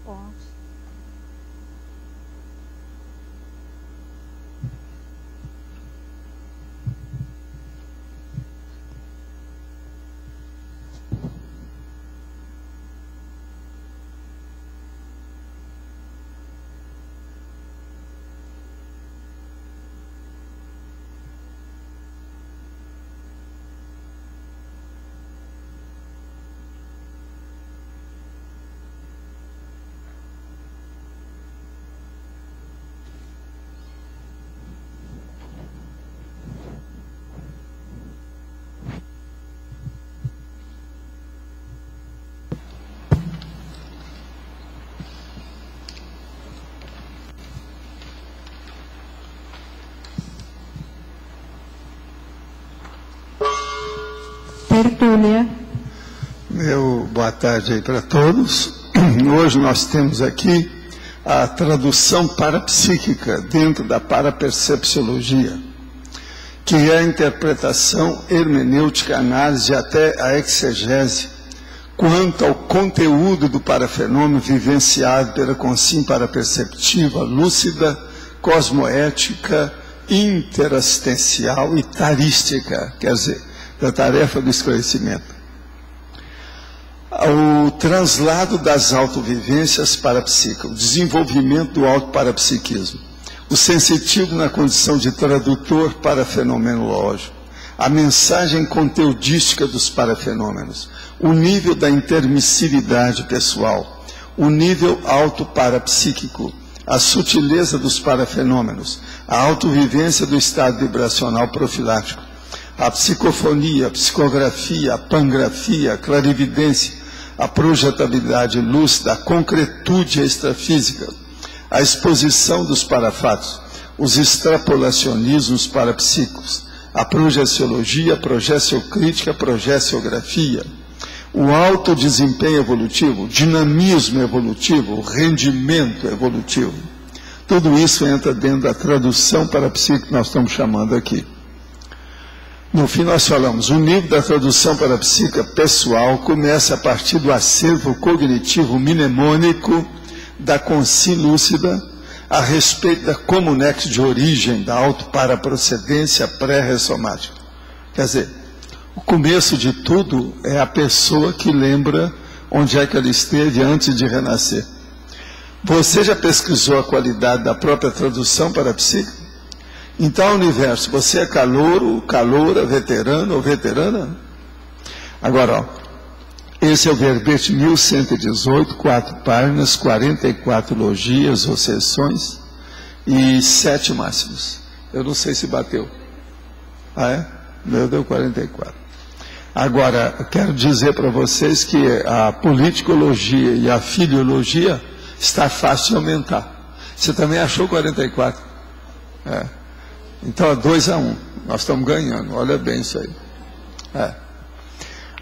pontos. Tertúlia. Meu boa tarde aí para todos. Hoje nós temos aqui a tradução parapsíquica dentro da parapercepciologia, que é a interpretação hermenêutica, análise até a exegese quanto ao conteúdo do parafenômeno vivenciado pela consciência paraperceptiva, lúcida, cosmoética, interassistencial e tarística, quer dizer, da tarefa do esclarecimento. O translado das autovivências parapsíquicas, o desenvolvimento do autoparapsiquismo, o sensitivo na condição de tradutor parafenomenológico, a mensagem conteudística dos parafenômenos, o nível da intermissividade pessoal, o nível autoparapsíquico, a sutileza dos parafenômenos, a autovivência do estado vibracional profilático, a psicofonia, a psicografia, a pangrafia, a clarividência, a projetabilidade lúcida, a concretude extrafísica, a exposição dos parafatos, os extrapolacionismos parapsíquicos, a projeciologia, a projeciocrítica, a projeciografia, o alto desempenho evolutivo, o dinamismo evolutivo, o rendimento evolutivo. Tudo isso entra dentro da tradução parapsíquica que nós estamos chamando aqui. No fim, nós falamos, o nível da tradução parapsíquica pessoal começa a partir do acervo cognitivo mnemônico da consciência lúcida a respeito da comunex de origem da autoparaprocedência pré-ressomática. Quer dizer, o começo de tudo é a pessoa que lembra onde é que ela esteve antes de renascer. Você já pesquisou a qualidade da própria tradução parapsíquica? Então, universo, você é calouro, caloura, veterano ou veterana? Agora, ó, esse é o verbete 1118, 4 páginas, 44 logias ou sessões e 7 máximos. Eu não sei se bateu. Ah, é? Meu deu 44. Agora, eu quero dizer para vocês que a politicologia e a filiologia está fácil de aumentar. Você também achou 44? É. Então é 2-1, nós estamos ganhando, olha bem isso aí.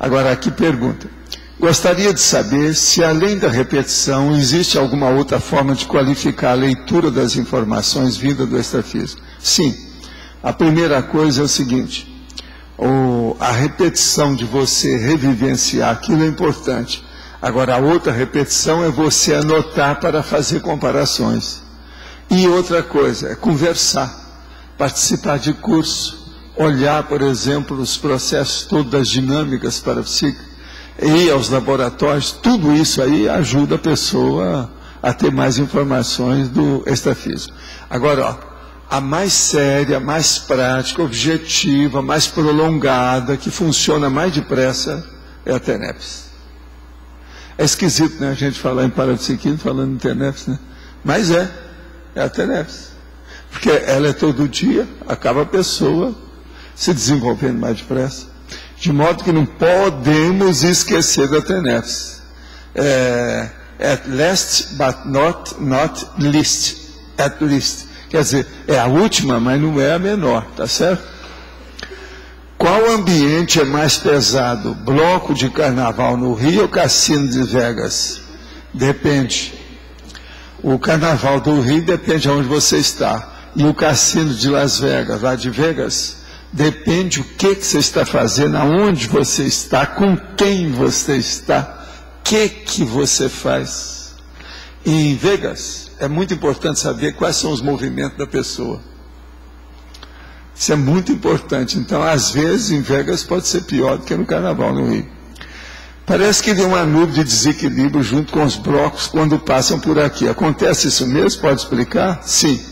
Agora aqui pergunta, gostaria de saber se além da repetição existe alguma outra forma de qualificar a leitura das informações vindas do extrafísico? Sim, a primeira coisa é o seguinte, a repetição de você revivenciar aquilo é importante. Agora a outra repetição é você anotar para fazer comparações. E outra coisa é conversar. Participar de curso, olhar, por exemplo, os processos todos das dinâmicas parapsíquicas, ir aos laboratórios, tudo isso aí ajuda a pessoa a ter mais informações do extrafísico. Agora, ó, a mais séria, mais prática, objetiva, mais prolongada, que funciona mais depressa, é a TENEPS. É esquisito, né, a gente falar em parapsiquismo falando em TENEPS, né? Mas é a TENEPS. Porque ela é todo dia, acaba a pessoa se desenvolvendo mais depressa. De modo que não podemos esquecer da TENEPS. At last, but not least. At least. Quer dizer, é a última, mas não é a menor, tá certo? Qual ambiente é mais pesado? Bloco de carnaval no Rio ou cassino de Vegas? Depende. O carnaval do Rio depende de onde você está. E o cassino de Las Vegas, lá de Vegas, depende o que você está fazendo, aonde você está, com quem você está, o que você faz. Em Vegas, é muito importante saber quais são os movimentos da pessoa. Isso é muito importante. Então, às vezes, em Vegas pode ser pior do que no Carnaval no Rio. Parece que vem uma nuvem de desequilíbrio junto com os blocos quando passam por aqui. Acontece isso mesmo? Pode explicar? Sim.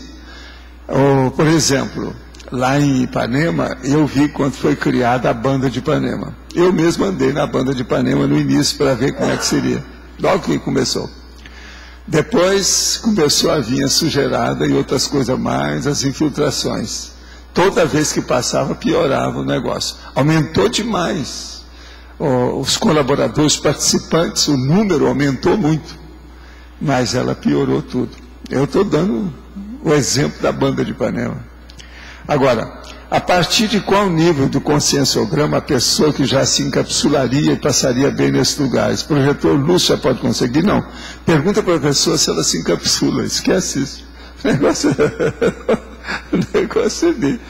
Por exemplo, lá em Ipanema, eu vi quando foi criada a Banda de Ipanema. Eu mesmo andei na Banda de Ipanema no início para ver como é que seria. Logo que começou. Depois começou a vir a sujeirada e outras coisas mais, as infiltrações. Toda vez que passava, piorava o negócio. Aumentou demais. Os colaboradores, participantes, o número aumentou muito. Mas ela piorou tudo. Eu estou dando o exemplo da Banda de Ipanema. Agora, a partir de qual nível do conscienciograma a pessoa que já se encapsularia e passaria bem nesses lugares? Projetor luz já pode conseguir? Não. Pergunta para a pessoa se ela se encapsula. Esquece isso. O negócio é dele.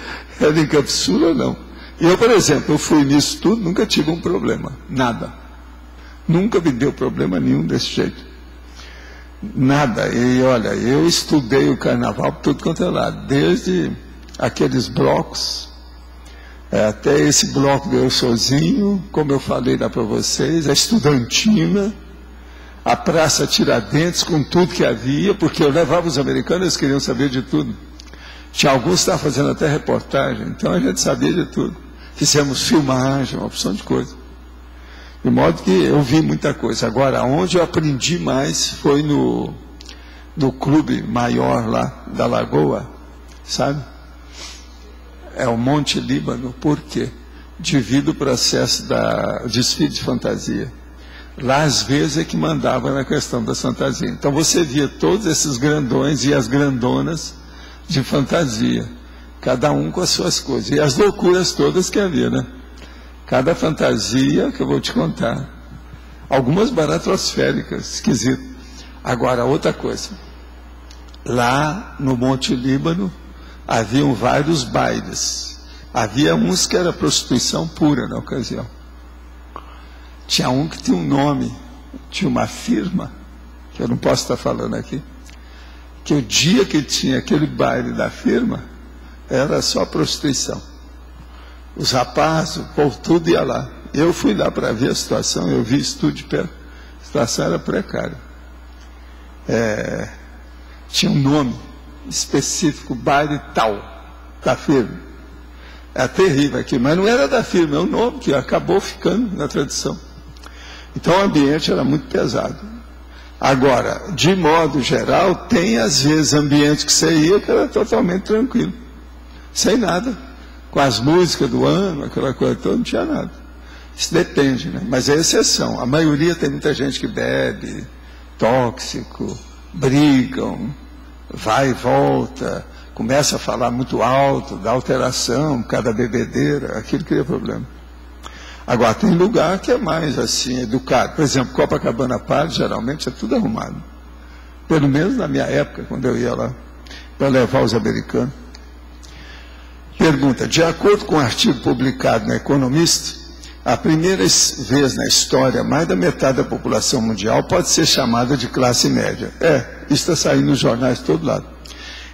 Ela encapsula ou não? Eu, por exemplo, eu fui nisso tudo, nunca tive um problema. Nada. Nunca me deu problema nenhum desse jeito. Nada. E olha, eu estudei o carnaval por tudo quanto é lado. Desde aqueles blocos, até esse bloco do Eu Sozinho, como eu falei lá para vocês, a Estudantina, a Praça Tiradentes, com tudo que havia, porque eu levava os americanos, eles queriam saber de tudo. Tinha alguns que estavam fazendo até reportagem, então a gente sabia de tudo. Fizemos filmagem, uma opção de coisa. De modo que eu vi muita coisa. Agora, onde eu aprendi mais foi no clube maior lá da Lagoa, sabe? É o Monte Líbano. Por quê? Devido ao processo da desfile de fantasia. Lá, às vezes, é que mandava na questão da fantasia. Então, você via todos esses grandões e as grandonas de fantasia. Cada um com as suas coisas. E as loucuras todas que havia, né? Cada fantasia que eu vou te contar. Algumas baratrosféricas, esquisito. Agora, outra coisa. Lá no Monte Líbano, haviam vários bailes. Havia uns que era prostituição pura na ocasião. Tinha um que tinha um nome, tinha uma firma, que eu não posso estar falando aqui, que o dia que tinha aquele baile da firma, era só prostituição. Os rapazes, o povo tudo ia lá. Eu fui lá para ver a situação, eu vi isso tudo de perto. A situação era precária. Tinha um nome específico, baile tal, da firma. É terrível aqui, mas não era da firma, é um nome que acabou ficando na tradição. Então o ambiente era muito pesado. Agora, de modo geral, tem às vezes ambientes que você ia que era totalmente tranquilo. Sem nada. Com as músicas do ano, aquela coisa toda, não tinha nada. Isso depende, né? Mas é exceção. A maioria tem muita gente que bebe, tóxico, brigam, vai e volta, começa a falar muito alto, dá alteração, cada bebedeira, aquilo cria problema. Agora, tem lugar que é mais assim, educado. Por exemplo, Copacabana Park, geralmente é tudo arrumado. Pelo menos na minha época, quando eu ia lá, para levar os americanos. Pergunta, de acordo com um artigo publicado no Economist, a primeira vez na história, mais da metade da população mundial pode ser chamada de classe média. Isso está saindo nos jornais de todo lado.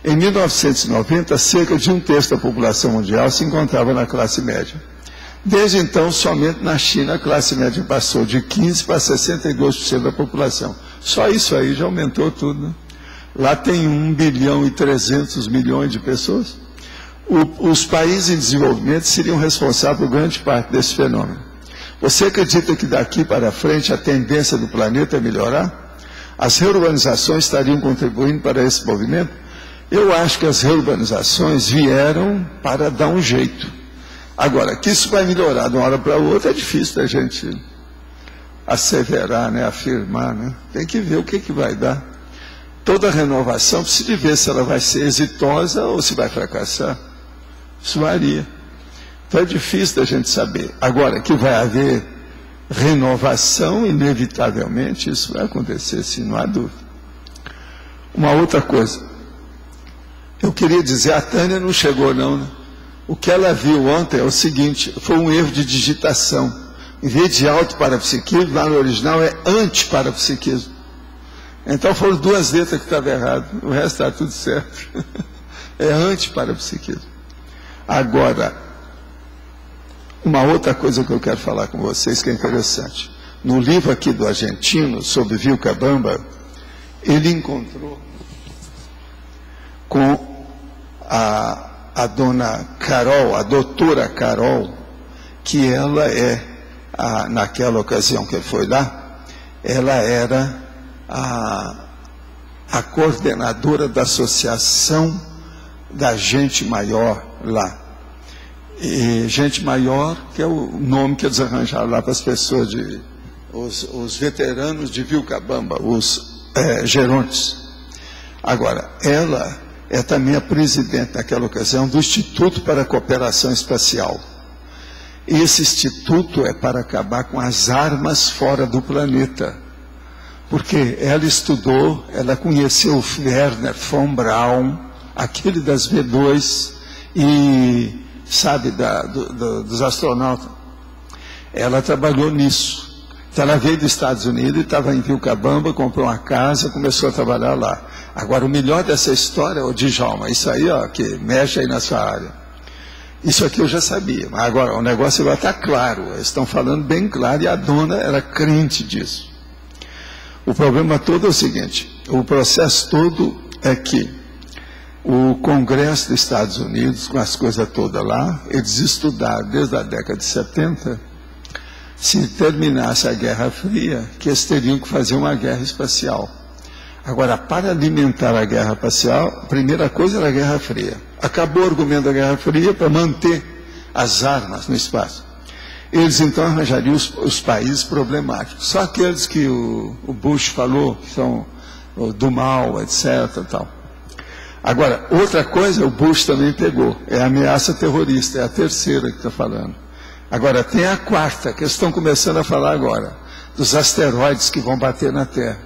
Em 1990, cerca de 1/3 da população mundial se encontrava na classe média. Desde então, somente na China, a classe média passou de 15% para 62% da população. Só isso aí já aumentou tudo, né? Lá tem 1,3 bilhão de pessoas. Os países em desenvolvimento seriam responsáveis por grande parte desse fenômeno. Você acredita que daqui para frente a tendência do planeta é melhorar? As reurbanizações estariam contribuindo para esse movimento? Eu acho que as reurbanizações vieram para dar um jeito. Agora, que isso vai melhorar de uma hora para outra é difícil da gente asseverar, né, afirmar, né? Tem que ver o que vai dar. Toda renovação precisa ver se ela vai ser exitosa ou se vai fracassar. Isso varia. Então é difícil da gente saber. Agora, que vai haver renovação, inevitavelmente, isso vai acontecer, sim, não há dúvida. Uma outra coisa. Eu queria dizer, a Tânia não chegou não, né? O que ela viu ontem é o seguinte, foi um erro de digitação. Em vez de auto-parapsiquismo, lá no original é anti-parapsiquismo. Então foram 2 letras que estavam erradas, o resto está tudo certo. É antiparapsiquismo. Agora, uma outra coisa que eu quero falar com vocês que é interessante. No livro aqui do argentino, sobre Vilcabamba, ele encontrou com a dona Carol, a doutora Carol, que ela naquela ocasião que ele foi lá, ela era a coordenadora da associação da gente maior lá. E gente maior, que é o nome que eles arranjaram lá para as pessoas, os veteranos de Vilcabamba, os gerontes. Agora, ela é também a presidente, naquela ocasião, do Instituto para a Cooperação Espacial. Esse instituto é para acabar com as armas fora do planeta. Porque ela estudou, ela conheceu o Werner von Braun, aquele das V2, e sabe, dos astronautas. Ela trabalhou nisso. Então ela veio dos Estados Unidos, estava em Vilcabamba, comprou uma casa, começou a trabalhar lá. Agora, o melhor dessa história, ô Djalma, isso aí, ó, que mexe aí na sua área. Isso aqui eu já sabia, mas agora o negócio vai estar claro, eles estão falando bem claro, e a dona era crente disso. O problema todo é o seguinte, o processo todo é que o Congresso dos Estados Unidos, com as coisas todas lá, eles estudaram desde a década de 70, se terminasse a Guerra Fria, que eles teriam que fazer uma guerra espacial. Agora, para alimentar a guerra espacial, a primeira coisa era a Guerra Fria. Acabou o argumento da Guerra Fria para manter as armas no espaço. Eles então arranjariam os países problemáticos. Só aqueles que o Bush falou, que são do mal, etc. Tal. Agora, outra coisa, o Bush também pegou, é a ameaça terrorista, é a terceira que está falando. Agora, tem a quarta, que eles estão começando a falar agora, dos asteroides que vão bater na Terra.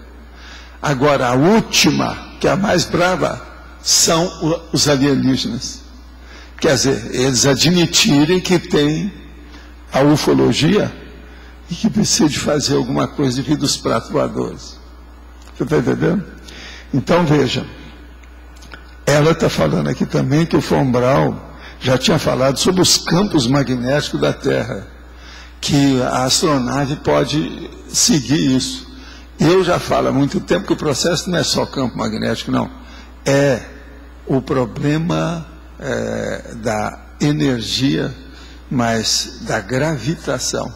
Agora, a última, que é a mais brava, são os alienígenas. Quer dizer, eles admitirem que tem a ufologia e que precisa de fazer alguma coisa devido aos pratos voadores. Você está entendendo? Então, veja, ela está falando aqui também que o von Braun já tinha falado sobre os campos magnéticos da Terra, que a astronave pode seguir isso. Eu já falo há muito tempo que o processo não é só campo magnético, não. É o problema da energia, mas da gravitação.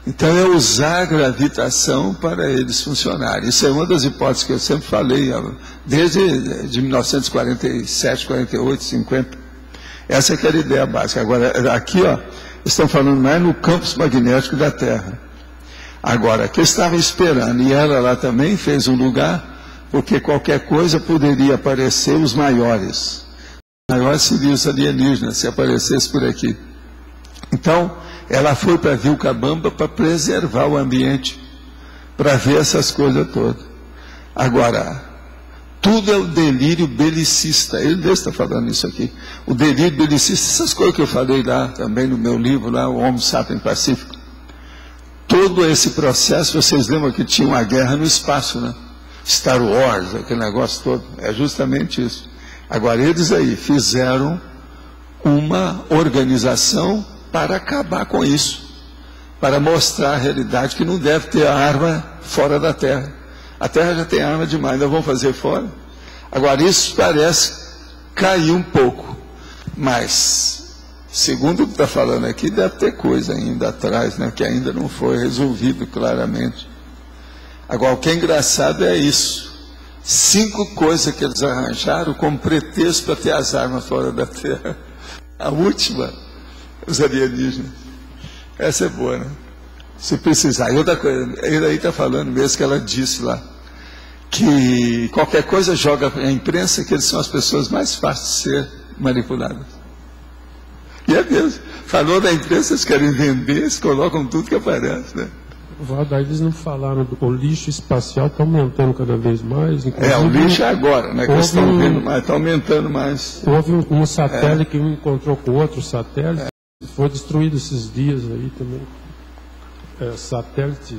Então é usar a gravitação para eles funcionarem. Isso é uma das hipóteses que eu sempre falei, desde de 1947, 48, 50. Essa é que era a ideia básica. Agora, aqui, ó, estão falando mais no campo magnético da Terra. Agora, que estavam esperando, e ela lá também fez um lugar, porque qualquer coisa poderia aparecer os maiores. Os maiores seriam os alienígenas, se aparecesse por aqui. Então, ela foi para Vilcabamba para preservar o ambiente, para ver essas coisas todas. Agora, tudo é o delírio belicista. Ele mesmo está falando isso aqui. O delírio belicista, essas coisas que eu falei lá, também no meu livro, lá, o Homo Sapiens Pacífico. Todo esse processo, vocês lembram que tinha uma guerra no espaço, né? Star Wars, aquele negócio todo. É justamente isso. Agora, eles aí fizeram uma organização para acabar com isso. Para mostrar a realidade que não deve ter arma fora da Terra. A Terra já tem arma demais, ainda vão fazer fora. Agora, isso parece cair um pouco. Mas, segundo o que está falando aqui, deve ter coisa ainda atrás, né, que ainda não foi resolvido claramente. Agora, o que é engraçado é isso. 5 coisas que eles arranjaram como pretexto para ter as armas fora da Terra. A última, os alienígenas. Essa é boa, né? Se precisar. E outra coisa, ele aí está falando mesmo que ela disse lá, que qualquer coisa joga a imprensa, que eles são as pessoas mais fáceis de ser manipuladas. E é mesmo. Falou da imprensa, eles querem vender, eles colocam tudo que aparece, né? Daí eles não falaram, o lixo espacial está aumentando cada vez mais. O lixo é agora, né? Que eles estão vendo mais, está aumentando mais. Houve um satélite que um encontrou com outro satélite, foi destruído esses dias aí também. Satélite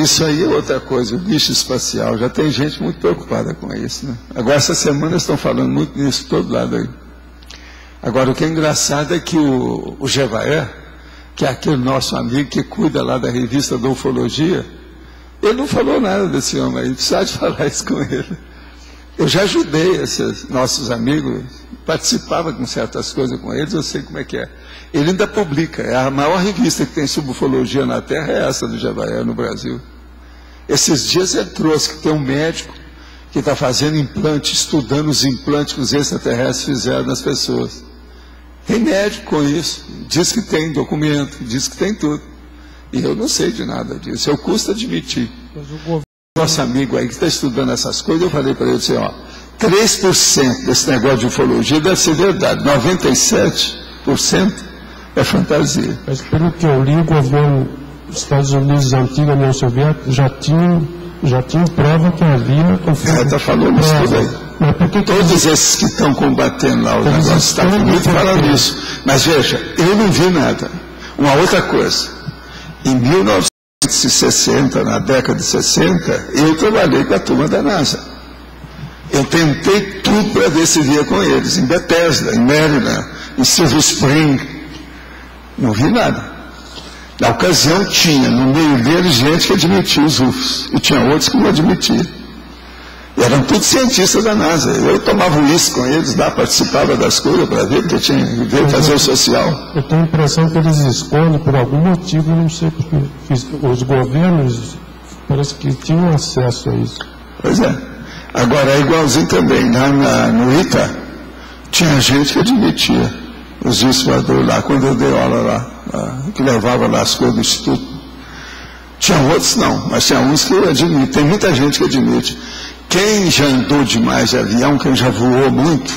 Isso aí é outra coisa, o lixo espacial. Já tem gente muito preocupada com isso, né? Agora, essa semana estão falando muito nisso, todo lado aí. Agora, o que é engraçado é que o Jevaé, que é aquele nosso amigo que cuida lá da revista da ufologia, ele não falou nada desse homem aí, precisa de falar isso com ele. Eu já ajudei esses nossos amigos, participava com certas coisas com eles, eu sei como é que é. Ele ainda publica, a maior revista que tem sobre ufologia na Terra é essa do Jevaé, no Brasil. Esses dias ele trouxe que tem um médico que está fazendo implante, estudando os implantes que os extraterrestres fizeram nas pessoas. Tem médico com isso, diz que tem documento, diz que tem tudo. E eu não sei de nada disso, eu custo admitir. Nosso amigo aí que está estudando essas coisas, eu falei para ele assim, 3% desse negócio de ufologia deve ser verdade, 97% é fantasia. Mas pelo que eu li, o governo dos Estados Unidos, a antiga União Soviética, já tinha prova que havia... Está falando isso tudo aí. Todos esses que estão combatendo lá os negócios dos Estados Unidos falam isso. Mas veja, eu não vi nada. Uma outra coisa, em 1960, na década de 60, eu trabalhei com a turma da NASA. Eu tentei tudo para ver se via com eles, em Bethesda, em Maryland, em Silver Spring. Não vi nada. Na ocasião tinha, no meio deles, gente que admitia os UFOs, e tinha outros que não admitiam. E eram todos cientistas da NASA. Eu tomava uísque com eles lá, participava das coisas para ver, porque tinha que ver, fazer o social. Eu tenho a impressão que eles escondem por algum motivo, não sei porque. Os governos parece que tinham acesso a isso. Pois é. Agora é igualzinho também. Lá no ITA, tinha gente que admitia os discípulos lá, quando eu dei aula lá, que levava lá as coisas do Instituto. Tinha outros não, mas tinha uns que admitem. Tem muita gente que admite. Quem já andou demais de avião, quem já voou muito,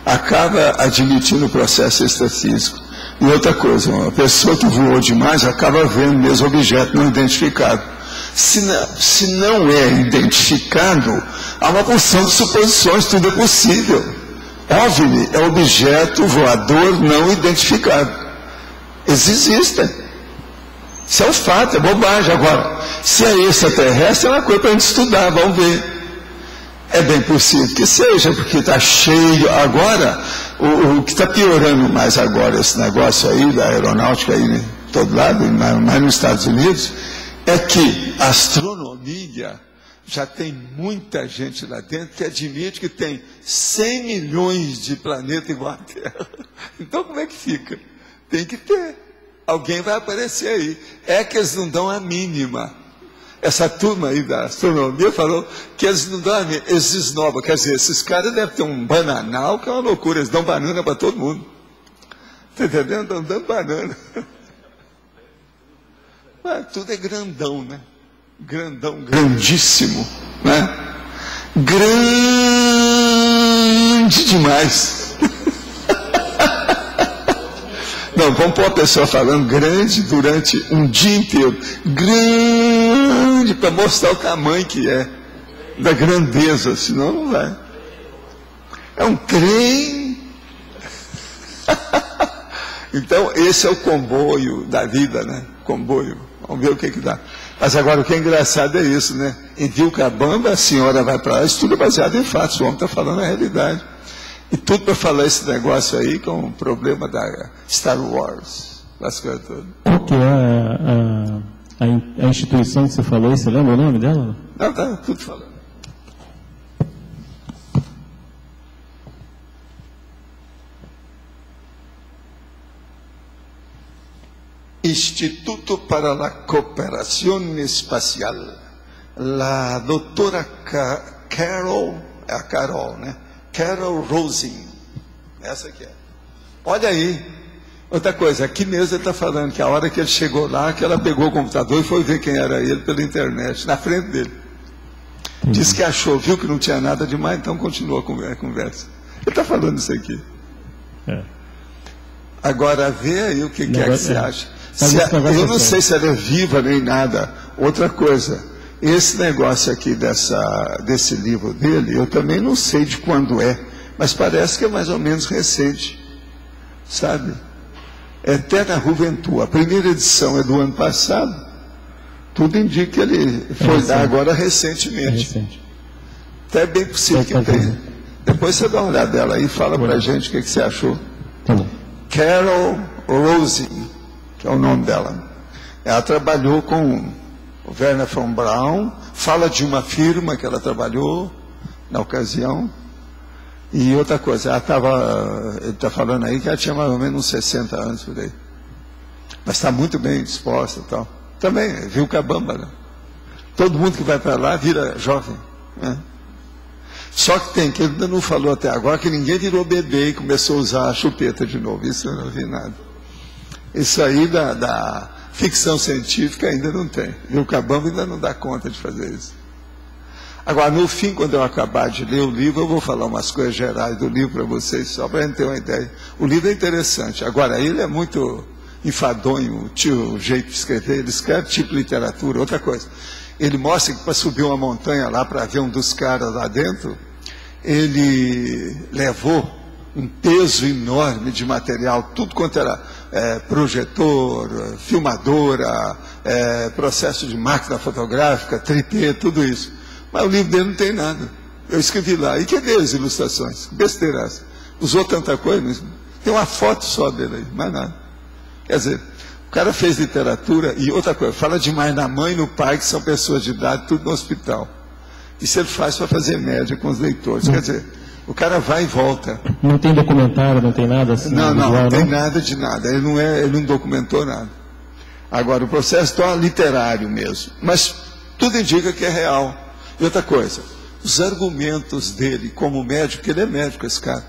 acaba admitindo o processo extrafísico. E outra coisa, uma pessoa que voou demais acaba vendo mesmo objeto não identificado. Se não é identificado, há uma porção de suposições, tudo é possível. OVNI é objeto voador não identificado. Eles existem. Isso é um fato, é bobagem. Agora, se é extraterrestre, é uma coisa para a gente estudar, vamos ver. É bem possível que seja, porque está cheio. Agora, o que está piorando mais agora, esse negócio aí da aeronáutica aí, né, todo lado, mais nos Estados Unidos, é que a astronomia já tem muita gente lá dentro que admite que tem 100 milhões de planetas igual a Terra. Então como é que fica? Tem que ter. Alguém vai aparecer aí. É que eles não dão a mínima. Essa turma aí da astronomia falou que eles não dão a mínima, eles esnobam. Quer dizer, esses caras devem ter um bananal que é uma loucura. Eles dão banana para todo mundo. Está entendendo? Estão dando banana. Mas tudo é grandão, né? Grandão, grandíssimo, né? Grande demais. Não, vamos pôr a pessoa falando grande durante um dia inteiro. Grande, para mostrar o tamanho que é, da grandeza, senão não vai. É um trem. Então, esse é o comboio da vida, né? Comboio. Vamos ver o que dá. Mas agora, o que é engraçado é isso, né? Em Vilcabamba, a senhora vai para lá, isso tudo é baseado em fatos, o homem está falando a realidade. E tudo para falar esse negócio aí, que é um problema da Star Wars. Qual que é a instituição que você falou? Você lembra o nome dela? Não, tá tudo falando. Instituto para la Cooperación Espacial. La doutora Carol, é a Carol, né? Carol Rosin, essa aqui é. Olha aí, outra coisa, aqui mesmo ele está falando que a hora que ele chegou lá, que ela pegou o computador e foi ver quem era ele pela internet, na frente dele. Disse que achou, viu que não tinha nada demais, então continuou a conversa. Ele está falando isso aqui. Agora, vê aí o que é que você acha. Eu não sei se ela é viva nem nada. Outra coisa, esse negócio aqui desse livro dele, eu também não sei de quando é, mas parece que é mais ou menos recente, sabe? Eterna Juventude, a primeira edição é do ano passado, Tudo indica que ele foi dar agora recentemente. Recente. Até é bem possível que tenha. Depois você dá uma olhada dela aí e fala pra gente o que você achou. Tá bom. Carol Rosin, que é o nome dela. Ela trabalhou com o Wernher von Braun, fala de uma firma que ela trabalhou na ocasião. E outra coisa, ele está falando aí que ela tinha mais ou menos uns 60 anos por aí. Mas está muito bem disposta e tal. Também, Vilcabamba, né? Todo mundo que vai para lá vira jovem, né? Só que tem, que ele ainda não falou até agora, que ninguém virou bebê e começou a usar a chupeta de novo. Isso eu não vi nada. Isso aí da ficção científica ainda não tem. Vilcabamba ainda não dá conta de fazer isso. Agora, no fim, quando eu acabar de ler o livro, eu vou falar umas coisas gerais do livro para vocês, só para a gente ter uma ideia. O livro é interessante. Agora, ele é muito enfadonho, o jeito de escrever. Ele escreve tipo literatura. Outra coisa, ele mostra que para subir uma montanha lá, para ver um dos caras lá dentro, ele levou um peso enorme de material, tudo quanto era projetor, filmadora, processo de máquina fotográfica, tripé, tudo isso. Mas o livro dele não tem nada. Eu escrevi lá. E cadê as ilustrações? Besteira. Usou tanta coisa, mas tem uma foto só dele aí, mais nada. Quer dizer, o cara fez literatura e outra coisa, fala demais na mãe e no pai, que são pessoas de idade, tudo no hospital. Isso ele faz para fazer média com os leitores. Quer dizer, o cara vai e volta. Não tem documentário, não tem nada assim? Não tem nada de nada. Ele não documentou nada. Agora, o processo está literário mesmo. Mas tudo indica que é real. E outra coisa, os argumentos dele como médico, porque ele é médico, esse cara,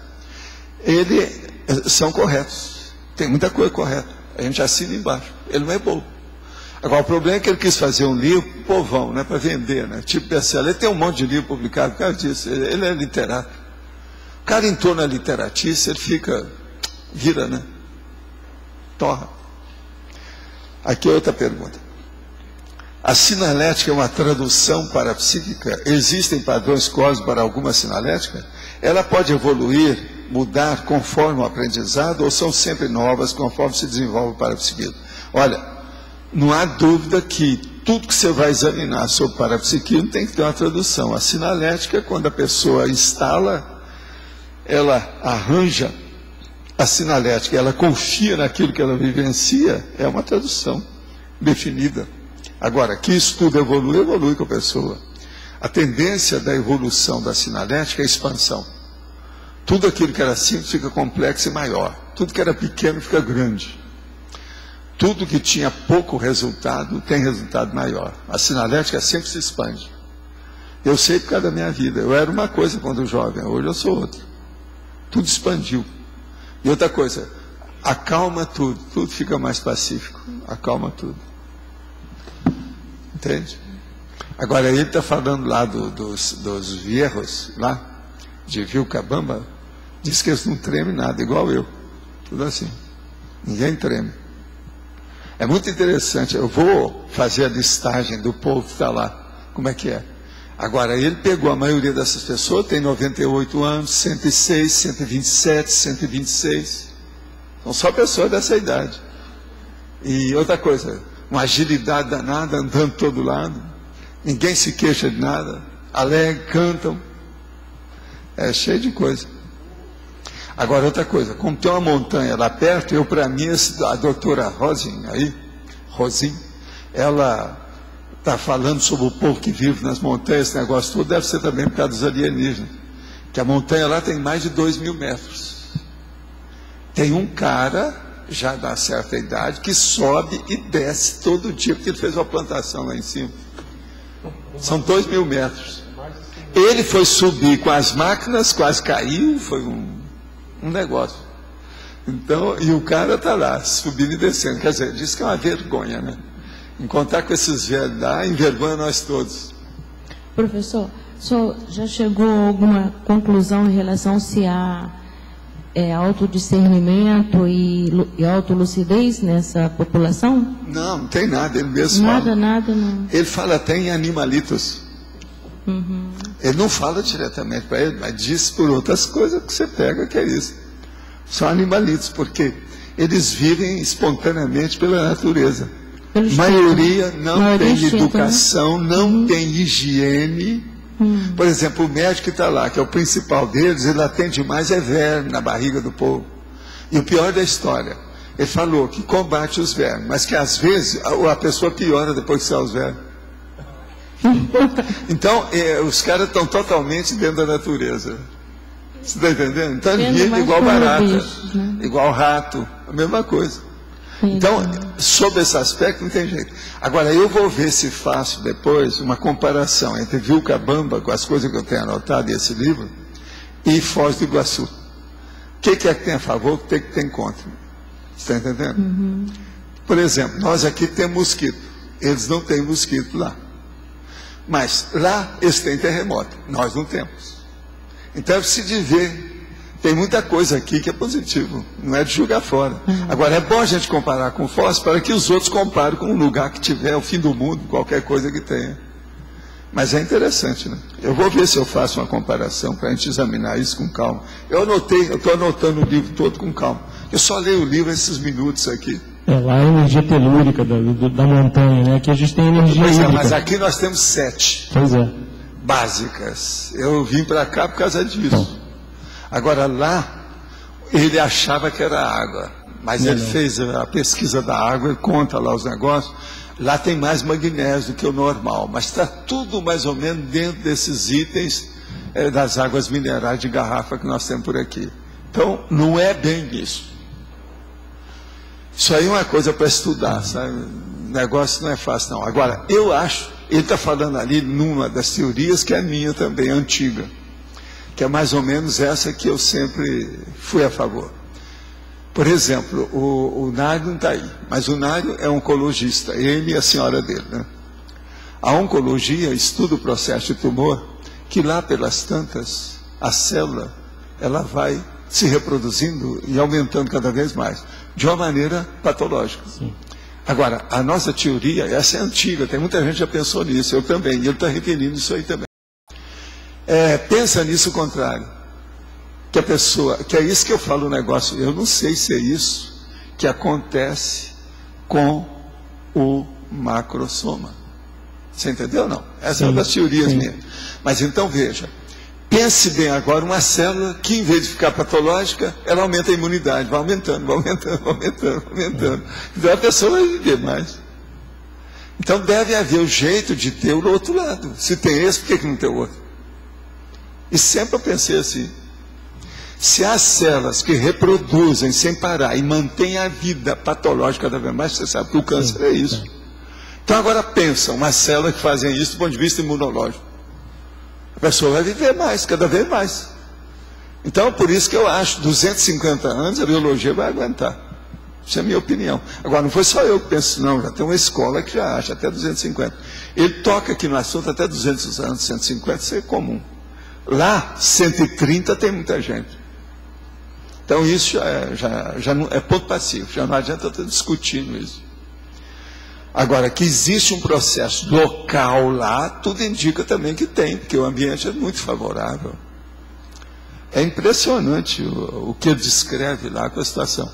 são corretos. Tem muita coisa correta. A gente assina embaixo. Ele não é bobo. Agora, o problema é que ele quis fazer um livro povão, né, para vender, né, tipo best-seller. Ele tem um monte de livro publicado por causa disso. Ele é literato. O cara entrou na literatice, ele vira, né? Torra. Aqui outra pergunta. A sinalética é uma tradução parapsíquica? Existem padrões cósmicos para alguma sinalética? Ela pode evoluir, mudar conforme o aprendizado ou são sempre novas conforme se desenvolve o parapsiquismo? Olha, não há dúvida que tudo que você vai examinar sobre parapsiquismo tem que ter uma tradução. A sinalética, quando a pessoa instala, ela arranja a sinalética, ela confia naquilo que ela vivencia, é uma tradução definida. Agora, que isso tudo evolui com a pessoa. A tendência da evolução da sinalética é a expansão. Tudo aquilo que era simples fica complexo e maior. Tudo que era pequeno fica grande. Tudo que tinha pouco resultado tem resultado maior. A sinalética sempre se expande. Eu sei por causa da minha vida. Eu era uma coisa quando jovem, hoje eu sou outra. Tudo expandiu. E outra coisa, acalma tudo. Tudo fica mais pacífico. Acalma tudo. Entende? Agora ele está falando lá dos viejos, lá, de Vilcabamba, diz que eles não tremem nada, igual eu. Tudo assim. Ninguém treme. É muito interessante. Eu vou fazer a listagem do povo que está lá. Como é que é? Agora, ele pegou a maioria dessas pessoas, tem 98 anos, 106, 127, 126. São só pessoas dessa idade. E outra coisa, uma agilidade danada, andando todo lado. Ninguém se queixa de nada. Alegre, cantam. É cheio de coisa. Agora, outra coisa, como tem uma montanha lá perto, para mim, a doutora Rosin, ela está falando sobre o povo que vive nas montanhas, esse negócio todo, deve ser também por causa dos alienígenas. Que a montanha lá tem mais de 2.000 metros. Tem um cara, já da certa idade, que sobe e desce todo dia, porque ele fez uma plantação lá em cima. São 2.000 metros. Ele foi subir com as máquinas, quase caiu, foi um negócio. Então, e o cara está lá, subindo e descendo. Quer dizer, diz que é uma vergonha, né? Encontrar com esses velhos lá, envergonha nós todos. Professor, o senhor já chegou a alguma conclusão em relação se há autodiscernimento e autolucidez nessa população? Não, não tem nada, ele mesmo fala. Nada, não. Ele fala até em animalitos. Uhum. Ele não fala diretamente para ele, mas diz por outras coisas que você pega que é isso. São animalitos, porque eles vivem espontaneamente pela natureza. maioria não tem instinto, educação, não tem higiene. Por exemplo, o médico que está lá, que é o principal deles, ele atende mais verme na barriga do povo. E o pior da história, ele falou que combate os vermes, mas que às vezes a pessoa piora depois que sai os vermes. Então, os caras estão totalmente dentro da natureza. Você está entendendo? Então, ele vive igual barata, bichos, né? Igual rato, a mesma coisa. Então, sob esse aspecto, não tem jeito. Agora, eu vou ver se faço depois uma comparação entre Vilcabamba, com as coisas que eu tenho anotado nesse livro, e Foz do Iguaçu. O que é que tem a favor, o que tem contra? Você está entendendo? Por exemplo, nós aqui temos mosquito. Eles não têm mosquito lá. Mas lá eles têm terremoto. Nós não temos. Então é preciso de ver. Tem muita coisa aqui que é positivo. Não é de jogar fora. Agora é bom a gente comparar com Foz para que os outros comparem com um lugar que tiver o fim do mundo, qualquer coisa que tenha. Mas é interessante, né? Eu vou ver se eu faço uma comparação para a gente examinar isso com calma. Eu estou anotando o livro todo com calma. Eu só leio o livro esses minutos aqui. Lá a energia telúrica da montanha, né? Aqui a gente tem energia hídrica. Mas aqui nós temos 7 básicas. Eu vim para cá por causa disso. Agora lá, ele achava que era água, mas ele fez a pesquisa da água, ele conta lá os negócios. Lá tem mais magnésio do que o normal, mas está tudo mais ou menos dentro desses itens das águas minerais de garrafa que nós temos por aqui. Então, não é bem isso. Isso aí é uma coisa para estudar, sabe? O negócio não é fácil, não. Agora, eu acho, ele está falando ali numa das teorias que é minha também, antiga, que é mais ou menos essa que eu sempre fui a favor. Por exemplo, o Nário não está aí, mas o Nário é oncologista, ele e a senhora dele, né? A oncologia estuda o processo de tumor, que lá pelas tantas, a célula, ela vai se reproduzindo e aumentando cada vez mais, de uma maneira patológica. Sim. Agora, a nossa teoria, essa é antiga, tem muita gente que já pensou nisso, eu também, e ele está referindo isso aí também. Pensa nisso o contrário, que a pessoa, que é isso que eu falo no negócio, eu não sei se é isso que acontece com o macrosoma. Você entendeu ou não? Essa é uma das teorias minhas. Mas então veja, pense bem agora uma célula que em vez de ficar patológica, ela aumenta a imunidade, vai aumentando, vai aumentando, vai aumentando, vai aumentando. Então a pessoa vai viver mais. Então deve haver o jeito de ter o outro lado. Se tem esse, por que não tem o outro? E sempre eu pensei assim, se as células que reproduzem sem parar e mantêm a vida patológica cada vez mais, você sabe que o câncer é isso. Então agora pensa, uma célula que fazem isso do ponto de vista imunológico. A pessoa vai viver mais, cada vez mais. Então por isso que eu acho, 250 anos a biologia vai aguentar. Isso é a minha opinião. Agora não foi só eu que penso, não, já tem uma escola que já acha até 250. Ele toca aqui no assunto até 200 anos, 150, isso é comum. Lá, 130 tem muita gente. Então isso já não, é ponto passivo, já não adianta estar discutindo isso. Agora, que existe um processo local lá, tudo indica também que tem, porque o ambiente é muito favorável. É impressionante o que ele descreve lá com a situação.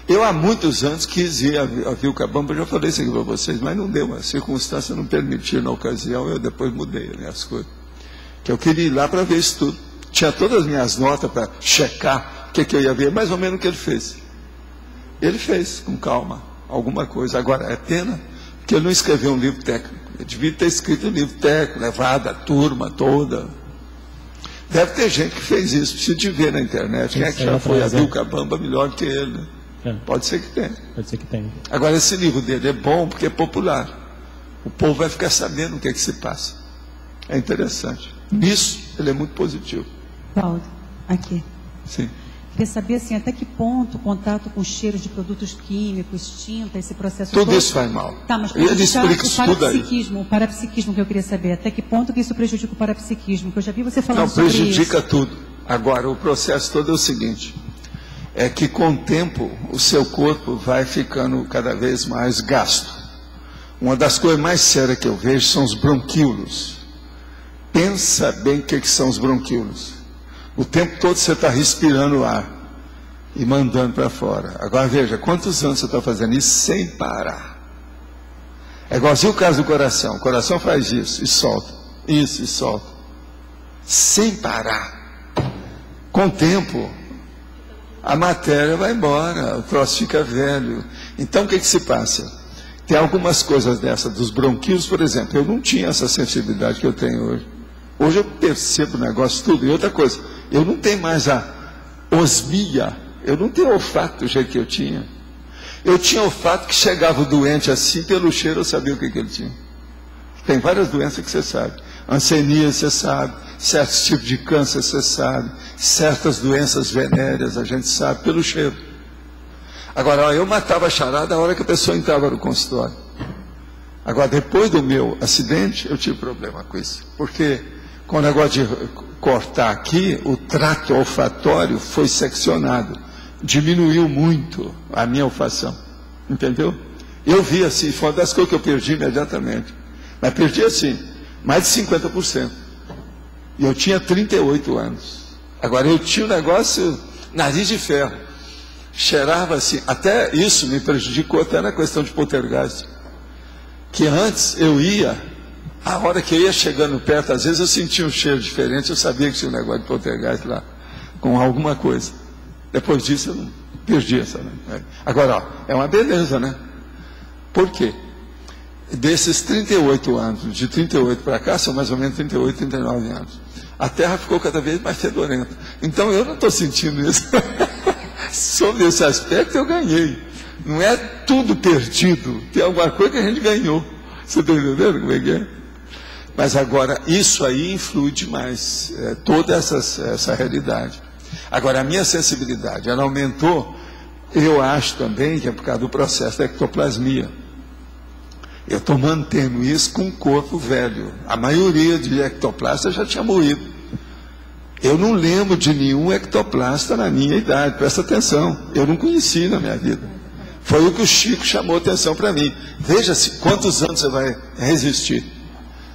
Eu há muitos anos quis ir a Vilcabamba, eu já falei isso aqui para vocês, mas não deu, a circunstância não permitiu na ocasião, eu depois mudei as coisas. Que eu queria ir lá para ver isso tudo. Tinha todas as minhas notas para checar o que eu ia ver, mais ou menos o que ele fez. Ele fez, com calma, alguma coisa. Agora, é pena que ele não escreveu um livro técnico. Ele devia ter escrito um livro técnico, levado a turma toda. Deve ter gente que fez isso, precisa de ver na internet. Quem é que já foi a Vilcabamba melhor que ele? Pode ser que tenha. Pode ser que tenha. Agora, esse livro dele é bom porque é popular. O povo vai ficar sabendo o que é que se passa. É interessante. Nisso, ele é muito positivo. Paulo, aqui. Sim. Queria saber assim, até que ponto o contato com cheiros de produtos químicos, tinta, esse processo tudo todo... isso faz mal. Tá, mas ele explica isso tudo aí. O parapsiquismo que eu queria saber, até que ponto que isso prejudica o parapsiquismo? Que eu já vi você falando sobre isso. Não, prejudica tudo. Agora, o processo todo é o seguinte, é que com o tempo o seu corpo vai ficando cada vez mais gasto. Uma das coisas mais sérias que eu vejo são os bronquíolos. Pensa bem o que são os bronquíolos. O tempo todo você está respirando ar e mandando para fora. Agora veja, quantos anos você está fazendo isso sem parar? É igualzinho o caso do coração. O coração faz isso e solta. Isso e solta. Sem parar. Com o tempo, a matéria vai embora. O troço fica velho. Então o que se passa? Tem algumas coisas dessas, dos bronquíolos, por exemplo. Eu não tinha essa sensibilidade que eu tenho hoje. Hoje eu percebo o negócio tudo. E outra coisa, eu não tenho mais a osmia. Eu não tenho olfato do jeito que eu tinha. Eu tinha olfato que chegava o doente assim, pelo cheiro eu sabia o que ele tinha. Tem várias doenças que você sabe. Ancenia, você sabe. Certos tipos de câncer, você sabe. Certas doenças venéreas, a gente sabe, pelo cheiro. Agora, eu matava a charada a hora que a pessoa entrava no consultório. Agora, depois do meu acidente, eu tive problema com isso. Porque com o negócio de cortar aqui, o trato olfatório foi seccionado. Diminuiu muito a minha olfação. Entendeu? Eu vi assim, foi uma das coisas que eu perdi imediatamente. Mas perdi assim, mais de 50%. E eu tinha 38 anos. Agora, eu tinha um negócio, nariz de ferro. Cheirava assim, até isso me prejudicou até na questão de poltergeist. Que antes eu ia, a hora que eu ia chegando perto, às vezes eu sentia um cheiro diferente, eu sabia que tinha um negócio de poltergeist lá, com alguma coisa. Depois disso eu não perdi essa. Né? Agora, ó, é uma beleza, né? Por quê? Desses 38 anos, de 38 para cá, são mais ou menos 38, 39 anos. A Terra ficou cada vez mais fedorenta. Então eu não estou sentindo isso. Sobre esse aspecto eu ganhei. Não é tudo perdido. Tem alguma coisa que a gente ganhou. Você está entendendo como é que é? Mas agora, isso aí influi demais. Toda essa realidade. Agora, a minha sensibilidade, ela aumentou. Eu acho também que é por causa do processo da ectoplasmia. Eu estou mantendo isso com o corpo velho. A maioria de ectoplastas já tinha morrido. Eu não lembro de nenhum ectoplasta na minha idade, presta atenção. Eu não conheci na minha vida. Foi o que o Chico chamou atenção para mim. Veja-se quantos anos você vai resistir.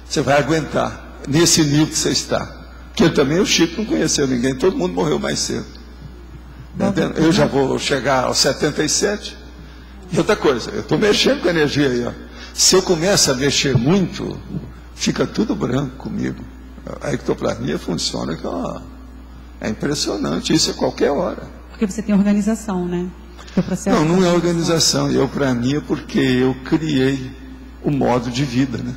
Você vai aguentar nesse nível que você está. Porque também o Chico não conheceu ninguém, todo mundo morreu mais cedo. Eu já vou chegar aos 77. E outra coisa, eu estou mexendo com a energia aí. Ó. Se eu começo a mexer muito, fica tudo branco comigo. A ectoplasmia funciona, que, ó, é impressionante, isso a qualquer hora. Porque você tem organização, né? Não, não é organização. Eu, para mim, é porque eu criei o modo de vida, né?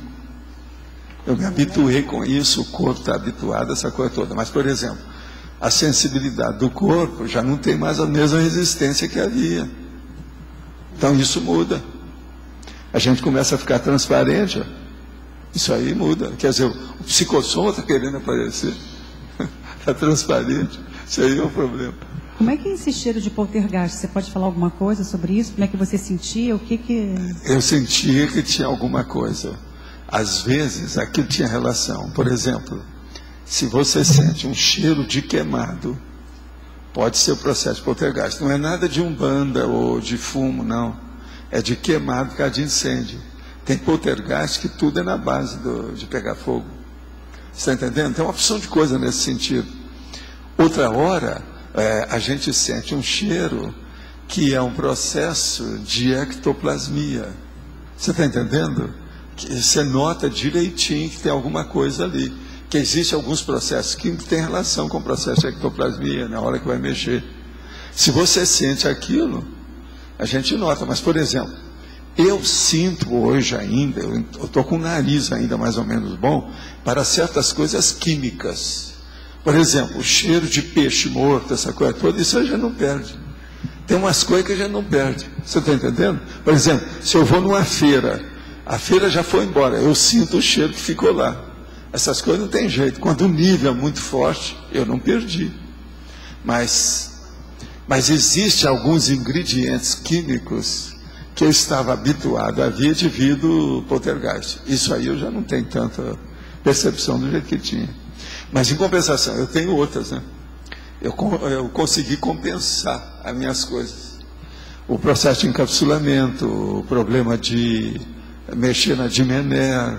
Eu me habituei com isso, o corpo está habituado a essa coisa toda. Mas, por exemplo, a sensibilidade do corpo já não tem mais a mesma resistência que havia. Então, isso muda. A gente começa a ficar transparente, ó. Isso aí muda. Quer dizer, o psicosoma está querendo aparecer. Está transparente. Isso aí é um problema. Como é que é esse cheiro de poltergeist? Você pode falar alguma coisa sobre isso? Como é que você sentia? O que que... Eu sentia que tinha alguma coisa. Às vezes, aquilo tinha relação. Por exemplo, se você sente um cheiro de queimado, pode ser o processo de poltergeist. Não é nada de umbanda ou de fumo, não. É de queimado por causa de incêndio. Tem poltergeist que tudo é na base de pegar fogo. Você está entendendo? Tem uma opção de coisa nesse sentido. Outra hora, a gente sente um cheiro que é um processo de ectoplasmia. Você está entendendo? Que você nota direitinho que tem alguma coisa ali. Que existem alguns processos que têm relação com o processo de ectoplasmia, na hora que vai mexer. Se você sente aquilo, a gente nota. Mas, por exemplo, eu sinto hoje ainda, eu estou com o nariz ainda mais ou menos bom, para certas coisas químicas. Por exemplo, o cheiro de peixe morto, essa coisa toda, isso a gente não perde. Tem umas coisas que a gente não perde. Você está entendendo? Por exemplo, se eu vou numa feira, a feira já foi embora, eu sinto o cheiro que ficou lá. Essas coisas não tem jeito. Quando o nível é muito forte, eu não perdi. Mas existem alguns ingredientes químicos que eu estava habituado a ver devido ao poltergeist. Isso aí eu já não tenho tanta percepção do jeito que tinha. Mas, em compensação, eu tenho outras, né? Eu consegui compensar as minhas coisas. O processo de encapsulamento, o problema de mexer na Dimener,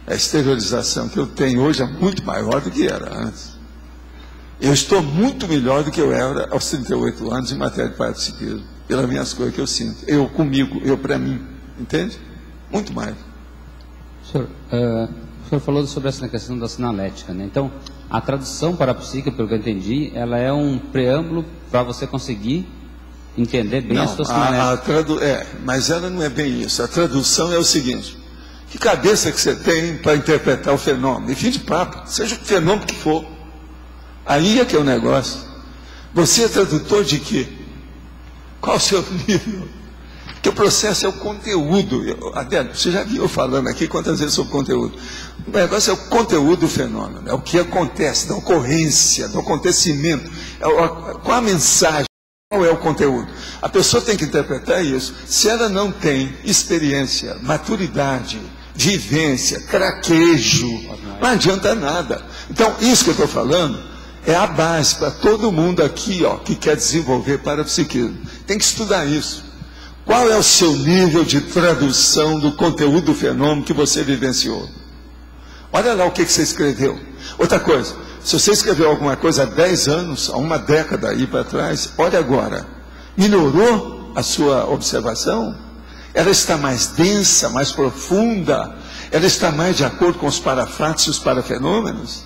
a esterilização que eu tenho hoje é muito maior do que era antes. Eu estou muito melhor do que eu era aos 38 anos em matéria de parapsiquismo, pelas minhas coisas que eu sinto. Eu comigo, eu para mim, entende? Muito mais. O senhor falou sobre essa questão da sinalética, né? Então, a tradução parapsíquica, pelo que eu entendi, ela é um preâmbulo para você conseguir entender bem a sua sinalética. Mas ela não é bem isso. A tradução é o seguinte: que cabeça que você tem para interpretar o fenômeno? E fim de papo, seja o fenômeno que for. Aí é que é o negócio. Você é tradutor de quê? Qual o seu nível? Porque o processo é o conteúdo. Adélio, você já viu eu falando aqui quantas vezes sobre conteúdo? O negócio é o conteúdo do fenômeno, é o que acontece, da ocorrência, do acontecimento. Qual a mensagem? Qual é o conteúdo? A pessoa tem que interpretar isso. Se ela não tem experiência, maturidade, vivência, traquejo, não adianta nada. Então, isso que eu estou falando é a base para todo mundo aqui, que quer desenvolver parapsiquismo. Tem que estudar isso. Qual é o seu nível de tradução do conteúdo do fenômeno que você vivenciou? Olha lá o que você escreveu. Outra coisa, se você escreveu alguma coisa há 10 anos, há uma década aí para trás, olha agora. Melhorou a sua observação? Ela está mais densa, mais profunda? Ela está mais de acordo com os parafatos e os parafenômenos?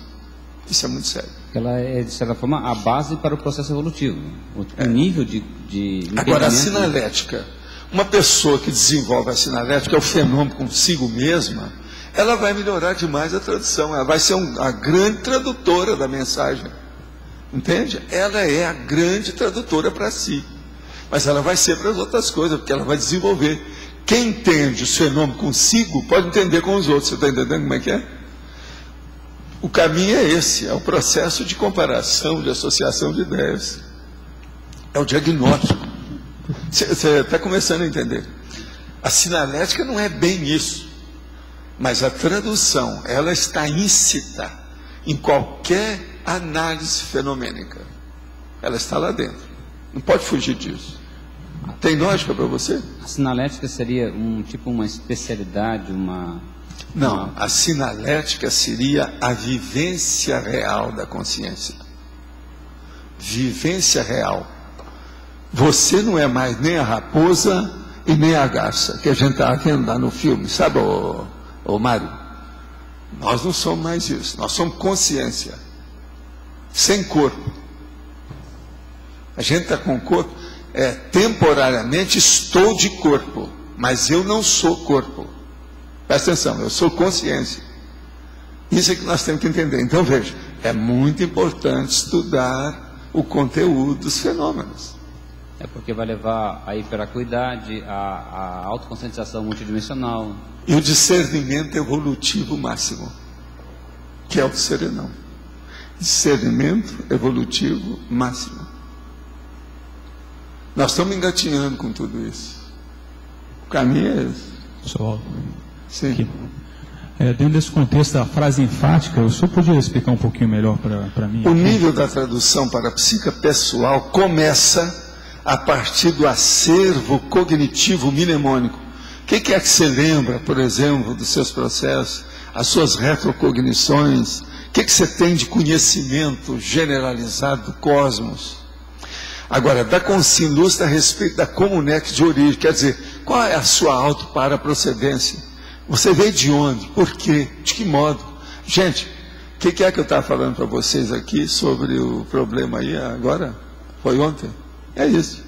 Isso é muito sério. Ela é, de certa forma, a base para o processo evolutivo. O nível de Agora, a sinalética. Uma pessoa que desenvolve a sinalética, é o fenômeno consigo mesma, ela vai melhorar demais a tradução. Ela vai ser a grande tradutora da mensagem. Entende? Ela é a grande tradutora para si. Mas ela vai ser para as outras coisas, porque ela vai desenvolver. Quem entende o fenômeno consigo, pode entender com os outros. Você está entendendo como é que é? O caminho é esse, é o processo de comparação, de associação de ideias. É o diagnóstico. Você está começando a entender. A sinalética não é bem isso. Mas a tradução, ela está íncita em qualquer análise fenomênica. Ela está lá dentro. Não pode fugir disso. Tem lógica para você? A sinalética seria uma especialidade, Não, a sinalética seria a vivência real da consciência. Vivência real. Você não é mais nem a raposa e nem a garça, que a gente está vendo lá no filme, sabe, ô Mário? Nós não somos mais isso, nós somos consciência, sem corpo. A gente está com corpo, temporariamente estou de corpo, mas eu não sou corpo. Presta atenção, eu sou consciência. Isso é que nós temos que entender. Então veja, é muito importante estudar o conteúdo dos fenômenos. É porque vai levar a hiperacuidade, a autoconscientização multidimensional. E o discernimento evolutivo máximo, que é o serenão. Discernimento evolutivo máximo. Nós estamos engatinhando com tudo isso. O caminho é esse. Pessoal, sim. Aqui. Dentro desse contexto da frase enfática, o senhor podia explicar um pouquinho melhor para mim? O nível da tradução parapsíquica pessoal começa a partir do acervo cognitivo mnemônico. O que é que você lembra, por exemplo, dos seus processos, as suas retrocognições? O que você tem de conhecimento generalizado do cosmos? Agora, da consciência lúcida a respeito da comunex de origem, quer dizer, qual é a sua autoparaprocedência? Você veio de onde? Por quê? De que modo? Gente, o que é que eu estava falando para vocês aqui sobre o problema aí agora? Foi ontem? É isso.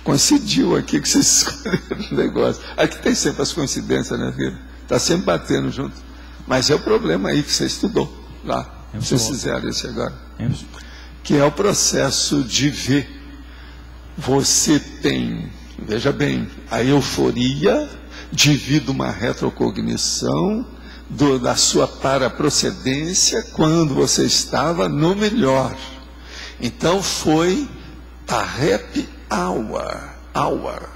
Coincidiu aqui que vocês escolheram o negócio. Aqui tem sempre as coincidências, né, filho? Está sempre batendo junto. Mas é o problema aí que você estudou lá. Vocês fizeram isso agora. Que é o processo de ver. Você tem, veja bem, a euforia devido a uma retrocognição da sua paraprocedência quando você estava no melhor. Então foi a happy hour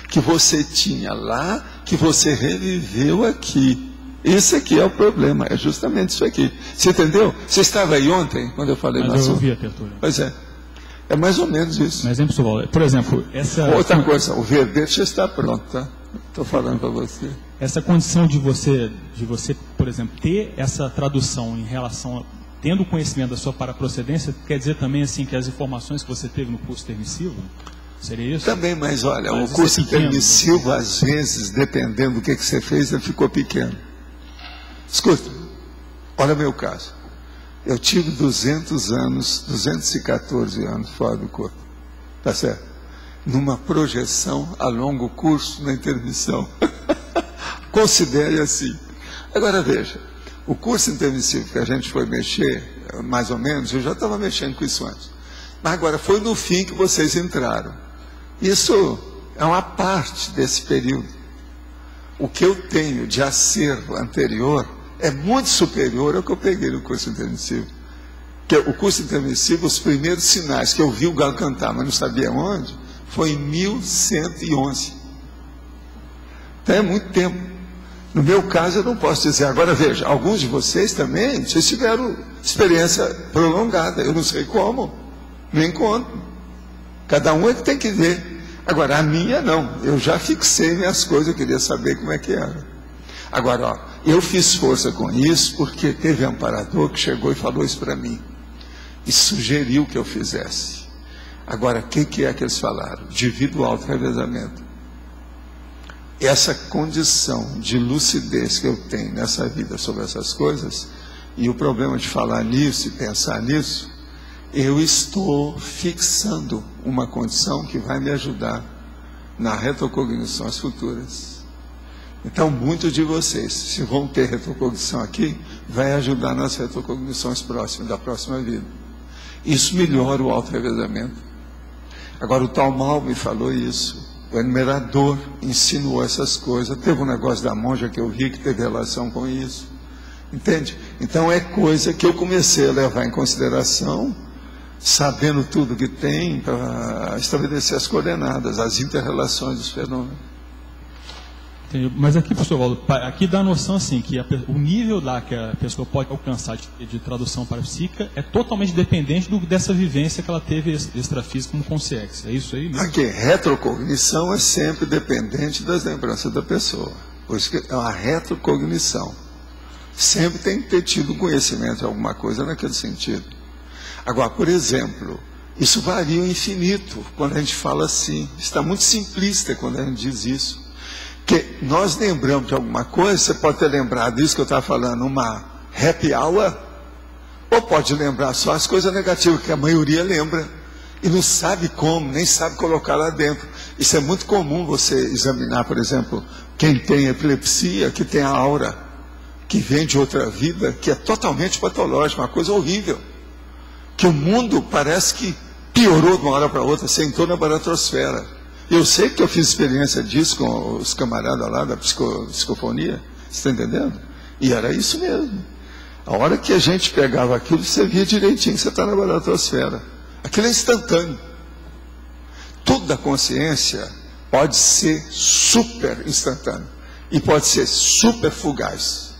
que você tinha lá, que você reviveu aqui. Esse aqui é o problema, é justamente isso aqui. Você entendeu? Você estava aí ontem, quando eu falei Mas eu ouvi a tertúlia. Pois é. É mais ou menos isso. Mas, pessoal, por exemplo, essa... Outra coisa, o verbete já está pronto, tá? Estou falando para você. Essa condição de você, por exemplo, ter essa tradução em relação tendo conhecimento da sua paraprocedência, quer dizer também assim que as informações que você teve no curso permissivo, seria isso? Também, mas olha, o curso permissivo, às vezes, dependendo do que você fez, ele ficou pequeno. Escuta, olha meu caso. Eu tive 214 anos fora do corpo. Tá certo? Numa projeção a longo curso na intermissão. Considere assim. Agora veja, o curso intermissivo que a gente foi mexer, mais ou menos, eu já estava mexendo com isso antes. Mas agora foi no fim que vocês entraram. Isso é uma parte desse período. O que eu tenho de acervo anterior é muito superior ao que eu peguei no curso intermissivo. Que o curso intermissivo, os primeiros sinais que eu vi o galo cantar, mas não sabia onde, foi em 1111. Então é muito tempo. No meu caso, eu não posso dizer. Agora, veja, alguns de vocês também, vocês tiveram experiência prolongada. Eu não sei como, nem conto. Cada um é que tem que ver. Agora, a minha não. Eu já fixei minhas coisas, eu queria saber como é que era. Agora, ó, eu fiz força com isso porque teve um amparador que chegou e falou isso para mim. E sugeriu que eu fizesse. Agora, o que é que eles falaram? Divida o auto-revezamento. Essa condição de lucidez que eu tenho nessa vida sobre essas coisas, e o problema de falar nisso e pensar nisso, eu estou fixando uma condição que vai me ajudar nas retrocognições futuras. Então, muitos de vocês, se vão ter retrocognição aqui, vai ajudar nas retrocognições próximas, da próxima vida. Isso melhora o auto-revezamento. Agora, o tal Mal me falou isso. O enumerador insinuou essas coisas. Teve um negócio da monja que eu vi que teve relação com isso. Entende? Então é coisa que eu comecei a levar em consideração, sabendo tudo que tem, para estabelecer as coordenadas, as inter-relações dos fenômenos. Mas aqui, professor Waldo, aqui dá a noção assim, que o nível lá que a pessoa pode alcançar de tradução parapsíquica é totalmente dependente dessa vivência que ela teve extrafísica como consciência. É isso aí mesmo? Aqui, retrocognição é sempre dependente das lembranças da pessoa. Por isso que é uma retrocognição. Sempre tem que ter tido conhecimento de alguma coisa naquele sentido. Agora, por exemplo, isso varia o infinito quando a gente fala assim. Está muito simplista quando a gente diz isso. Que nós lembramos de alguma coisa, você pode ter lembrado disso que eu estava falando, uma happy hour, ou pode lembrar só as coisas negativas, que a maioria lembra, e não sabe como, nem sabe colocar lá dentro. Isso é muito comum você examinar, por exemplo, quem tem epilepsia, que tem a aura, que vem de outra vida, que é totalmente patológica, uma coisa horrível, que o mundo parece que piorou de uma hora para outra, você entrou na baratrosfera. Eu sei que eu fiz experiência disso com os camaradas lá da psicofonia, você está entendendo? E era isso mesmo. A hora que a gente pegava aquilo, você via direitinho que você está na baratrosfera. Aquilo é instantâneo. Tudo da consciência pode ser super instantâneo e pode ser super fugaz.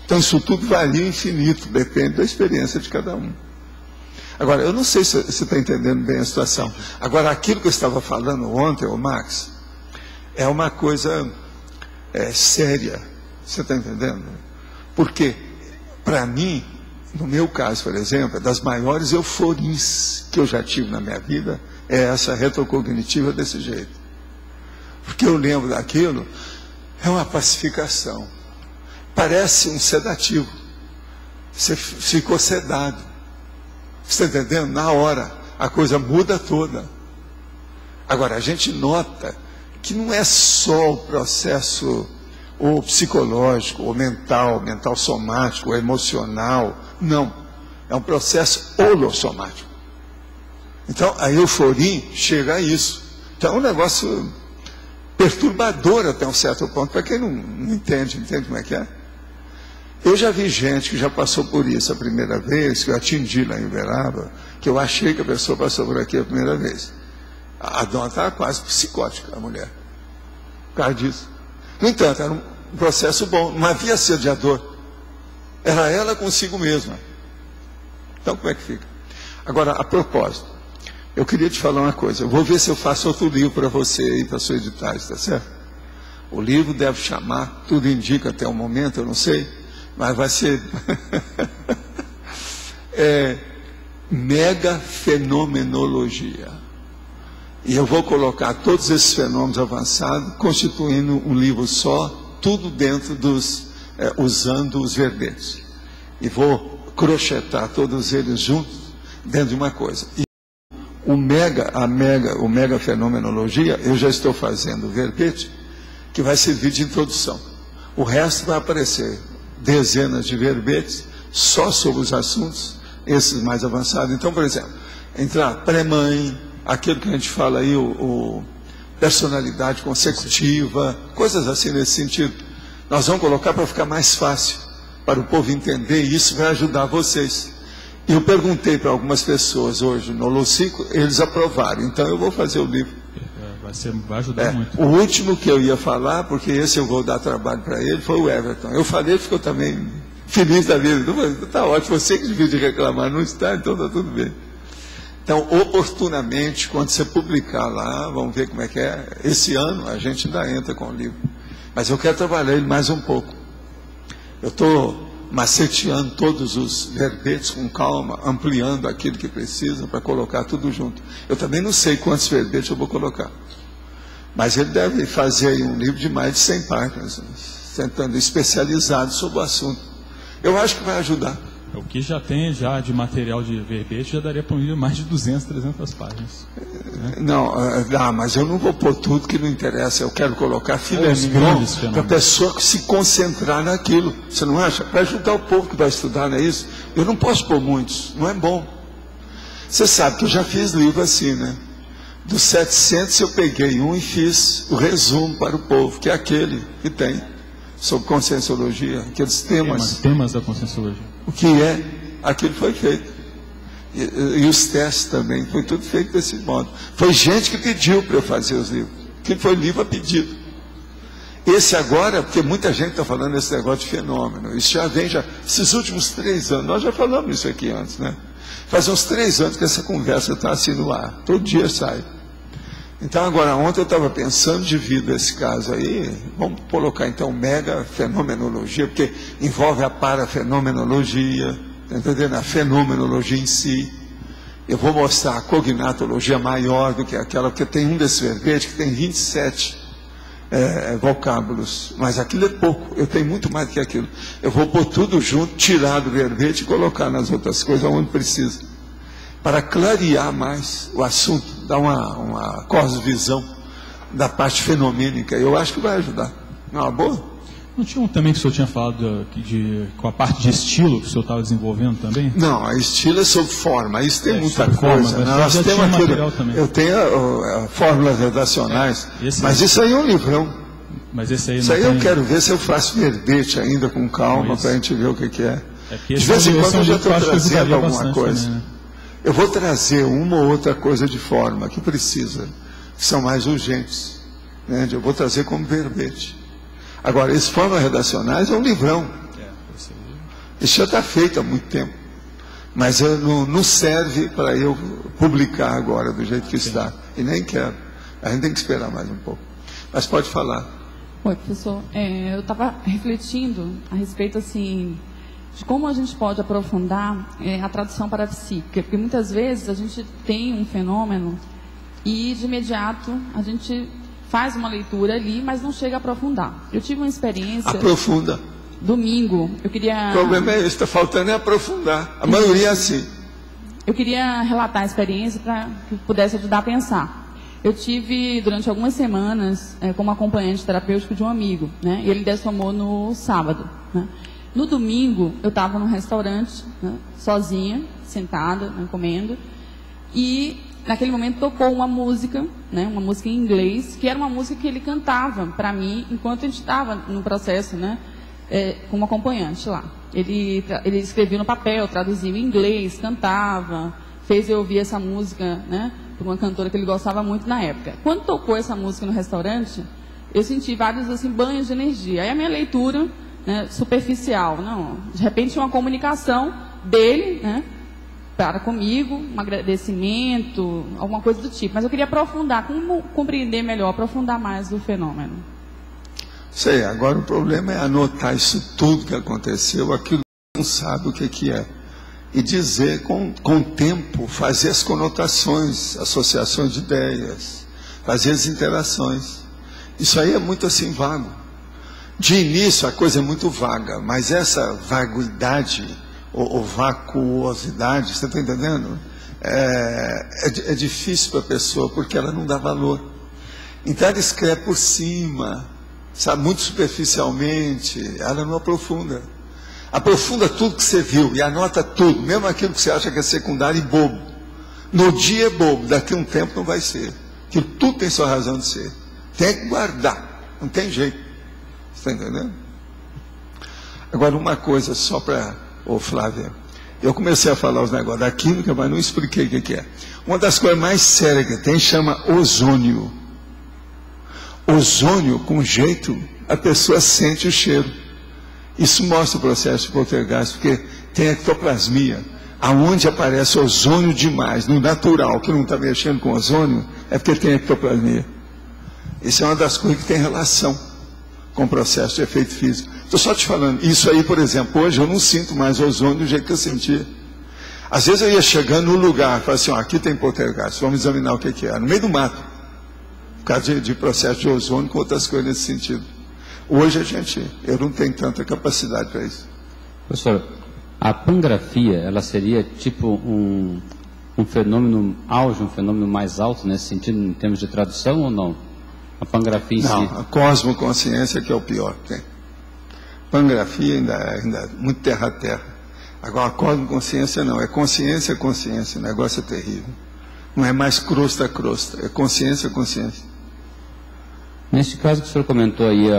Então isso tudo varia infinito, depende da experiência de cada um. Agora, eu não sei se você está entendendo bem a situação. Agora, aquilo que eu estava falando ontem, ô Max, é uma coisa séria. Você está entendendo? Porque, para mim, no meu caso, por exemplo, das maiores euforias que eu já tive na minha vida, é essa retrocognitiva desse jeito. Porque eu lembro daquilo, é uma pacificação. Parece um sedativo. Você ficou sedado. Você está entendendo? Na hora, a coisa muda toda. Agora, a gente nota que não é só o processo ou psicológico, ou mental somático, ou emocional. Não. É um processo holossomático. Então, a euforia chega a isso. Então, é um negócio perturbador até um certo ponto. Para quem não entende como é que é? Eu já vi gente que já passou por isso a primeira vez, que eu atingi lá em Uberaba, que eu achei que a pessoa passou por aqui a primeira vez. A dona estava quase psicótica, a mulher. Por causa disso. No entanto, era um processo bom, não havia assediador. Era ela consigo mesma. Então, como é que fica? Agora, a propósito, eu queria te falar uma coisa. Eu vou ver se eu faço outro livro para você e para sua editar, está certo? O livro deve chamar, tudo indica até o momento, eu não sei, mas vai ser mega fenomenologia. E eu vou colocar todos esses fenômenos avançados, constituindo um livro só, tudo dentro dos usando os verbetes. E vou crochetar todos eles juntos dentro de uma coisa. E o mega fenomenologia, eu já estou fazendo o verbete, que vai servir de introdução. O resto vai aparecer dezenas de verbetes só sobre os assuntos, esses mais avançados. Então, por exemplo, entrar pré-mãe, aquilo que a gente fala aí, o personalidade consecutiva, coisas assim nesse sentido. Nós vamos colocar para ficar mais fácil, para o povo entender, e isso vai ajudar vocês. Eu perguntei para algumas pessoas hoje no Locico, eles aprovaram, então eu vou fazer o livro. Vai ajudar muito. O último que eu ia falar, porque esse eu vou dar trabalho para ele, foi o Everton. Eu falei, ele ficou também feliz da vida. Está ótimo, você que devia de reclamar, não está, então está tudo bem. Então, oportunamente, quando você publicar lá, vamos ver como é que é. Esse ano a gente ainda entra com o livro. Mas eu quero trabalhar ele mais um pouco. Eu estou maceteando todos os verbetes com calma, ampliando aquilo que precisa para colocar tudo junto. Eu também não sei quantos verbetes eu vou colocar. Mas ele deve fazer aí um livro de mais de 100 páginas, tentando especializado sobre o assunto. Eu acho que vai ajudar. O que já tem já de material de verbete já daria para um livro mais de 200, 300 páginas. Né? Não, mas eu não vou pôr tudo que não interessa. Eu quero colocar filé mignon para a pessoa se concentrar naquilo. Você não acha? Para ajudar o povo que vai estudar, não é isso? Eu não posso pôr muitos, não é bom. Você sabe que eu já fiz livro assim, né? Dos 700 eu peguei um e fiz o resumo para o povo, que é aquele que tem, sobre conscienciologia, aqueles temas da conscienciologia. O que é, aquilo foi feito. E os testes também, foi tudo feito desse modo. Foi gente que pediu para eu fazer os livros, que foi livro a pedido. Esse agora, porque muita gente está falando desse negócio de fenômeno, isso já vem, esses últimos 3 anos, nós já falamos isso aqui antes, né? Faz uns 3 anos que essa conversa está assim no ar, todo dia sai. Então agora, ontem eu estava pensando devido a esse caso aí, vamos colocar então mega fenomenologia, porque envolve a parafenomenologia, está entendendo? A fenomenologia em si. Eu vou mostrar a cognatologia maior do que aquela, porque tem um desses verbetes que tem 27 vocábulos, mas aquilo é pouco, eu tenho muito mais do que aquilo. Eu vou pôr tudo junto, tirar do verbete e colocar nas outras coisas onde precisa, para clarear mais o assunto, dar uma cosvisão da parte fenomênica. Eu acho que vai ajudar. Não é uma boa? Não tinha um também que o senhor tinha falado com a parte de estilo que o senhor estava desenvolvendo também? Não, a estilo é sobre forma, isso tem muita coisa. Nós temos eu tenho fórmulas redacionais, mas isso aí é um livrão. Mas esse aí isso aí eu quero ver se eu faço verbete ainda com calma, para a gente ver o que é. De vez em quando eu já estou trazendo alguma coisa. Também, né? Eu vou trazer uma ou outra coisa de forma que precisa, que são mais urgentes. Né? Eu vou trazer como verbete. Agora, esses formas redacionais é um livrão. Isso já está feito há muito tempo. Mas não serve para eu publicar agora do jeito que está. E nem quero. A gente tem que esperar mais um pouco. Mas pode falar. Oi, professor. Eu estava refletindo a respeito assim, de como a gente pode aprofundar a tradução parapsíquica. Porque muitas vezes a gente tem um fenômeno e de imediato a gente faz uma leitura ali, mas não chega a aprofundar. Eu tive uma experiência... Aprofunda. Domingo, eu queria... O problema é esse, está faltando é aprofundar. A maioria é assim. Eu queria relatar a experiência para que pudesse ajudar a pensar. Eu tive, durante algumas semanas, como acompanhante terapêutico de um amigo, né? E ele dessomou no sábado, né? No domingo, eu estava num restaurante, né? Sozinha, sentada, né? Comendo, e... naquele momento tocou uma música, né, uma música em inglês, que era uma música que ele cantava para mim enquanto a gente estava no processo, né, como acompanhante lá. Ele escrevia no papel, traduzia em inglês, cantava, fez eu ouvir essa música, né, por uma cantora que ele gostava muito na época. Quando tocou essa música no restaurante, eu senti vários assim, banhos de energia. Aí a minha leitura, né, superficial, não, de repente uma comunicação dele, né, para comigo, um agradecimento, alguma coisa do tipo. Mas eu queria aprofundar, como compreender melhor, aprofundar mais o fenômeno. Sei, agora o problema é anotar isso tudo que aconteceu, aquilo que não sabe o que é. E dizer com o tempo, fazer as conotações, associações de ideias, fazer as interações. Isso aí é muito assim vago. De início a coisa é muito vaga, mas essa vaguidade ou vacuosidade, você está entendendo? É difícil para a pessoa, porque ela não dá valor. Então ela escreve por cima, sabe, muito superficialmente, ela não aprofunda. Aprofunda tudo que você viu e anota tudo, mesmo aquilo que você acha que é secundário e bobo. No dia é bobo, daqui a um tempo não vai ser. Aquilo tudo tem sua razão de ser. Tem que guardar, não tem jeito. Você está entendendo? Agora uma coisa só para... Ô Flávia, eu comecei a falar os negócios da química, mas não expliquei o que é. Uma das coisas mais sérias que tem chama ozônio. Ozônio, com jeito, a pessoa sente o cheiro. Isso mostra o processo de poltergeist, porque tem ectoplasmia. Aonde aparece ozônio demais, no natural, que não está mexendo com ozônio, é porque tem ectoplasmia. Isso é uma das coisas que tem relação com o processo de efeito físico. Estou só te falando, isso aí, por exemplo, hoje eu não sinto mais ozônio do jeito que eu sentia. Às vezes eu ia chegando no lugar, falava assim, ó, aqui tem poltergeist, vamos examinar o que é. No meio do mato, por causa de processo de ozônio com outras coisas nesse sentido. Hoje eu não tenho tanta capacidade para isso. Professor, a pangrafia, ela seria tipo um fenômeno auge, um fenômeno mais alto nesse sentido, em termos de tradução ou não? A pangrafia em si? Não, a cosmoconsciência que é o pior que tem. Pangrafia ainda é muito terra a terra. Agora a cosmoconsciência não, é consciência, consciência, o negócio é terrível. Não é mais crosta a crosta, é consciência, consciência. Neste caso que o senhor comentou aí,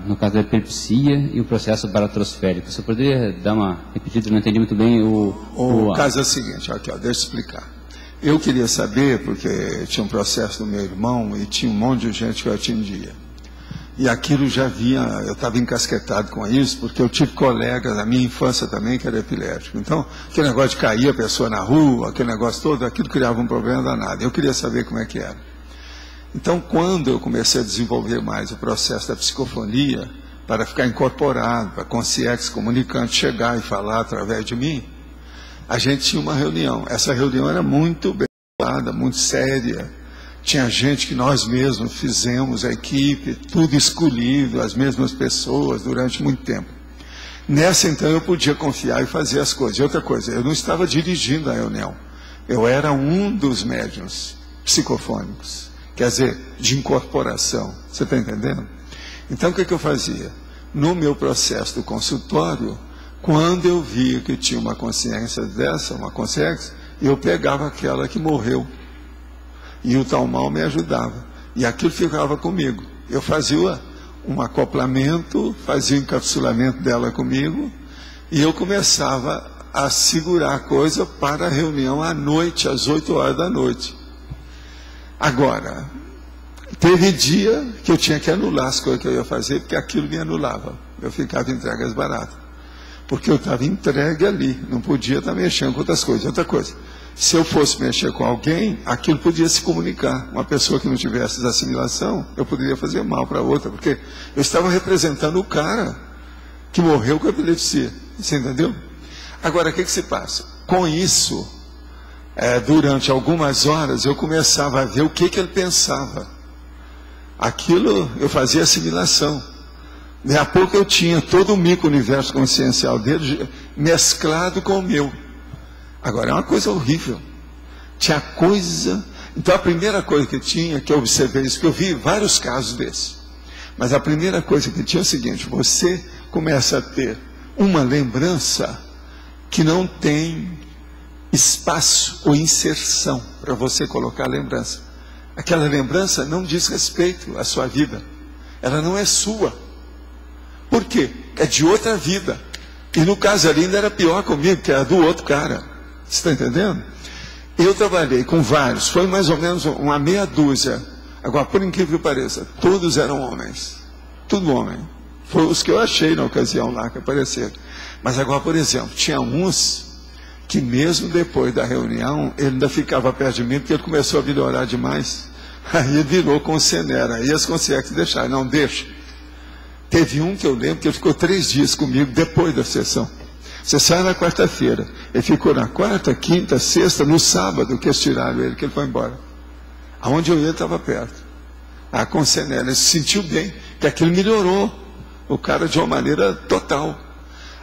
no caso da epilepsia e o processo baratrosférico, você poderia dar uma repetida? Eu não entendi muito bem o caso é o seguinte, aqui, ó, deixa eu explicar. Eu queria saber, porque tinha um processo do meu irmão e tinha um monte de gente que eu atendia. E aquilo já vinha, eu estava encasquetado com isso, porque eu tive colegas na minha infância também que era epilético. Então, aquele negócio de cair a pessoa na rua, aquele negócio todo, aquilo criava um problema danado. Eu queria saber como é que era. Então, quando eu comecei a desenvolver mais o processo da psicofonia, para ficar incorporado, para a consciência comunicante chegar e falar através de mim, a gente tinha uma reunião. Essa reunião era muito bem falada, muito séria. Tinha gente que nós mesmos fizemos, a equipe, tudo escolhido, as mesmas pessoas, durante muito tempo. Nessa, então, eu podia confiar e fazer as coisas. E outra coisa, eu não estava dirigindo a reunião. Eu era um dos médiuns psicofônicos. Quer dizer, de incorporação. Você está entendendo? Então, o que eu fazia? No meu processo do consultório, quando eu via que tinha uma consciência dessa, uma consciência, eu pegava aquela que morreu. E o tal mal me ajudava. E aquilo ficava comigo. Eu fazia um acoplamento, fazia o encapsulamento dela comigo, e eu começava a segurar a coisa para a reunião à noite, às 8 horas da noite. Agora, teve dia que eu tinha que anular as coisas que eu ia fazer, porque aquilo me anulava. Eu ficava entregue às baratas. Porque eu estava entregue ali, não podia estar mexendo com outras coisas. Outra coisa, se eu fosse mexer com alguém, aquilo podia se comunicar. Uma pessoa que não tivesse assimilação, eu poderia fazer mal para outra, porque eu estava representando o cara que morreu com epilepsia. Você entendeu? Agora, o que se passa? Com isso, durante algumas horas, eu começava a ver o que ele pensava. Aquilo, eu fazia assimilação. Daí a pouco eu tinha todo o micro-universo consciencial dele mesclado com o meu. Agora, é uma coisa horrível. Tinha coisa... Então, a primeira coisa que tinha, que eu observei isso, que eu vi vários casos desses. Mas a primeira coisa que tinha é o seguinte, você começa a ter uma lembrança que não tem espaço ou inserção para você colocar a lembrança. Aquela lembrança não diz respeito à sua vida. Ela não é sua. Por quê? É de outra vida. E no caso ali ainda era pior comigo, que era do outro cara. Você está entendendo? Eu trabalhei com vários, foi mais ou menos uma meia dúzia. Agora, por incrível que pareça, todos eram homens. Tudo homem. Foi os que eu achei na ocasião lá que apareceram. Mas agora, por exemplo, tinha uns que mesmo depois da reunião, ele ainda ficava perto de mim, porque ele começou a melhorar demais. Aí ele virou consenera. Aí as consciências deixaram, não deixa. Teve um que eu lembro que ele ficou 3 dias comigo depois da sessão. Você sai na quarta-feira. Ele ficou na quarta, quinta, sexta, no sábado que eles tiraram ele, que ele foi embora. Aonde eu ia, ele estava perto. A consenera, ele se sentiu bem, que aquilo melhorou. o cara de uma maneira total.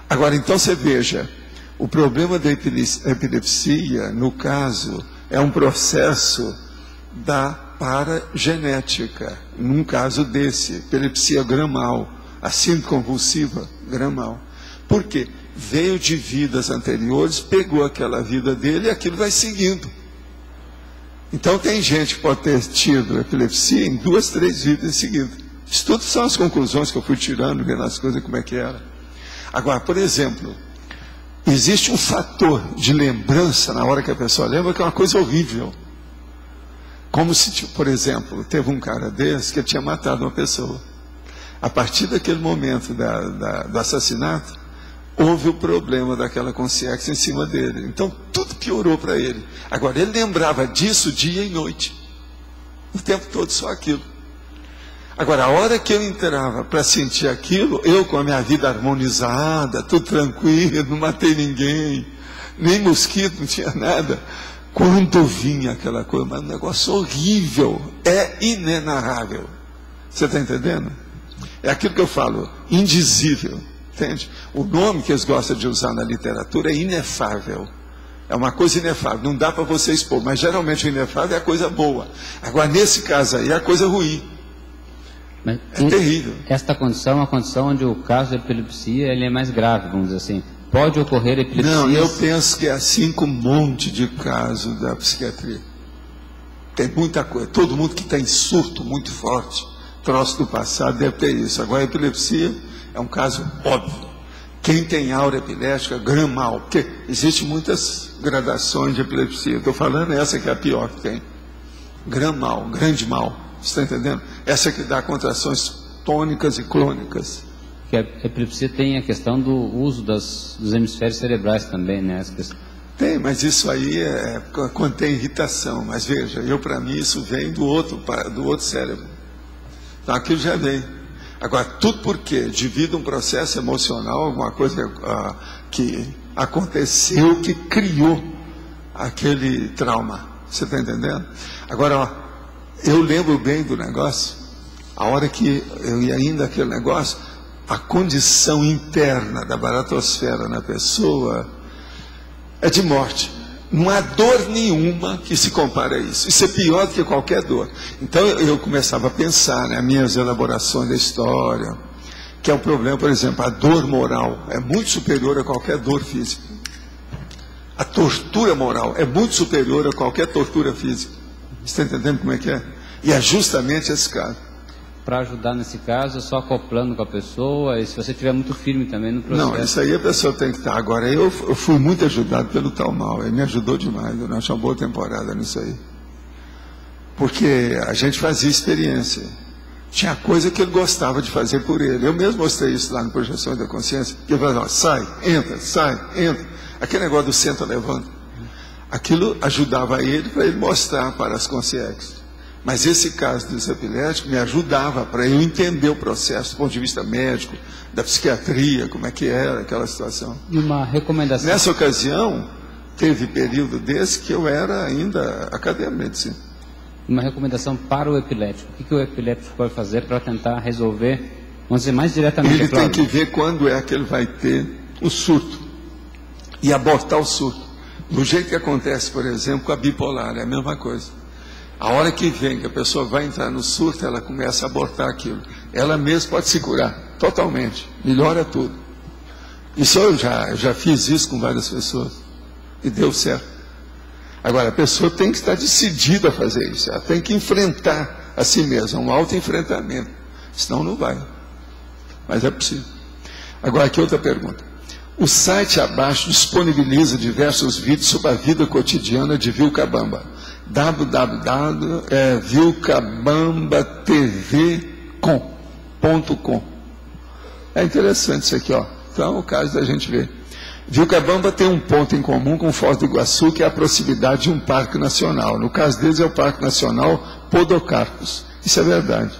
Agora, então você veja, o problema da epilepsia, no caso, é um processo da paragenética, num caso desse, epilepsia gramal, a síndrome convulsiva gramal. Por quê? Veio de vidas anteriores, pegou aquela vida dele e aquilo vai seguindo. Então tem gente que pode ter tido epilepsia em 2, 3 vidas em seguida. Isso tudo são as conclusões que eu fui tirando, vendo as coisas como é que era. Agora, por exemplo, existe um fator de lembrança na hora que a pessoa lembra que é uma coisa horrível. Como se, por exemplo, teve um cara desse que tinha matado uma pessoa. A partir daquele momento do assassinato, houve o problema daquela consciência em cima dele. Então, tudo piorou para ele. Agora, ele lembrava disso dia e noite. O tempo todo só aquilo. Agora, a hora que eu entrava para sentir aquilo, eu com a minha vida harmonizada, tudo tranquilo, não matei ninguém, nem mosquito, não tinha nada. Quando vinha aquela coisa, mas um negócio horrível, é inenarrável. Você está entendendo? É aquilo que eu falo, indizível. Entende? O nome que eles gostam de usar na literatura é inefável. É uma coisa inefável, não dá para você expor, mas geralmente o inefável é a coisa boa. Agora, nesse caso aí, é a coisa ruim. Mas é terrível. Esta condição é uma condição onde o caso de epilepsia ele é mais grave, vamos dizer assim. Pode ocorrer epilepsia? Não, eu penso que é assim com um monte de casos da psiquiatria. Tem muita coisa. Todo mundo que está em surto muito forte, troço do passado, deve ter isso. Agora, a epilepsia é um caso óbvio. Quem tem aura epilética, gramal, porque existem muitas gradações de epilepsia. Estou falando essa que é a pior que tem. Gramal, grande mal. Você está entendendo? Essa que dá contrações tônicas e clônicas. Que a epilepsia tem a questão do uso dos hemisférios cerebrais também, né? Tem, mas isso aí é quando tem irritação. Mas veja, para mim isso vem do outro cérebro. Então aquilo já vem. Agora, tudo por quê? Devido a um processo emocional, alguma coisa que aconteceu, que criou aquele trauma. Você está entendendo? Agora, ó, eu lembro bem do negócio, a hora que eu ia indo aquele negócio, a condição interna da baratosfera na pessoa é de morte. Não há dor nenhuma que se compare a isso. Isso é pior do que qualquer dor. Então eu começava a pensar, né, minhas elaborações da história, que é um problema, por exemplo, a dor moral é muito superior a qualquer dor física. A tortura moral é muito superior a qualquer tortura física. Você está entendendo como é que é? E é justamente esse caso. Para ajudar nesse caso, é só acoplando com a pessoa, e se você estiver muito firme também no processo. Não, isso aí a pessoa tem que estar. Agora, eu fui muito ajudado pelo tal mal, ele me ajudou demais, eu achei uma boa temporada nisso aí. Porque a gente fazia experiência. Tinha coisa que ele gostava de fazer por ele. Eu mesmo mostrei isso lá no Projeções da Consciência, que eu falava, sai, entra, aquele negócio do senta, levanta. Aquilo ajudava ele para ele mostrar para as consciências. Mas esse caso dos epiléticos me ajudava para eu entender o processo do ponto de vista médico, da psiquiatria, como é que era aquela situação. E uma recomendação? Nessa ocasião, teve período desse que eu era ainda acadêmico de medicina. Uma recomendação para o epilético. O que o epilético pode fazer para tentar resolver, vamos dizer, mais diretamente? Ele tem que ver quando é que ele vai ter o surto e abortar o surto. Do jeito que acontece, por exemplo, com a bipolar, é a mesma coisa. A hora que vem, que a pessoa vai entrar no surto, ela começa a abortar aquilo. Ela mesma pode se curar, totalmente. Melhora tudo. Isso eu já fiz isso com várias pessoas. E deu certo. Agora, a pessoa tem que estar decidida a fazer isso. Ela tem que enfrentar a si mesma, um autoenfrentamento. Senão não vai. Mas é possível. Agora, aqui outra pergunta. O site abaixo disponibiliza diversos vídeos sobre a vida cotidiana de Vilcabamba. www.vilcabambatv.com. É interessante isso aqui, ó. Então, é o caso da gente ver. Vilcabamba tem um ponto em comum com Foz do Iguaçu, que é a proximidade de um parque nacional. No caso deles é o Parque Nacional Podocarpus. Isso é verdade.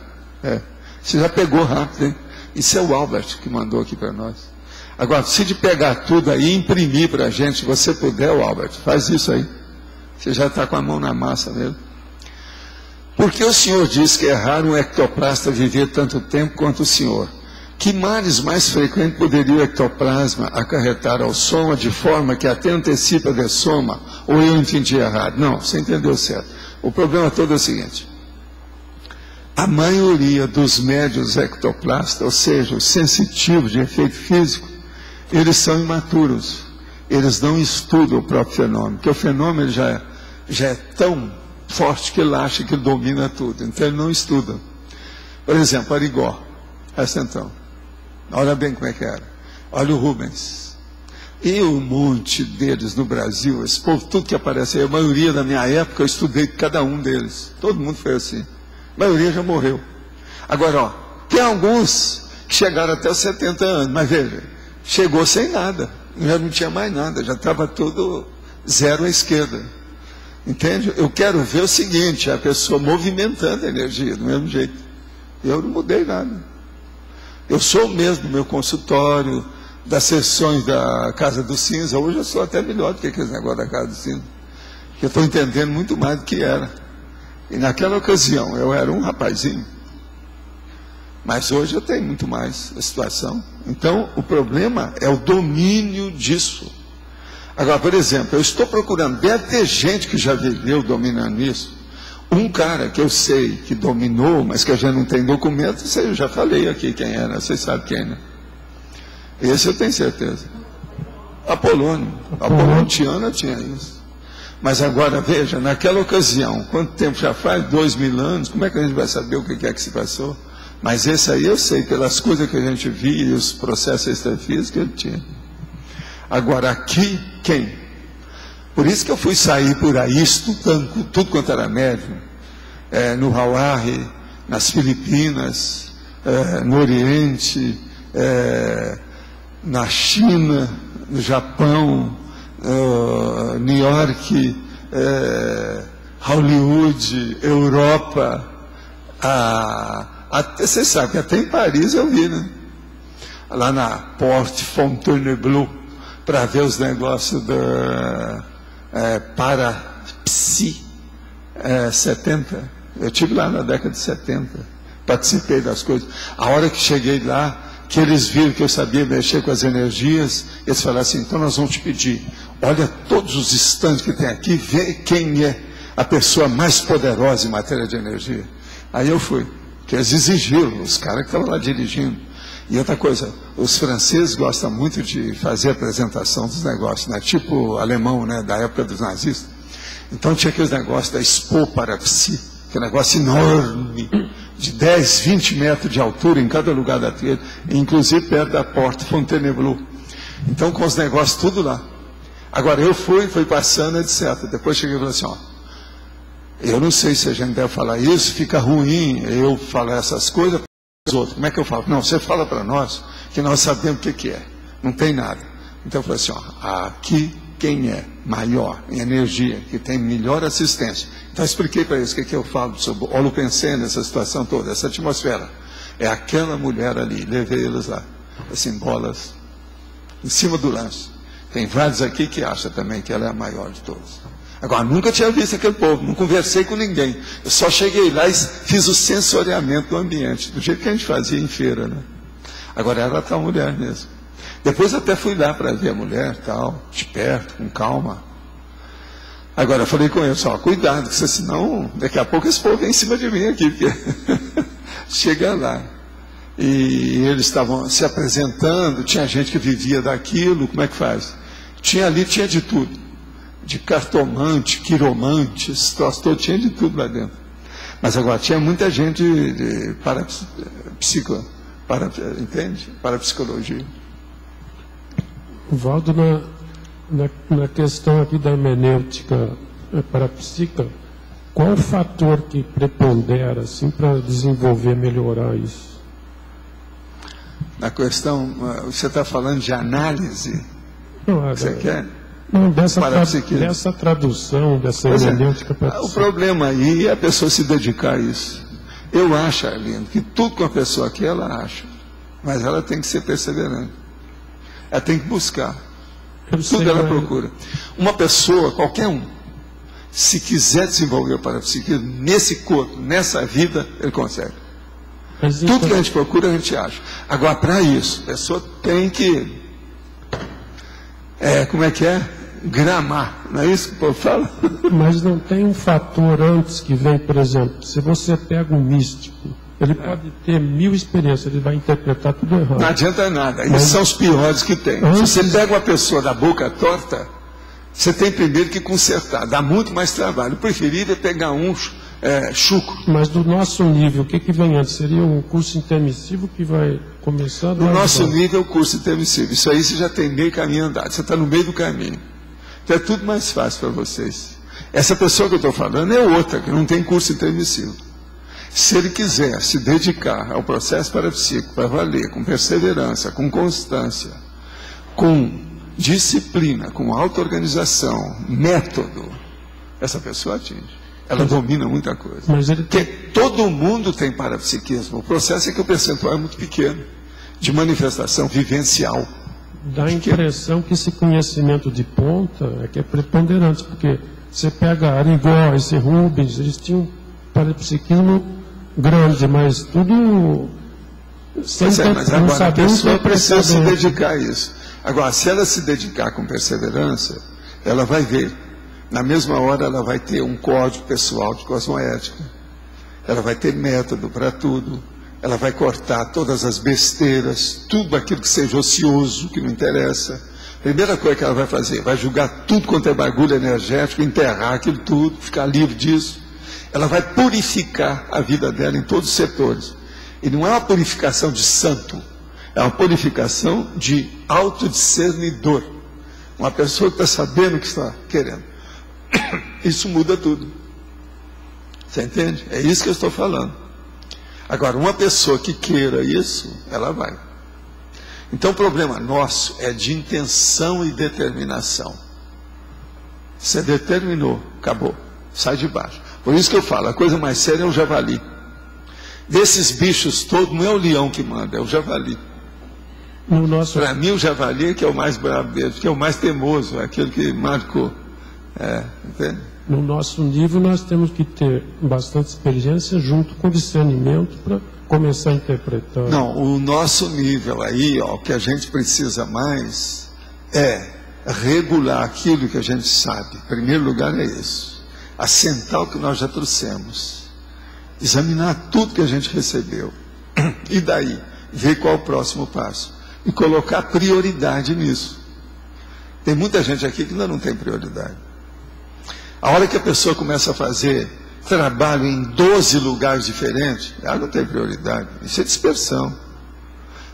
Você já pegou rápido, hein? Isso é o Albert que mandou aqui para nós. Agora, se de pegar tudo aí e imprimir para a gente, se você puder, Albert, faz isso aí. Você já está com a mão na massa mesmo. Por que o senhor diz que é raro um ectoplasta viver tanto tempo quanto o senhor? Que males mais frequentes poderia o ectoplasma acarretar ao soma de forma que até antecipa de soma, ou eu entendi errado? Não, você entendeu certo. O problema todo é o seguinte: a maioria dos médios ectoplastas, ou seja, os sensitivos de efeito físico, eles são imaturos. Eles não estudam o próprio fenômeno, porque o fenômeno já é tão forte que ele acha que domina tudo. Então ele não estuda. Por exemplo, Arigó, presta atenção. Olha bem como é que era. Olha o Rubens. E um monte deles no Brasil, esse povo, tudo que aparece aí, a maioria da minha época, eu estudei cada um deles. Todo mundo foi assim. A maioria já morreu. Agora, ó, tem alguns que chegaram até os 70 anos, mas veja, chegou sem nada. Já não tinha mais nada, já estava tudo zero à esquerda. Entende? Eu quero ver o seguinte, a pessoa movimentando a energia do mesmo jeito. Eu não mudei nada. Eu sou o mesmo no meu consultório, das sessões da Casa do Cinza. Hoje eu sou até melhor do que aqueles negócios da Casa do Cinza. Porque eu estou entendendo muito mais do que era. E naquela ocasião eu era um rapazinho. Mas hoje eu tenho muito mais a situação. Então o problema é o domínio disso. Agora, por exemplo, eu estou procurando, deve ter gente que já viveu dominando isso. Um cara que eu sei que dominou, mas que a gente não tem documento, eu já falei aqui quem era, vocês sabem quem, né? Esse eu tenho certeza. Apolônio. Apolontiana tinha isso. Mas agora, veja, naquela ocasião, quanto tempo já faz? 2000 anos, como é que a gente vai saber o que é que se passou? Mas esse aí eu sei, pelas coisas que a gente via e os processos extrafísicos ele tinha. Agora, aqui, quem? Por isso que eu fui sair por aí estudando tudo quanto era médium, no Hawaii, nas Filipinas, no Oriente, na China, no Japão, New York, Hollywood, Europa, até, vocês sabem que até em Paris eu vi, né? Lá na Porte Fontainebleau, para ver os negócios da Parapsi 70. Eu estive lá na década de 70, participei das coisas. A hora que cheguei lá, que eles viram que eu sabia mexer com as energias, eles falaram assim: então nós vamos te pedir, olha todos os estandes que tem aqui, vê quem é a pessoa mais poderosa em matéria de energia. Aí eu fui, que eles exigiram, os caras que estavam lá dirigindo. E outra coisa, os franceses gostam muito de fazer a apresentação dos negócios, né? Tipo alemão, né? Da época dos nazistas. Então tinha aqueles negócios da Expo Parapsi, que é um negócio enorme, de 10, 20 metros de altura em cada lugar da trilha, inclusive perto da Porta Fontainebleau. Então com os negócios tudo lá. Agora eu fui passando, etc. Depois cheguei e falei assim, ó, eu não sei se a gente deve falar isso, fica ruim eu falar essas coisas. Outros. Como é que eu falo? Não, você fala para nós que nós sabemos o que é. Não tem nada. Então eu falei assim, ó, aqui quem é maior em energia, que tem melhor assistência. Então eu expliquei para eles o que eu falo sobre o Holopensene, essa situação toda, essa atmosfera. É aquela mulher ali, levei eles lá, assim, bolas, em cima do lance. Tem vários aqui que acham também que ela é a maior de todos. Agora, nunca tinha visto aquele povo, não conversei com ninguém. Eu só cheguei lá e fiz o sensoriamento do ambiente, do jeito que a gente fazia em feira, né? Agora ela está mulher mesmo. Depois até fui lá para ver a mulher, tal, de perto, com calma. Agora eu falei com eles, ó, cuidado, porque senão daqui a pouco esse povo vem em cima de mim aqui, porque chega lá. E eles estavam se apresentando, tinha gente que vivia daquilo, como é que faz? Tinha de tudo. De cartomante, quiromante, esse troço todo, tinha de tudo lá dentro. Mas agora tinha muita gente de parapsicologia. Valdo, na questão aqui da hermenêutica parapsíquica, qual o fator que prepondera assim, para desenvolver, melhorar isso? Na questão, você está falando de análise? Não, você quer? Não, dessa tradução, dessa hermenêutica parapsíquica. O problema aí é a pessoa se dedicar a isso. Eu acho, Arlindo, que tudo que a pessoa quer, ela acha. Mas ela tem que ser perseverante. Ela tem que buscar. Tudo ela procura. Uma pessoa, qualquer um, se quiser desenvolver o parapsiquismo nesse corpo, nessa vida, ele consegue. Tudo que a gente procura, a gente acha. Agora, para isso, a pessoa tem que... como é que é? Gramar. Não é isso que o povo fala? Mas não tem um fator antes que vem, por exemplo, se você pega um místico, ele pode ter 1000 experiências, ele vai interpretar tudo errado. Não adianta nada. Esses são os piores que tem. Se você pega uma pessoa da boca torta, você tem primeiro que consertar. Dá muito mais trabalho. O preferível é pegar um chucro. Mas do nosso nível, o que vem antes? Seria um curso intermissivo que vai começar? No nosso nível, o curso intermissivo. Isso aí você já tem meio caminho andado. Você está no meio do caminho. Então é tudo mais fácil para vocês. Essa pessoa que eu estou falando é outra, que não tem curso intermissivo. Se ele quiser se dedicar ao processo parapsíquico para valer, com perseverança, com constância, com disciplina, com auto-organização, método, essa pessoa atinge. Ela domina muita coisa. Porque todo mundo tem parapsiquismo. O processo é que o percentual é muito pequeno de manifestação vivencial. Dá a impressão que esse conhecimento de ponta é que é preponderante, porque você pega Arigó, esse Rubens, eles tinham parapsiquismo grande, mas tudo sem mas agora a pessoa precisa se dedicar a isso. Agora, se ela se dedicar com perseverança, ela vai ver. Na mesma hora, ela vai ter um código pessoal de cosmoética. Ela vai ter método para tudo. Ela vai cortar todas as besteiras, tudo aquilo que seja ocioso, que não interessa. Primeira coisa que ela vai fazer, vai julgar tudo quanto é bagulho energético, enterrar aquilo tudo, ficar livre disso. Ela vai purificar a vida dela em todos os setores. E não é uma purificação de santo, é uma purificação de autodiscernidor. Uma pessoa que está sabendo o que está querendo. Isso muda tudo. Você entende? É isso que eu estou falando. Agora, uma pessoa que queira isso, ela vai. Então, o problema nosso é de intenção e determinação. Você determinou, acabou, sai de baixo. Por isso que eu falo, a coisa mais séria é o javali. Desses bichos todos, não é o leão que manda, é o javali. Para mim, o javali é que é o mais bravo deles, que é o mais temoso, é aquele que marcou. Entende? No nosso nível, nós temos que ter bastante experiência junto com discernimento para começar a interpretar. Não, o nosso nível aí, o que a gente precisa mais é regular aquilo que a gente sabe. Em primeiro lugar é isso. Assentar o que nós já trouxemos. Examinar tudo que a gente recebeu. E daí, ver qual é o próximo passo. E colocar prioridade nisso. Tem muita gente aqui que ainda não tem prioridade. A hora que a pessoa começa a fazer trabalho em 12 lugares diferentes, ela não tem prioridade. Isso é dispersão.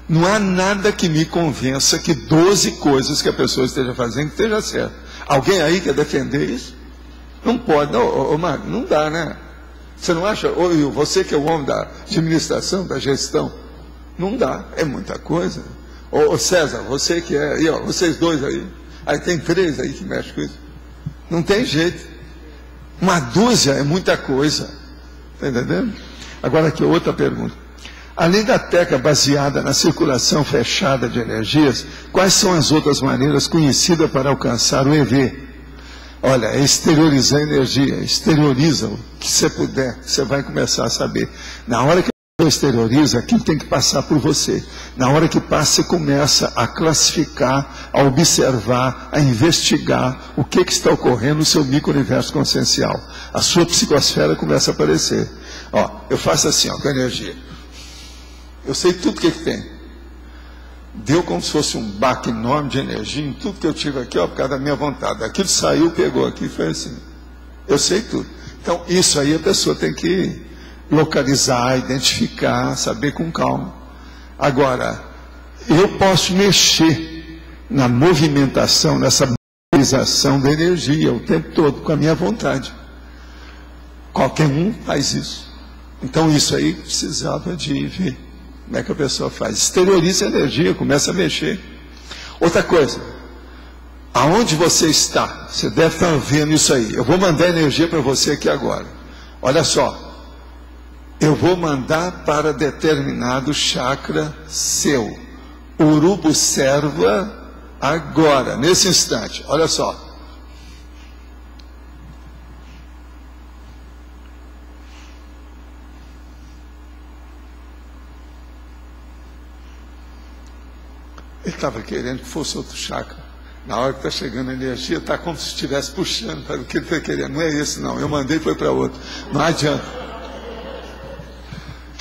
Não há nada que me convença que 12 coisas que a pessoa esteja fazendo esteja certo. Alguém aí quer defender isso? Não pode. Não, Marco, não dá, né? Você não acha? Você que é o homem da administração, da gestão, não dá. É muita coisa. César, você que é... E, vocês dois aí. Aí tem 3 aí que mexem com isso. Não tem jeito. Uma dúzia é muita coisa. Está entendendo? Agora aqui outra pergunta. Além da técnica baseada na circulação fechada de energias, quais são as outras maneiras conhecidas para alcançar o EV? Olha, é exteriorizar a energia. Exterioriza o que você puder. Você vai começar a saber. Na hora que você exterioriza, aquilo tem que passar por você. Na hora que passa, você começa a classificar, a observar, a investigar o que está ocorrendo no seu micro-universo consciencial. A sua psicosfera começa a aparecer. Eu faço assim, com a energia. Eu sei tudo o que tem. Deu como se fosse um baque enorme de energia em tudo que eu tive aqui, por causa da minha vontade. Aquilo saiu, pegou aqui, foi assim. Eu sei tudo. Então, isso aí a pessoa tem que localizar, identificar, saber com calma. Agora, eu posso mexer na movimentação, nessa mobilização da energia o tempo todo, com a minha vontade. Qualquer um faz isso. Então, isso aí precisava de ver como é que a pessoa faz. Exterioriza a energia, começa a mexer. Outra coisa, aonde você está? Você deve estar vendo isso aí. Eu vou mandar energia para você aqui agora. Olha só. Eu vou mandar para determinado chakra seu. Urubu serva agora, nesse instante. Olha só. Ele estava querendo que fosse outro chakra. Na hora que está chegando a energia, está como se estivesse puxando para o que ele está querendo. Não é esse, não. Eu mandei e foi para outro. Não adianta.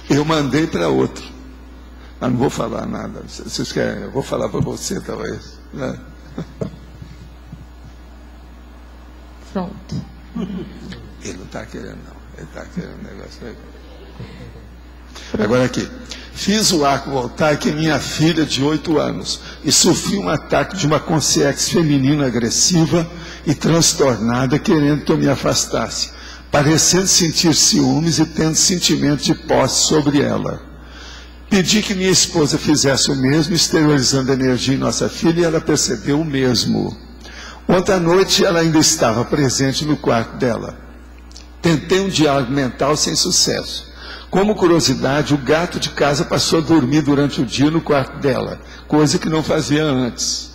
Eu mandei para outro. Mas não vou falar nada. Vocês querem? Eu vou falar para você, talvez. Né? Pronto. Ele não está querendo, não. Ele está querendo um negócio aí. Agora aqui. Fiz o arco voltaico em minha filha de 8 anos e sofri um ataque de uma consciência feminina agressiva e transtornada, querendo que eu me afastasse, parecendo sentir ciúmes e tendo sentimento de posse sobre ela. Pedi que minha esposa fizesse o mesmo, exteriorizando a energia em nossa filha, e ela percebeu o mesmo. Ontem à noite ela ainda estava presente no quarto dela. Tentei um diálogo mental sem sucesso. Como curiosidade, o gato de casa passou a dormir durante o dia no quarto dela, coisa que não fazia antes.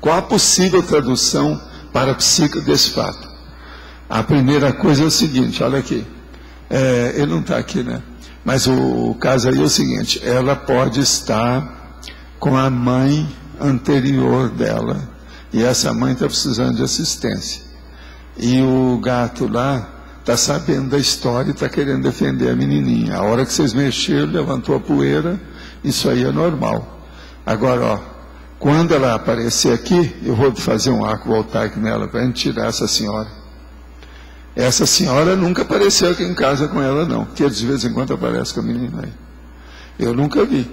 Qual a possível tradução parapsíquica desse fato? A primeira coisa é o seguinte, olha aqui. Ele não está aqui, né? Mas o caso aí é o seguinte, ela pode estar com a mãe anterior dela, e essa mãe está precisando de assistência. E o gato lá está sabendo da história e está querendo defender a menininha. A hora que vocês mexeram, levantou a poeira, isso aí é normal. Agora, ó, quando ela aparecer aqui, eu vou fazer um arco voltaico nela para a gente tirar essa senhora. Essa senhora nunca apareceu aqui em casa com ela, não, porque de vez em quando aparece com a menina aí. Eu nunca vi.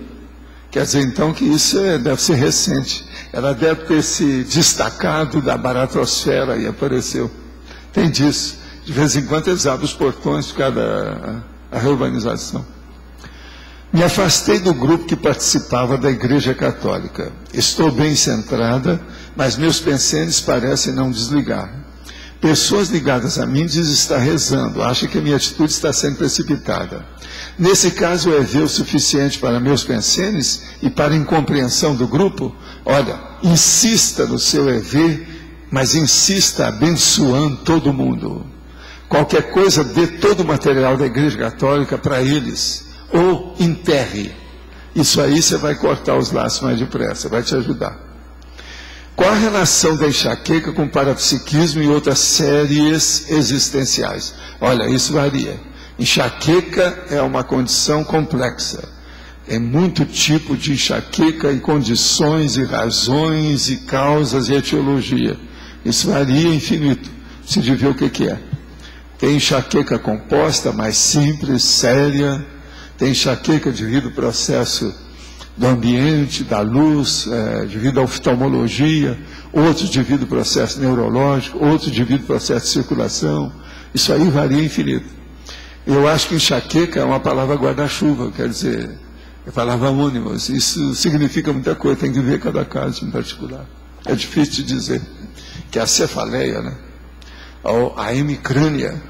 Quer dizer, então, que isso deve ser recente. Ela deve ter se destacado da baratosfera e apareceu. Tem disso. De vez em quando eles abrem os portões por causa da reurbanização. Me afastei do grupo que participava da Igreja Católica. Estou bem centrada, mas meus pensamentos parecem não desligar. Pessoas ligadas a mim dizem estar rezando, acham que a minha atitude está sendo precipitada. Nesse caso, é ver o suficiente para meus pensamentos e para a incompreensão do grupo? Olha, insista no seu EV, mas insista abençoando todo mundo. Qualquer coisa, dê todo o material da Igreja Católica para eles, ou enterre. Isso aí você vai cortar os laços mais depressa, vai te ajudar. Qual a relação da enxaqueca com o parapsiquismo e outras séries existenciais? Olha, isso varia. Enxaqueca é uma condição complexa. É muito tipo de enxaqueca e condições e razões e causas e etiologia. Isso varia infinito. Precisa ver o que é. Tem enxaqueca composta, mais simples, séria. Tem enxaqueca devido ao processo do ambiente, da luz, devido à oftalmologia. Outros devido ao processo neurológico. Outros devido ao processo de circulação. Isso aí varia infinito. Eu acho que enxaqueca é uma palavra guarda-chuva, quer dizer, é palavra ônibus. Isso significa muita coisa, tem que ver cada caso em particular. É difícil de dizer. Que a cefaleia, né? Ou a hemicrânia,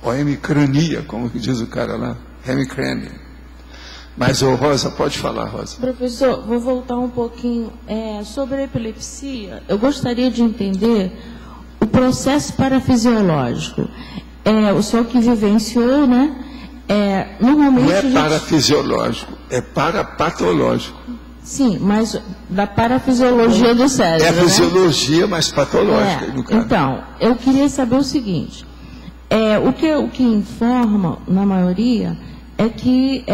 ou a hemicrania, como que diz o cara lá, hemicrânia. Mas, Rosa, pode falar, Rosa. Professor, vou voltar um pouquinho sobre a epilepsia. Eu gostaria de entender o processo parafisiológico. O senhor que vivenciou, né? Normalmente não é parafisiológico, é parapatológico. Sim, mas da parafisiologia do cérebro. É a fisiologia, mas patológica. No caso. Então, eu queria saber o seguinte: o que informa, na maioria, é que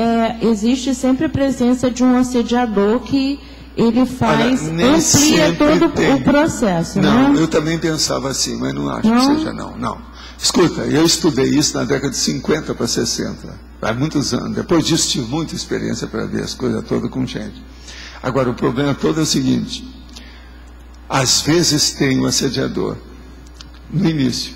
existe sempre a presença de um assediador que ele faz, amplia todo o processo. Não, né? Eu também pensava assim, mas não acho que seja não. Escuta, eu estudei isso na década de 50 para 60, há muitos anos. Depois disso tive muita experiência para ver as coisas todas com gente. Agora, o problema todo é o seguinte: às vezes tem um assediador, no início,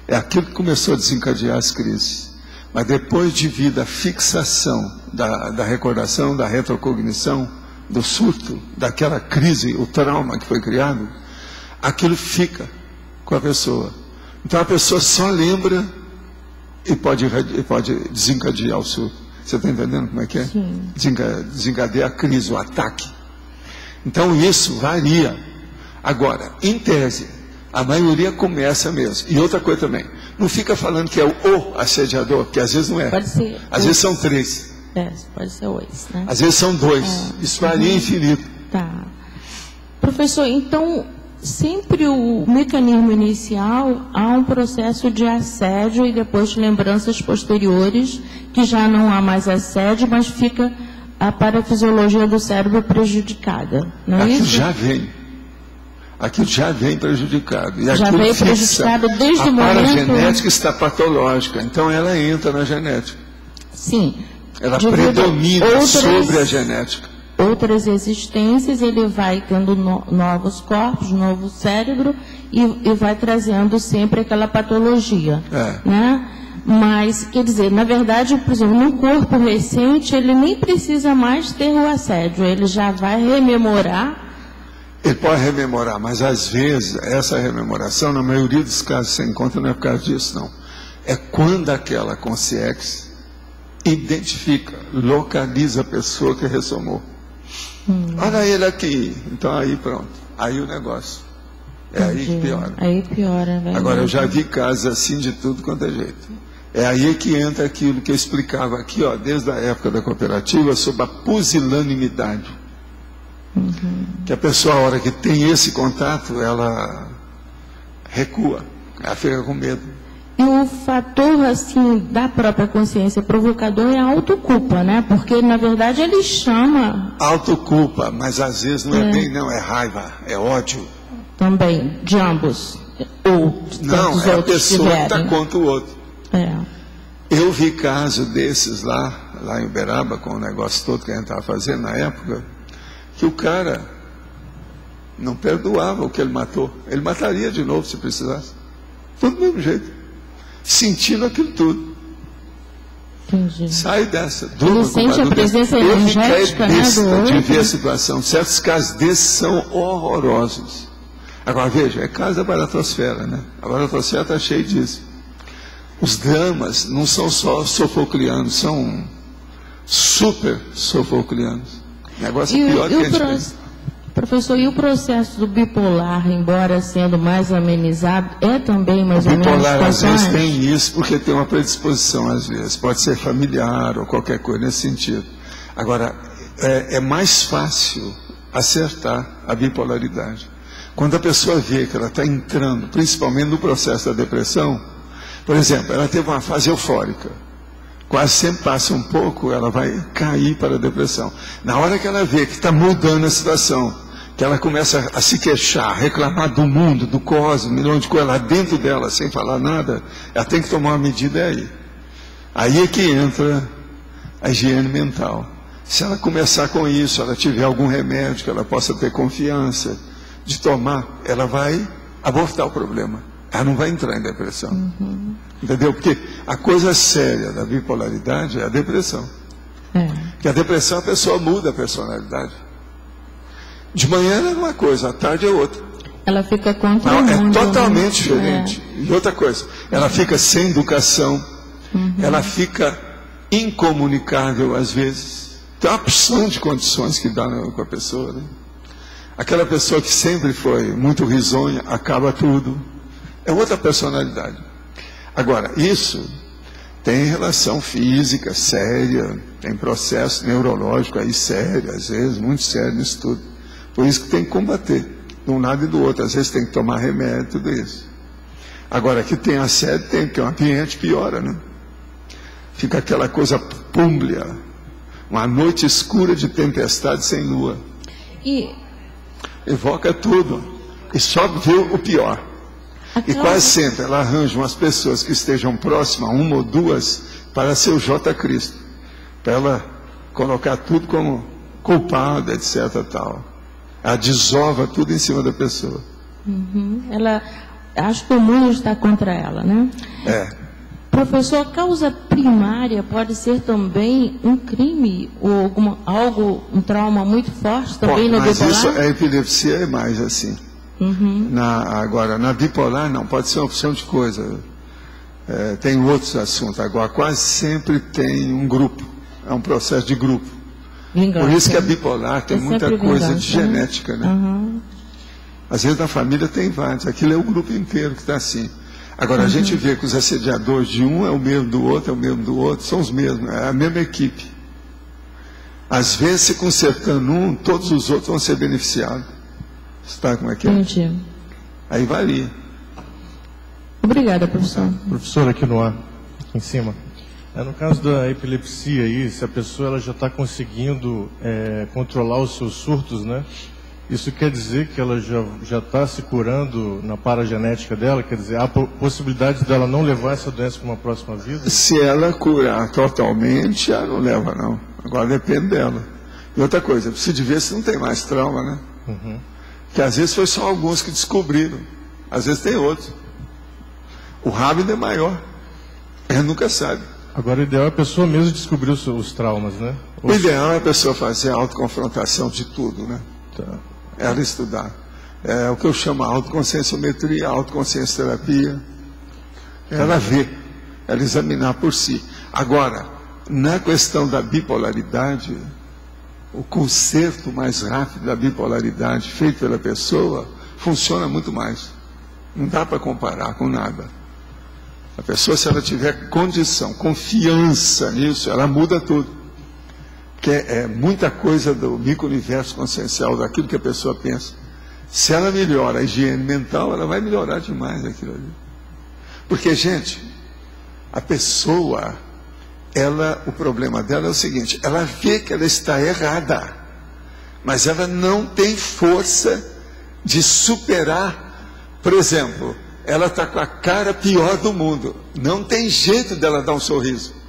é aquilo que começou a desencadear as crises, mas depois devido à fixação da recordação, da retrocognição, do surto, daquela crise, o trauma que foi criado, aquilo fica com a pessoa. Então a pessoa só lembra e pode desencadear o surto. Você está entendendo como é que é? Sim. Desencadear a crise, o ataque. Então isso varia. Agora, em tese, a maioria começa mesmo. E outra coisa também, não fica falando que é o assediador, porque às vezes não é. Pode ser. Às vezes são 3. Pode ser 8, né? Às vezes são 2. Isso varia infinito. Tá. Professor, então, sempre o mecanismo inicial, há um processo de assédio e depois lembranças posteriores, que já não há mais assédio, mas fica a parafisiologia do cérebro prejudicada, não é isso? Aquilo já vem prejudicado. E já vem prejudicado desde o momento... A paragenética está patológica, então ela entra na genética. Sim. Ela predomina sobre a genética. Outras existências, ele vai tendo novos corpos, novo cérebro, e vai trazendo sempre aquela patologia. Né? Mas, quer dizer, na verdade, por exemplo, num corpo recente, ele nem precisa mais ter o assédio, ele já vai rememorar. Ele pode rememorar, mas às vezes essa rememoração, na maioria dos casos que você encontra, não é por causa disso, não. É quando aquela consciência identifica, localiza a pessoa que ressomou. Olha ele aqui. Então aí pronto. Aí o negócio. Aí que piora. Aí piora, velho. Agora eu já vi casos assim de tudo quanto é jeito. É aí que entra aquilo que eu explicava aqui, ó, desde a época da cooperativa, sobre a pusilanimidade. Que a pessoa, a hora que tem esse contato, ela recua, ela fica com medo. E o fator, assim, da própria consciência provocador é a autoculpa, né? Porque, na verdade, ele chama... Autoculpa, mas às vezes não é bem, não, é raiva, é ódio. Também, de ambos. Ou não, é a pessoa que está contra o outro. Eu vi caso desses lá em Uberaba, com o negócio todo que a gente estava fazendo na época, que o cara não perdoava o que ele matou. Ele mataria de novo se precisasse. Tudo do mesmo jeito. Sentindo aquilo tudo. Entendi. Sai dessa. Ele sente a presença energética, né, do outro. De ver a situação. Certos casos desses são horrorosos. Agora veja, é caso da baratrosfera, né? A baratrosfera está cheia disso. Os dramas não são só sofoclianos, são super sofoclianos. O negócio é pior que a gente pensa. Professor, e o processo do bipolar, embora sendo mais amenizado, é também mais ou menos... O bipolar, às vezes, tem isso, porque tem uma predisposição, às vezes. Pode ser familiar ou qualquer coisa nesse sentido. Agora, é mais fácil acertar a bipolaridade. Quando a pessoa vê que ela está entrando, principalmente no processo da depressão, por exemplo, ela teve uma fase eufórica. Quase sempre passa um pouco, ela vai cair para a depressão. Na hora que ela vê que está mudando a situação, que ela começa a se queixar, reclamar do mundo, do cosmos, milhão de coisas lá dentro dela, sem falar nada, ela tem que tomar uma medida aí. Aí é que entra a higiene mental. Se ela começar com isso, ela tiver algum remédio que ela possa ter confiança de tomar, ela vai abortar o problema. Ela não vai entrar em depressão. Entendeu? Porque a coisa séria da bipolaridade é a depressão. Porque a depressão, a pessoa muda a personalidade. De manhã é uma coisa, à tarde é outra. Ela fica contra o mundo. É totalmente diferente. E outra coisa, ela fica sem educação, ela fica incomunicável às vezes. Tem uma opção de condições que dá com a pessoa, né? Aquela pessoa que sempre foi muito risonha, acaba tudo. É outra personalidade. Agora, isso tem relação física séria, tem processo neurológico aí sério, às vezes, muito sério nisso tudo. Por isso que tem que combater, de um lado e do outro. Às vezes tem que tomar remédio, tudo isso. Agora, que tem assédio, tem, porque o ambiente piora, né? Fica aquela coisa púmblia, uma noite escura de tempestade sem lua. Evoca tudo, e só vê o pior. E quase sempre ela arranja umas pessoas que estejam próximas, uma ou duas, para ser o J. Cristo. Para ela colocar tudo como culpada, etc. Tal. Ela desova tudo em cima da pessoa. Ela acha que o mundo está contra ela, né? Professor, a causa primária pode ser também um crime ou um trauma muito forte também no bipolar? Mas isso, a epilepsia é mais assim. Agora, na bipolar não, pode ser uma opção de coisa. Tem outros assuntos. Agora, quase sempre tem um grupo. É um processo de grupo. Por isso que a bipolar tem muita coisa de genética, né? Às vezes na família tem vários. Aquilo é o grupo inteiro que está assim. Agora, a gente vê que os assediadores de um é o mesmo do outro, é o mesmo do outro, são os mesmos, é a mesma equipe. Às vezes, se consertando um, todos os outros vão ser beneficiados. Está como é que é? Entendi. Aí varia. Obrigada, professor. Professor, aqui no ar, aqui em cima. No caso da epilepsia aí, se a pessoa ela já está conseguindo controlar os seus surtos, né? Isso quer dizer que ela já está se curando na paragenética dela? Quer dizer, há possibilidade dela não levar essa doença para uma próxima vida? Se ela curar totalmente, ela não leva, não. Agora depende dela. E outra coisa, precisa de ver se não tem mais trauma, né? Uhum. Que às vezes foi só alguns que descobriram. Às vezes tem outros. O rápido é maior. A gente nunca sabe. Agora o ideal é a pessoa mesmo descobrir os traumas, né? O ideal é a pessoa fazer a autoconfrontação de tudo, né? Tá. Ela estudar. É o que eu chamo autoconscienciometria, autoconsciência terapia. Ela vê, ela examinar por si. Agora, na questão da bipolaridade, o conserto mais rápido da bipolaridade feito pela pessoa funciona muito mais. Não dá para comparar com nada. A pessoa, se ela tiver condição, confiança nisso, ela muda tudo. Que é muita coisa do micro-universo consciencial, daquilo que a pessoa pensa. Se ela melhora a higiene mental, ela vai melhorar demais aquilo ali. Porque, gente, a pessoa, o problema dela é o seguinte, ela vê que ela está errada, mas ela não tem força de superar. Por exemplo, ela está com a cara pior do mundo, não tem jeito dela dar um sorriso.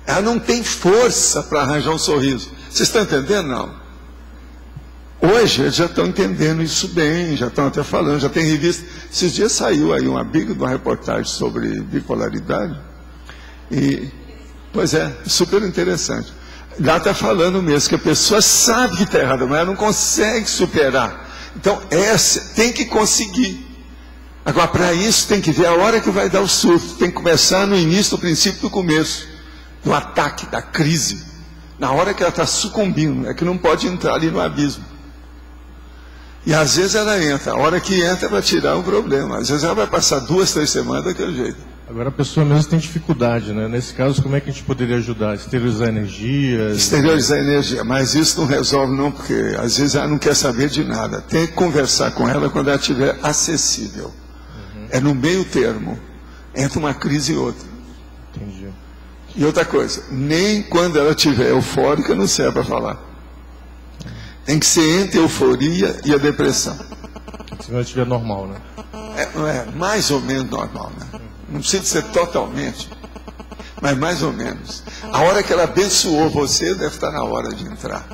Ela não tem força para arranjar um sorriso. Vocês estão entendendo? Não. Hoje eles já estão entendendo isso bem, já estão até falando, já tem revista. Esses dias saiu aí uma reportagem sobre bipolaridade. E, pois é, super interessante. Lá está falando mesmo que a pessoa sabe que está errada, mas ela não consegue superar. Então, tem que conseguir. Agora, para isso, tem que ver a hora que vai dar o surto. Tem que começar no início, no princípio do começo. Do ataque, da crise, na hora que ela está sucumbindo, é que não pode entrar ali no abismo. E às vezes ela entra, a hora que entra vai tirar um problema, às vezes ela vai passar 2, 3 semanas daquele jeito. Agora a pessoa mesmo tem dificuldade, né? Nesse caso, como é que a gente poderia ajudar? Exteriorizar energia? Exteriorizar energia, mas isso não resolve não, porque às vezes ela não quer saber de nada. Tem que conversar com ela quando ela estiver acessível. É no meio termo, entre uma crise e outra. Entendi. E outra coisa, nem quando ela estiver eufórica não serve para falar. Tem que ser entre a euforia e a depressão. Se não estiver normal, né? Mais ou menos normal, né? Não precisa ser totalmente, mas mais ou menos. A hora que ela abençoou você, deve estar na hora de entrar.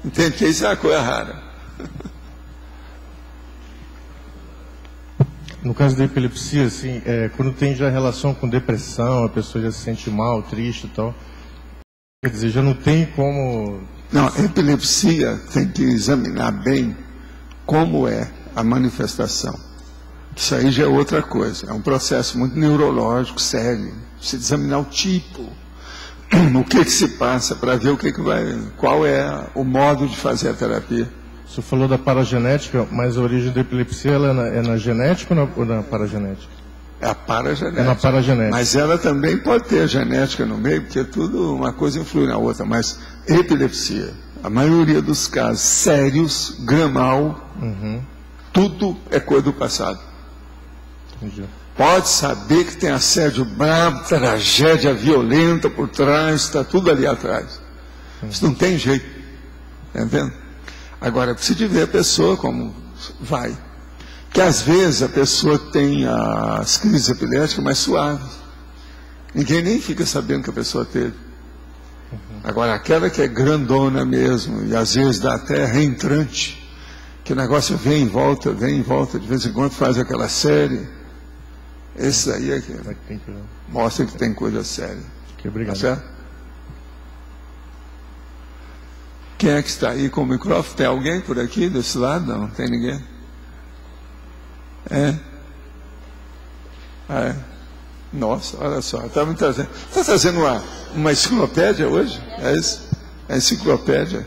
Entende? Porque isso é uma coisa rara. No caso da epilepsia, assim, quando tem já relação com depressão, a pessoa já se sente mal, triste e tal, quer dizer, já não tem como... Não, a epilepsia tem que examinar bem como é a manifestação. Isso aí já é outra coisa, é um processo muito neurológico, sério. Precisa examinar o tipo, o que se passa, para ver qual é o modo de fazer a terapia. Você falou da paragenética, mas a origem da epilepsia ela é na genética ou na paragenética? É a paragenética. É na paragenética. Mas ela também pode ter a genética no meio, porque tudo, uma coisa influi na outra. Mas epilepsia, a maioria dos casos sérios, gramal, tudo é coisa do passado. Entendi. Pode saber que tem assédio bravo, tragédia violenta por trás, está tudo ali atrás. Isso não tem jeito. Está vendo? Agora, precisa de ver a pessoa como vai. Porque às vezes a pessoa tem as crises epiléticas mais suaves. Ninguém nem fica sabendo que a pessoa teve. Agora, aquela que é grandona mesmo, e às vezes dá até reentrante, que o negócio vem em volta, de vez em quando faz aquela série. Esse aí é que mostra que tem coisa séria. Obrigado. Tá certo? Quem é que está aí com o microfone? Tem alguém por aqui, desse lado? Não, tem ninguém? Nossa, olha só, está trazendo uma enciclopédia hoje? É isso? É enciclopédia.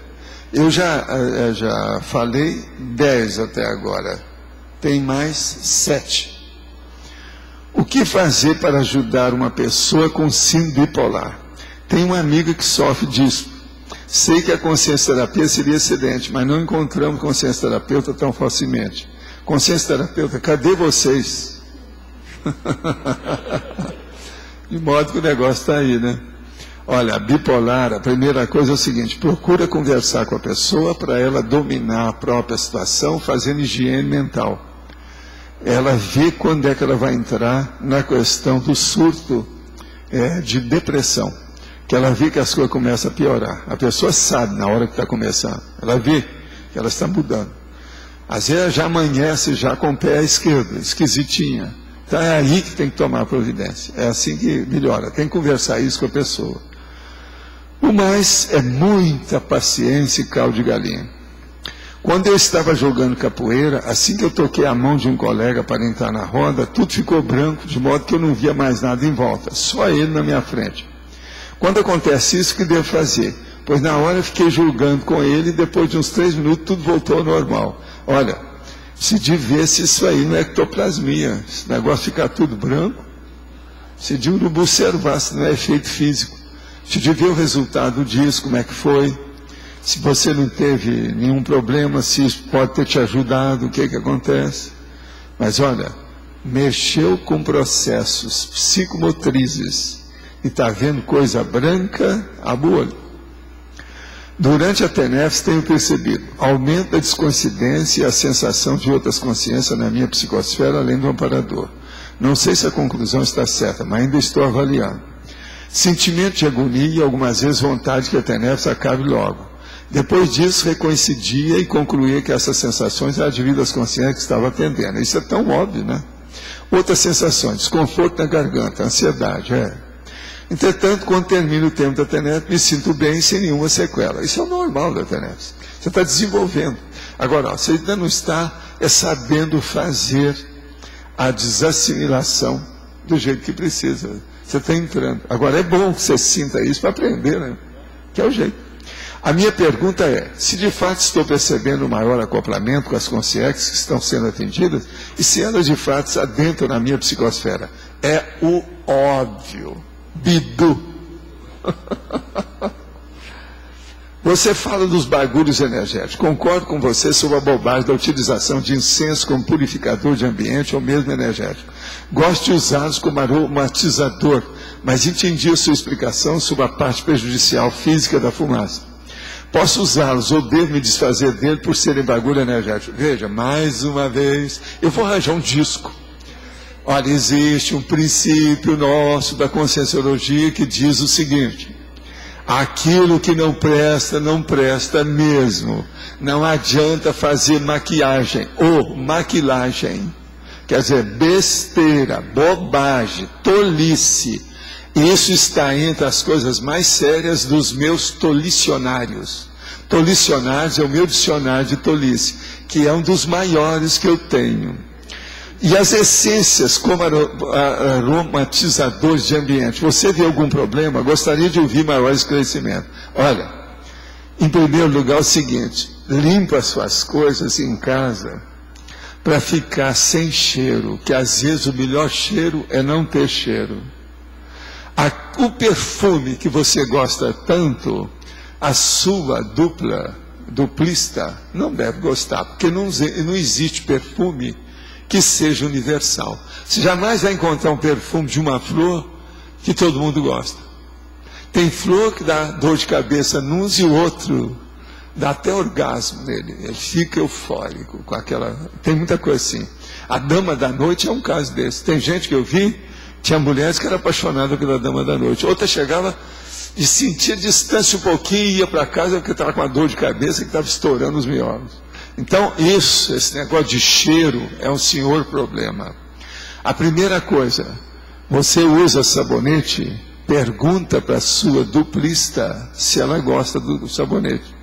Eu já falei 10 até agora. Tem mais 7. O que fazer para ajudar uma pessoa com síndrome bipolar? Tem uma amiga que sofre disso. Sei que a consciência terapia seria excelente, mas não encontramos consciência terapeuta tão facilmente. Consciência terapeuta, cadê vocês? De modo que o negócio está aí, né? Olha, bipolar, a primeira coisa é o seguinte: procura conversar com a pessoa para ela dominar a própria situação, fazendo higiene mental. Ela vê quando é que ela vai entrar na questão do surto de depressão. Que ela vê que as coisas começam a piorar. A pessoa sabe na hora que está começando. Ela vê que ela está mudando. Às vezes já amanhece já com o pé esquerdo, esquisitinha. Então é aí que tem que tomar providência. É assim que melhora. Tem que conversar isso com a pessoa. O mais é muita paciência e caldo de galinha. Quando eu estava jogando capoeira, assim que eu toquei a mão de um colega para entrar na roda, tudo ficou branco, de modo que eu não via mais nada em volta, só ele na minha frente. Quando acontece isso, o que devo fazer? Pois na hora eu fiquei julgando com ele, e depois de uns 3 minutos tudo voltou ao normal. Olha, se de ver se isso aí não é ectoplasmia, esse negócio ficar tudo branco, se de observar se não é efeito físico. Se de ver o resultado disso, como é que foi, se você não teve nenhum problema, se isso pode ter te ajudado, o que acontece. Mas olha, mexeu com processos psicomotrizes e está vendo coisa branca, abre o olho. Durante a TENEPS tenho percebido aumento da descoincidência e a sensação de outras consciências na minha psicosfera, além do amparador. Não sei se a conclusão está certa, mas ainda estou avaliando. Sentimento de agonia e algumas vezes vontade que a TENEPS acabe logo. Depois disso, recoincidia e concluía que essas sensações eram devido às consciências que estava atendendo. Isso é tão óbvio, né? Outras sensações, desconforto na garganta, ansiedade, Entretanto, quando termina o tempo da TENEPS, me sinto bem sem nenhuma sequela. Isso é o normal da TENEPS. Você está desenvolvendo. Agora, você ainda não está sabendo fazer a desassimilação do jeito que precisa. Você está entrando. Agora, é bom que você sinta isso para aprender, né? Que é o jeito. A minha pergunta é, se de fato estou percebendo um maior acoplamento com as consciências que estão sendo atendidas, e se elas de fato se adentram na minha psicosfera. É o óbvio. Bidu. Você fala dos bagulhos energéticos. Concordo com você sobre a bobagem da utilização de incenso como purificador de ambiente ou mesmo energético. Gosto de usá-los como aromatizador, mas entendi a sua explicação sobre a parte prejudicial física da fumaça. Posso usá-los ou devo me desfazer dele por serem bagulho energético? Veja, mais uma vez, eu vou arranjar um disco. Olha, existe um princípio nosso da conscienciologia que diz o seguinte: aquilo que não presta mesmo. Não adianta fazer maquiagem ou maquilagem. Quer dizer, besteira, bobagem, tolice. Isso está entre as coisas mais sérias dos meus tolicionários. Tolicionários é o meu dicionário de tolice, que é um dos maiores que eu tenho. E as essências como aromatizadores de ambiente. Você vê algum problema? Gostaria de ouvir maior esclarecimento. Olha, em primeiro lugar é o seguinte: limpa as suas coisas em casa para ficar sem cheiro, que às vezes o melhor cheiro é não ter cheiro. O perfume que você gosta tanto, a sua duplista, não deve gostar, porque não existe perfume que seja universal. Você jamais vai encontrar um perfume de uma flor que todo mundo gosta. Tem flor que dá dor de cabeça nuns e o outro dá até orgasmo nele. Ele fica eufórico com aquela... Tem muita coisa assim. A Dama da Noite é um caso desse. Tem gente que eu vi, tinha mulheres que eram apaixonadas pela Dama da Noite. Outra chegava e sentia distância um pouquinho e ia para casa porque estava com uma dor de cabeça que estava estourando os miolos. Então, esse negócio de cheiro é um senhor problema. A primeira coisa, você usa sabonete, pergunta para a sua duplista se ela gosta do sabonete.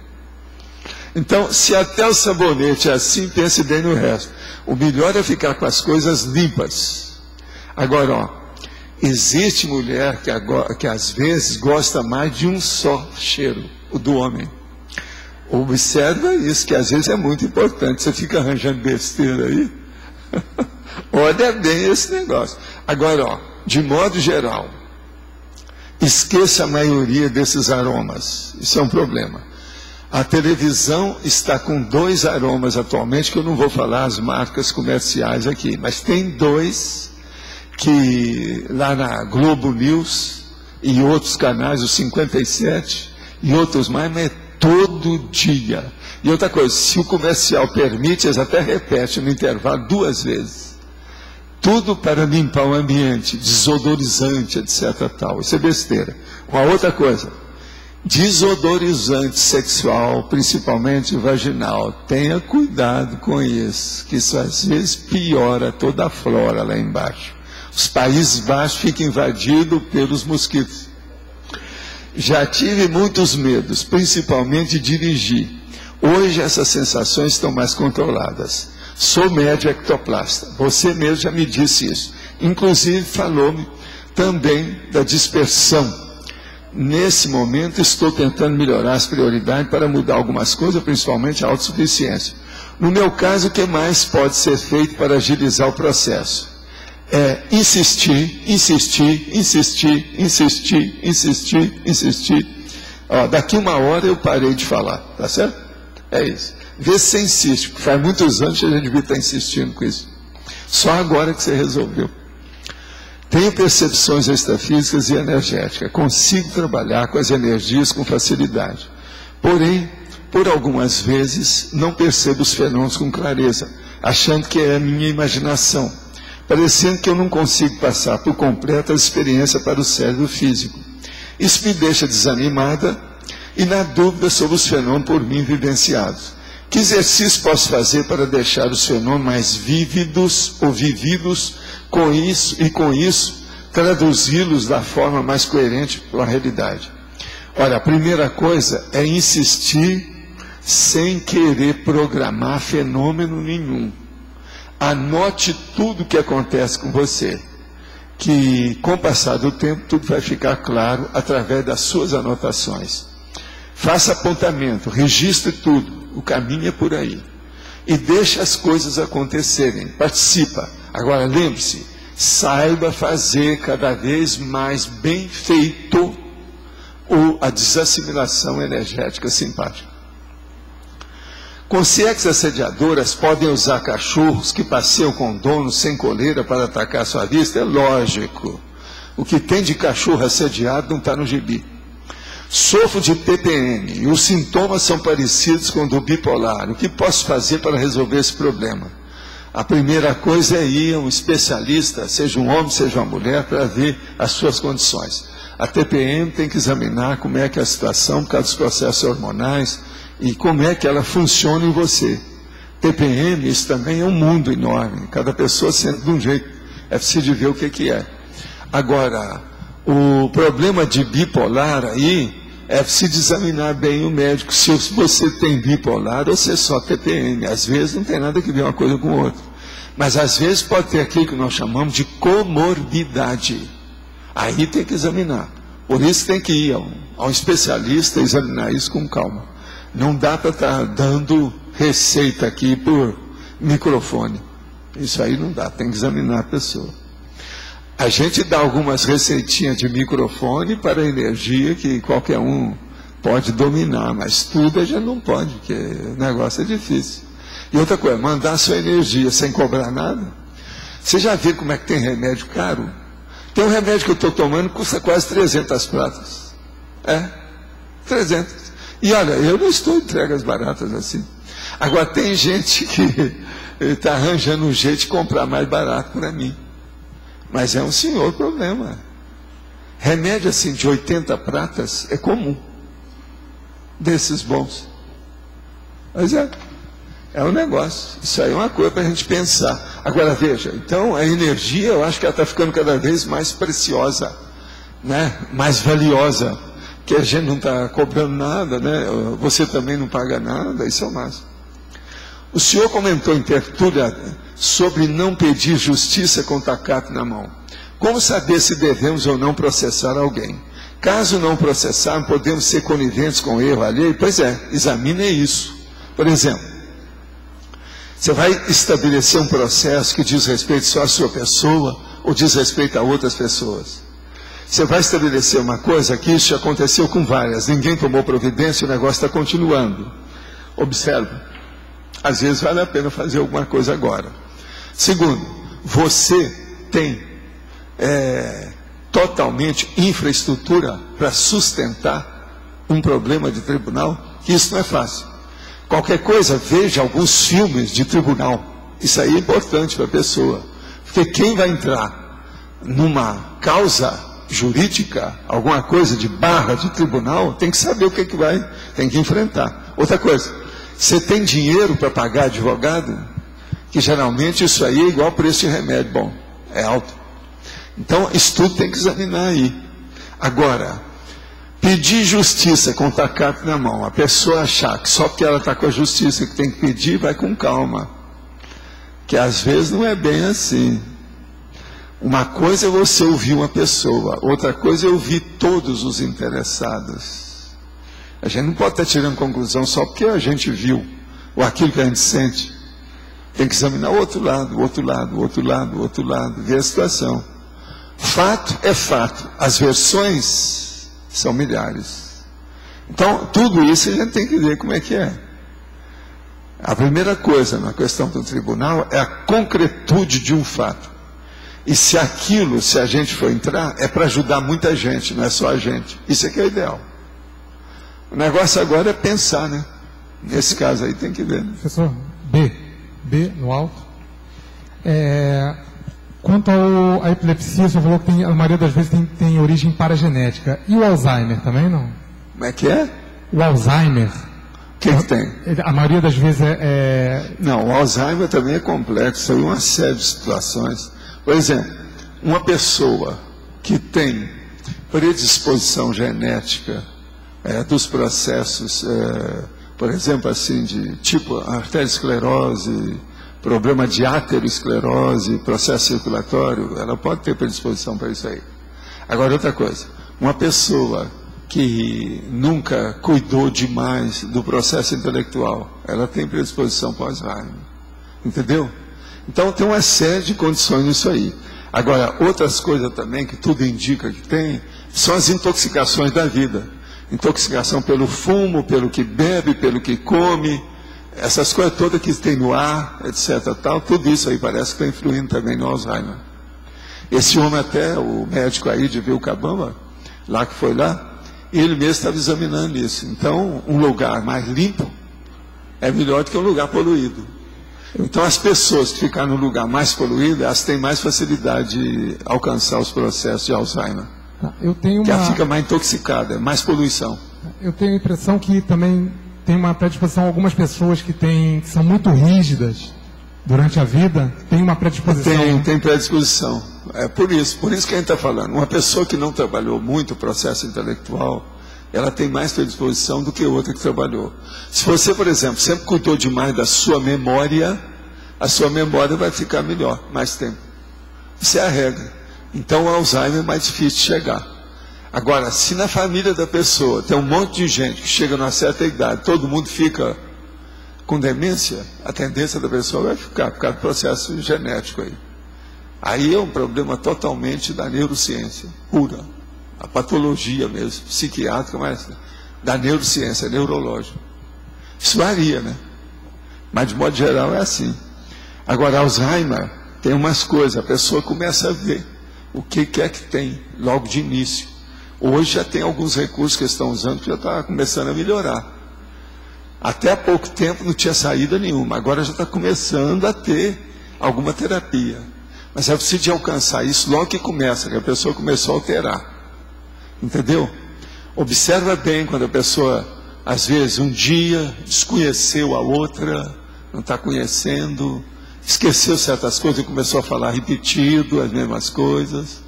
Então, se até o sabonete é assim, pense bem no resto. O melhor é ficar com as coisas limpas. Agora, existe mulher que às vezes gosta mais de um só cheiro, o do homem. Observa isso, que às vezes é muito importante. Você fica arranjando besteira aí. Olha bem esse negócio. Agora, de modo geral, Esqueça a maioria desses aromas. Isso é um problema. A televisão está com 2 aromas atualmente, que eu não vou falar as marcas comerciais aqui, mas tem 2 que lá na Globo News e outros canais, o 57 e outros mais, mas é todo dia. E outra coisa, se o comercial permite, eles até repetem no intervalo 2 vezes. Tudo para limpar o ambiente, desodorizante, etc. Tal. Isso é besteira. Uma outra coisa, desodorizante sexual, principalmente vaginal. Tenha cuidado com isso, que isso às vezes piora toda a flora lá embaixo. Os Países Baixos ficam invadidos pelos mosquitos. Já tive muitos medos, principalmente de dirigir. Hoje essas sensações estão mais controladas. Sou médio ectoplasta. Você mesmo já me disse isso. Inclusive falou-me também da dispersão. Nesse momento estou tentando melhorar as prioridades para mudar algumas coisas, principalmente a autossuficiência. No meu caso, o que mais pode ser feito para agilizar o processo? É insistir. Ó, daqui 1 hora eu parei de falar, tá certo? É isso. Vê se você insiste, porque faz muitos anos que a gente devia estar insistindo com isso. Só agora que você resolveu. Tenho percepções extrafísicas e energéticas. Consigo trabalhar com as energias com facilidade. Porém, por algumas vezes, não percebo os fenômenos com clareza, achando que é a minha imaginação, parecendo que eu não consigo passar por completo a experiência para o cérebro físico. Isso me deixa desanimada e na dúvida sobre os fenômenos por mim vivenciados. Que exercício posso fazer para deixar os fenômenos mais vívidos ou vividos com isso traduzi-los da forma mais coerente com a realidade? Olha, a primeira coisa é insistir sem querer programar fenômeno nenhum. Anote tudo o que acontece com você, que com o passar do tempo tudo vai ficar claro através das suas anotações. Faça apontamento, registre tudo, o caminho é por aí. E deixe as coisas acontecerem, participa. Agora lembre-se, saiba fazer cada vez mais bem feito a desassimilação energética simpática. Consciências assediadoras podem usar cachorros que passeiam com donos sem coleira para atacar sua vista? É lógico. O que tem de cachorro assediado não está no gibi. Sofro de TPM e os sintomas são parecidos com o do bipolar. O que posso fazer para resolver esse problema? A primeira coisa é ir a um especialista, seja um homem, seja uma mulher, para ver as suas condições. A TPM tem que examinar como é que é a situação por causa dos processos hormonais e como é que ela funciona em você. TPM, isso também é um mundo enorme, cada pessoa sendo de um jeito. É preciso ver o que é. Agora, o problema de bipolar aí, é preciso examinar bem o médico, se você tem bipolar ou se é só TPM. Às vezes não tem nada que ver uma coisa com outra. Mas às vezes pode ter aquilo que nós chamamos de comorbidade. Aí tem que examinar. Por isso tem que ir a um especialista e examinar isso com calma. Não dá para estar dando receita aqui por microfone. Isso aí não dá, tem que examinar a pessoa. A gente dá algumas receitinhas de microfone para a energia que qualquer um pode dominar, mas tudo a gente não pode, porque o negócio é difícil. E outra coisa, mandar sua energia sem cobrar nada. Você já viu como é que tem remédio caro? Tem um remédio que eu estou tomando que custa quase 300 pratas. 300. E olha, eu não estou em entregas baratas assim. Agora tem gente que está arranjando um jeito de comprar mais barato para mim. Mas é um senhor problema. Remédio assim de 80 pratas é comum. Desses bons. Mas é um negócio. Isso aí é uma coisa para a gente pensar. Agora veja, então a energia eu acho que ela está ficando cada vez mais preciosa, né? Mais valiosa. Que a gente não está cobrando nada, né? Você também não paga nada, isso é o máximo. O senhor comentou em tertúlia sobre não pedir justiça com tacape na mão. Como saber se devemos ou não processar alguém? Caso não processar, podemos ser coniventes com o erro alheio? Pois é, examine isso. Por exemplo, você vai estabelecer um processo que diz respeito só à sua pessoa ou diz respeito a outras pessoas? Você vai estabelecer uma coisa que isso já aconteceu com várias. Ninguém tomou providência, o negócio está continuando. Observa. Às vezes vale a pena fazer alguma coisa agora. Segundo, você tem totalmente infraestrutura para sustentar um problema de tribunal, que isso não é fácil. Qualquer coisa, veja alguns filmes de tribunal. Isso aí é importante para a pessoa. Porque quem vai entrar numa causa jurídica, alguma coisa de barra de tribunal, tem que saber o que tem que enfrentar. Outra coisa, você tem dinheiro para pagar advogado? Que geralmente isso aí é igual preço de remédio, bom, é alto. Então, isso tudo tem que examinar aí. Agora, pedir justiça com o tacape na mão, a pessoa achar que só porque ela está com a justiça que tem que pedir, vai com calma. Que às vezes não é bem assim. Uma coisa é você ouvir uma pessoa, outra coisa é ouvir todos os interessados. A gente não pode estar tirando conclusão só porque a gente viu, ou aquilo que a gente sente. Tem que examinar o outro lado, o outro lado, o outro lado, o outro lado, ver a situação. Fato é fato, as versões são milhares. Então, tudo isso a gente tem que ver como é que é. A primeira coisa na questão do tribunal é a concretude de um fato. E se aquilo, se a gente for entrar, é para ajudar muita gente, não é só a gente. Isso é que é o ideal. O negócio agora é pensar, né? Nesse caso aí tem que ver. Professor, B no alto. Quanto à epilepsia, você falou que a maioria das vezes tem origem paragenética. E o Alzheimer também não? Como é que é? O Alzheimer. O que tem? A maioria das vezes Não, o Alzheimer também é complexo, tem uma série de situações. Por exemplo, uma pessoa que tem predisposição genética dos processos, por exemplo, assim, de tipo arteriosclerose, problema de aterosclerose, processo circulatório, ela pode ter predisposição para isso aí. Agora, outra coisa, uma pessoa que nunca cuidou demais do processo intelectual, ela tem predisposição para Alzheimer. Entendeu? Então, tem uma série de condições nisso aí. Agora, outras coisas também que tudo indica que tem, são as intoxicações da vida. Intoxicação pelo fumo, pelo que bebe, pelo que come, essas coisas todas que tem no ar, etc. Tal, tudo isso aí parece que está influindo também no Alzheimer. Esse homem até, o médico aí de Vilcabamba, lá que foi lá, ele mesmo estava examinando isso. Então, um lugar mais limpo é melhor do que um lugar poluído. Então, as pessoas que ficam no lugar mais poluído, elas têm mais facilidade de alcançar os processos de Alzheimer. Que ela fica mais intoxicada, mais poluição. Eu tenho a impressão que também tem uma predisposição, algumas pessoas que são muito rígidas durante a vida, tem uma predisposição. Tem predisposição. É por isso que a gente está falando. Uma pessoa que não trabalhou muito o processo intelectual, ela tem mais predisposição do que outra que trabalhou. Se você, por exemplo, sempre cuidou demais da sua memória, a sua memória vai ficar melhor, mais tempo. Isso é a regra. Então o Alzheimer é mais difícil de chegar. Agora, se na família da pessoa tem um monte de gente que chega numa certa idade, todo mundo fica com demência, a tendência da pessoa vai ficar, por causa do processo genético aí. Aí é um problema totalmente da neurociência pura. A patologia mesmo, psiquiátrica, mas da neurociência, neurológica. Isso varia, né? Mas de modo geral é assim. Agora, Alzheimer tem umas coisas, a pessoa começa a ver o que é que tem logo de início. Hoje já tem alguns recursos que estão usando que já está começando a melhorar. Até há pouco tempo não tinha saída nenhuma, agora já está começando a ter alguma terapia. Mas é preciso de alcançar isso logo que começa, que a pessoa começou a alterar. Entendeu? Observa bem quando a pessoa, às vezes, um dia desconheceu a outra, não está conhecendo, esqueceu certas coisas e começou a falar repetido as mesmas coisas,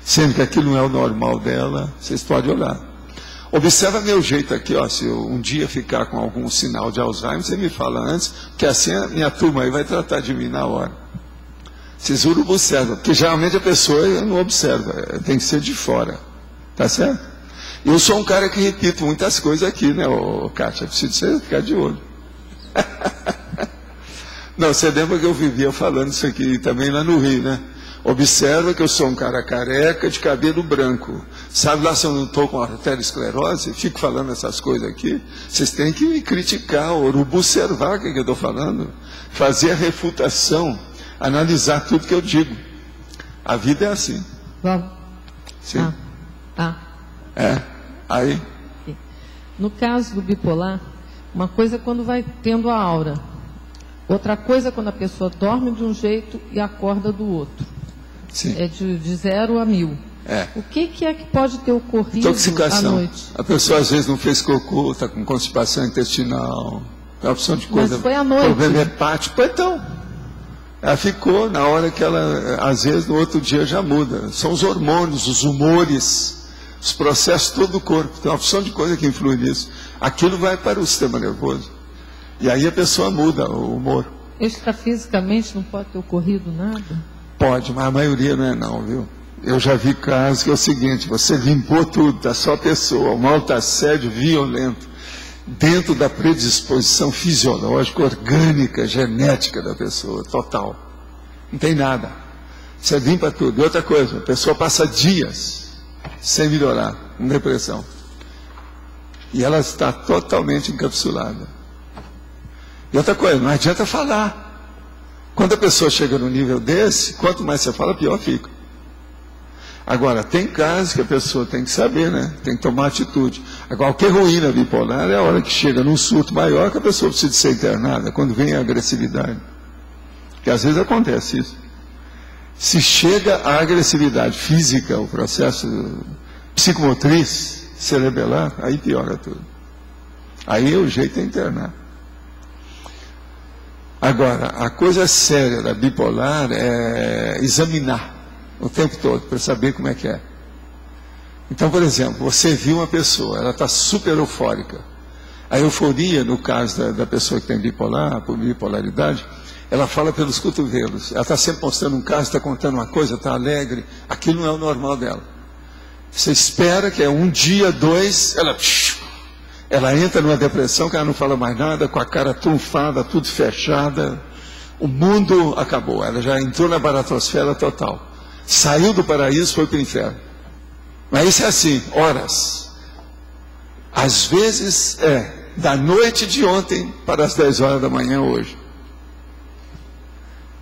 sendo que aquilo não é o normal dela. Vocês podem olhar. Observa meu jeito aqui, ó, se eu um dia ficar com algum sinal de Alzheimer, você me fala antes, porque assim a minha turma aí vai tratar de mim na hora. Vocês observam, porque geralmente a pessoa não observa, tem que ser de fora. Tá certo? Eu sou um cara que repito muitas coisas aqui, né, Kátia? Preciso você ficar de olho. Não, você lembra que eu vivia falando isso aqui também lá no Rio, né? Observa que eu sou um cara careca de cabelo branco. Sabe lá se eu não estou com arteriosclerose? Fico falando essas coisas aqui. Vocês têm que me criticar, observar o que eu estou falando. Fazer a refutação, analisar tudo que eu digo. A vida é assim. Vamos. Sim. Tá. Aí. No caso do bipolar, uma coisa é quando vai tendo a aura. Outra coisa é quando a pessoa dorme de um jeito e acorda do outro. Sim. É de 0 a 1000. O que é que pode ter ocorrido intoxicação. à noite? A pessoa às vezes não fez cocô, está com constipação intestinal, é uma opção de coisa. Mas foi à noite. Problema hepático. Então, ela ficou na hora que ela, às vezes no outro dia já muda. São os hormônios, os humores, os processos todo do corpo. Tem uma opção de coisa que influi nisso. Aquilo vai para o sistema nervoso. E aí a pessoa muda o humor. Extrafisicamente não pode ter ocorrido nada? Pode, mas a maioria não é não, viu? Eu já vi casos que é o seguinte, você limpou tudo, tá só a pessoa, um alto assédio violento, dentro da predisposição fisiológica, orgânica, genética da pessoa, total. Não tem nada. Você limpa tudo. E outra coisa, a pessoa passa dias sem melhorar, com depressão. E ela está totalmente encapsulada. E outra coisa, não adianta falar. Quando a pessoa chega no nível desse, quanto mais você fala, pior fica. Agora, tem casos que a pessoa tem que saber, né? Tem que tomar atitude. Agora, o que é ruim na bipolar é a hora que chega num surto maior que a pessoa precisa ser internada, quando vem a agressividade. Porque às vezes acontece isso. Se chega a agressividade física, o processo psicomotriz, cerebelar, aí piora tudo. Aí o jeito é internar. Agora, a coisa séria da bipolar é examinar o tempo todo, para saber como é que é. Então, por exemplo, você viu uma pessoa, ela está super eufórica. A euforia, no caso da pessoa que tem bipolar, por bipolaridade, ela fala pelos cotovelos. Ela está sempre mostrando um caso, está contando uma coisa, está alegre. Aquilo não é o normal dela. Você espera que é um dia, 2, ela entra numa depressão, que ela não fala mais nada, com a cara trunfada, tudo fechada. O mundo acabou, ela já entrou na baratosfera total. Saiu do paraíso, foi para o inferno. Mas isso é assim, horas. Às vezes da noite de ontem para as 10 horas da manhã hoje.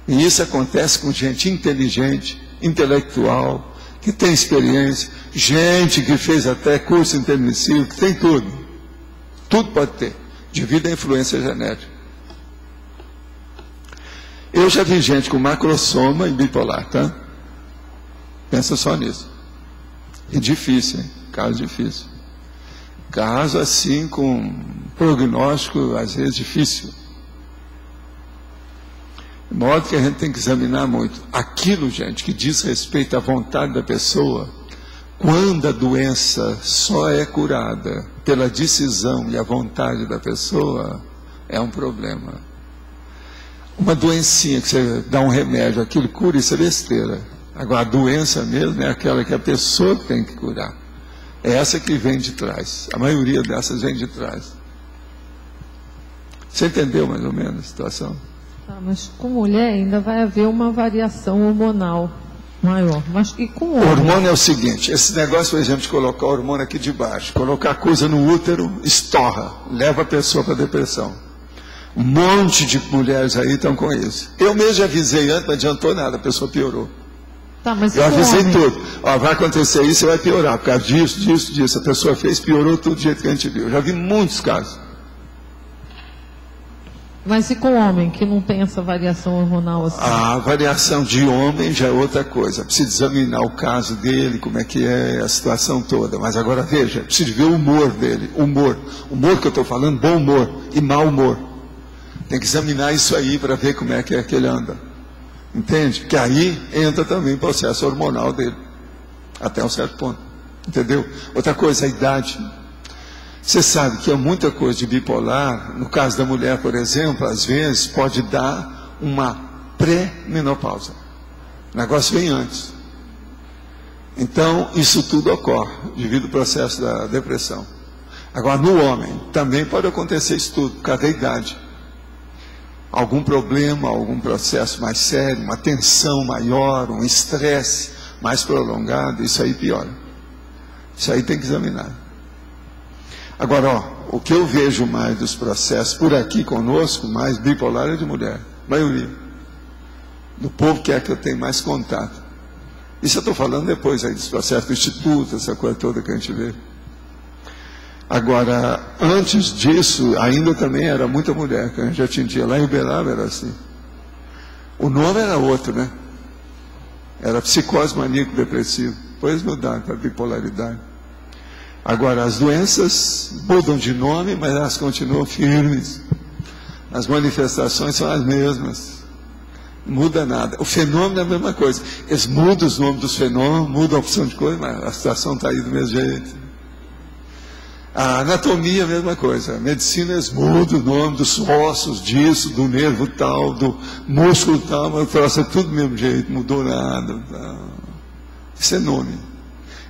E isso acontece com gente inteligente, intelectual, que tem experiência, gente que fez até curso intermissivo, que tem tudo. Tudo pode ter, devido à influência genética. Eu já vi gente com macrosoma e bipolar, tá? Pensa só nisso. E difícil, hein? Caso difícil. Caso assim com prognóstico, às vezes, difícil. De modo que a gente tem que examinar muito. Aquilo, gente, que diz respeito à vontade da pessoa, quando a doença só é curada pela decisão e a vontade da pessoa, é um problema. Uma doencinha que você dá um remédio, aquilo cura, isso é besteira. Agora, a doença mesmo é aquela que a pessoa tem que curar. É essa que vem de trás. A maioria dessas vem de trás. Você entendeu mais ou menos a situação? Mas com mulher ainda vai haver uma variação hormonal maior. Mas e com homem? O hormônio é o seguinte, esse negócio, por exemplo, de colocar o hormônio aqui de baixo, colocar coisa no útero, estorra, leva a pessoa para a depressão. Um monte de mulheres aí estão com isso. Eu mesmo já avisei antes, não adiantou nada, a pessoa piorou. Tá, mas eu avisei tudo. Ó, vai acontecer isso, você vai piorar, por causa disso. A pessoa fez, piorou tudo do jeito que a gente viu. Eu já vi muitos casos. Mas e com homem que não tem essa variação hormonal assim? A variação de homem já é outra coisa. Precisa examinar o caso dele, como é que é a situação toda. Mas agora veja, precisa ver o humor dele. Humor que eu estou falando, bom humor e mau humor. Tem que examinar isso aí para ver como é que ele anda. Entende? Que aí entra também o processo hormonal dele. Até um certo ponto. Entendeu? Outra coisa, a idade. Você sabe que há muita coisa de bipolar, no caso da mulher, por exemplo, às vezes pode dar uma pré-menopausa. O negócio vem antes. Então, isso tudo ocorre devido ao processo da depressão. Agora, no homem, também pode acontecer isso tudo, por causa da idade. algum problema, algum processo mais sério, uma tensão maior, um estresse mais prolongado, isso aí piora. Isso aí tem que examinar. Agora, o que eu vejo mais dos processos por aqui conosco, mais bipolar é de mulher, maioria. Do povo que é que eu tenho mais contato. Isso eu estou falando depois aí dos processos do Instituto, essa coisa toda que a gente vê. Agora, antes disso, ainda também era muita mulher, que a gente já atendia. Lá em Uberaba era assim. O nome era outro, né? Era psicose maníaco-depressivo. Depois mudaram para bipolaridade. Agora, as doenças mudam de nome, mas elas continuam firmes. As manifestações são as mesmas. Não muda nada. O fenômeno é a mesma coisa. Eles mudam os nomes dos fenômenos, mudam a opção de coisa, mas a situação está aí do mesmo jeito. A anatomia é a mesma coisa. A medicina, eles mudam o nome dos ossos, disso, do nervo tal, do músculo tal, mas o troço é tudo do mesmo jeito, mudou nada. Tal. Isso é nome.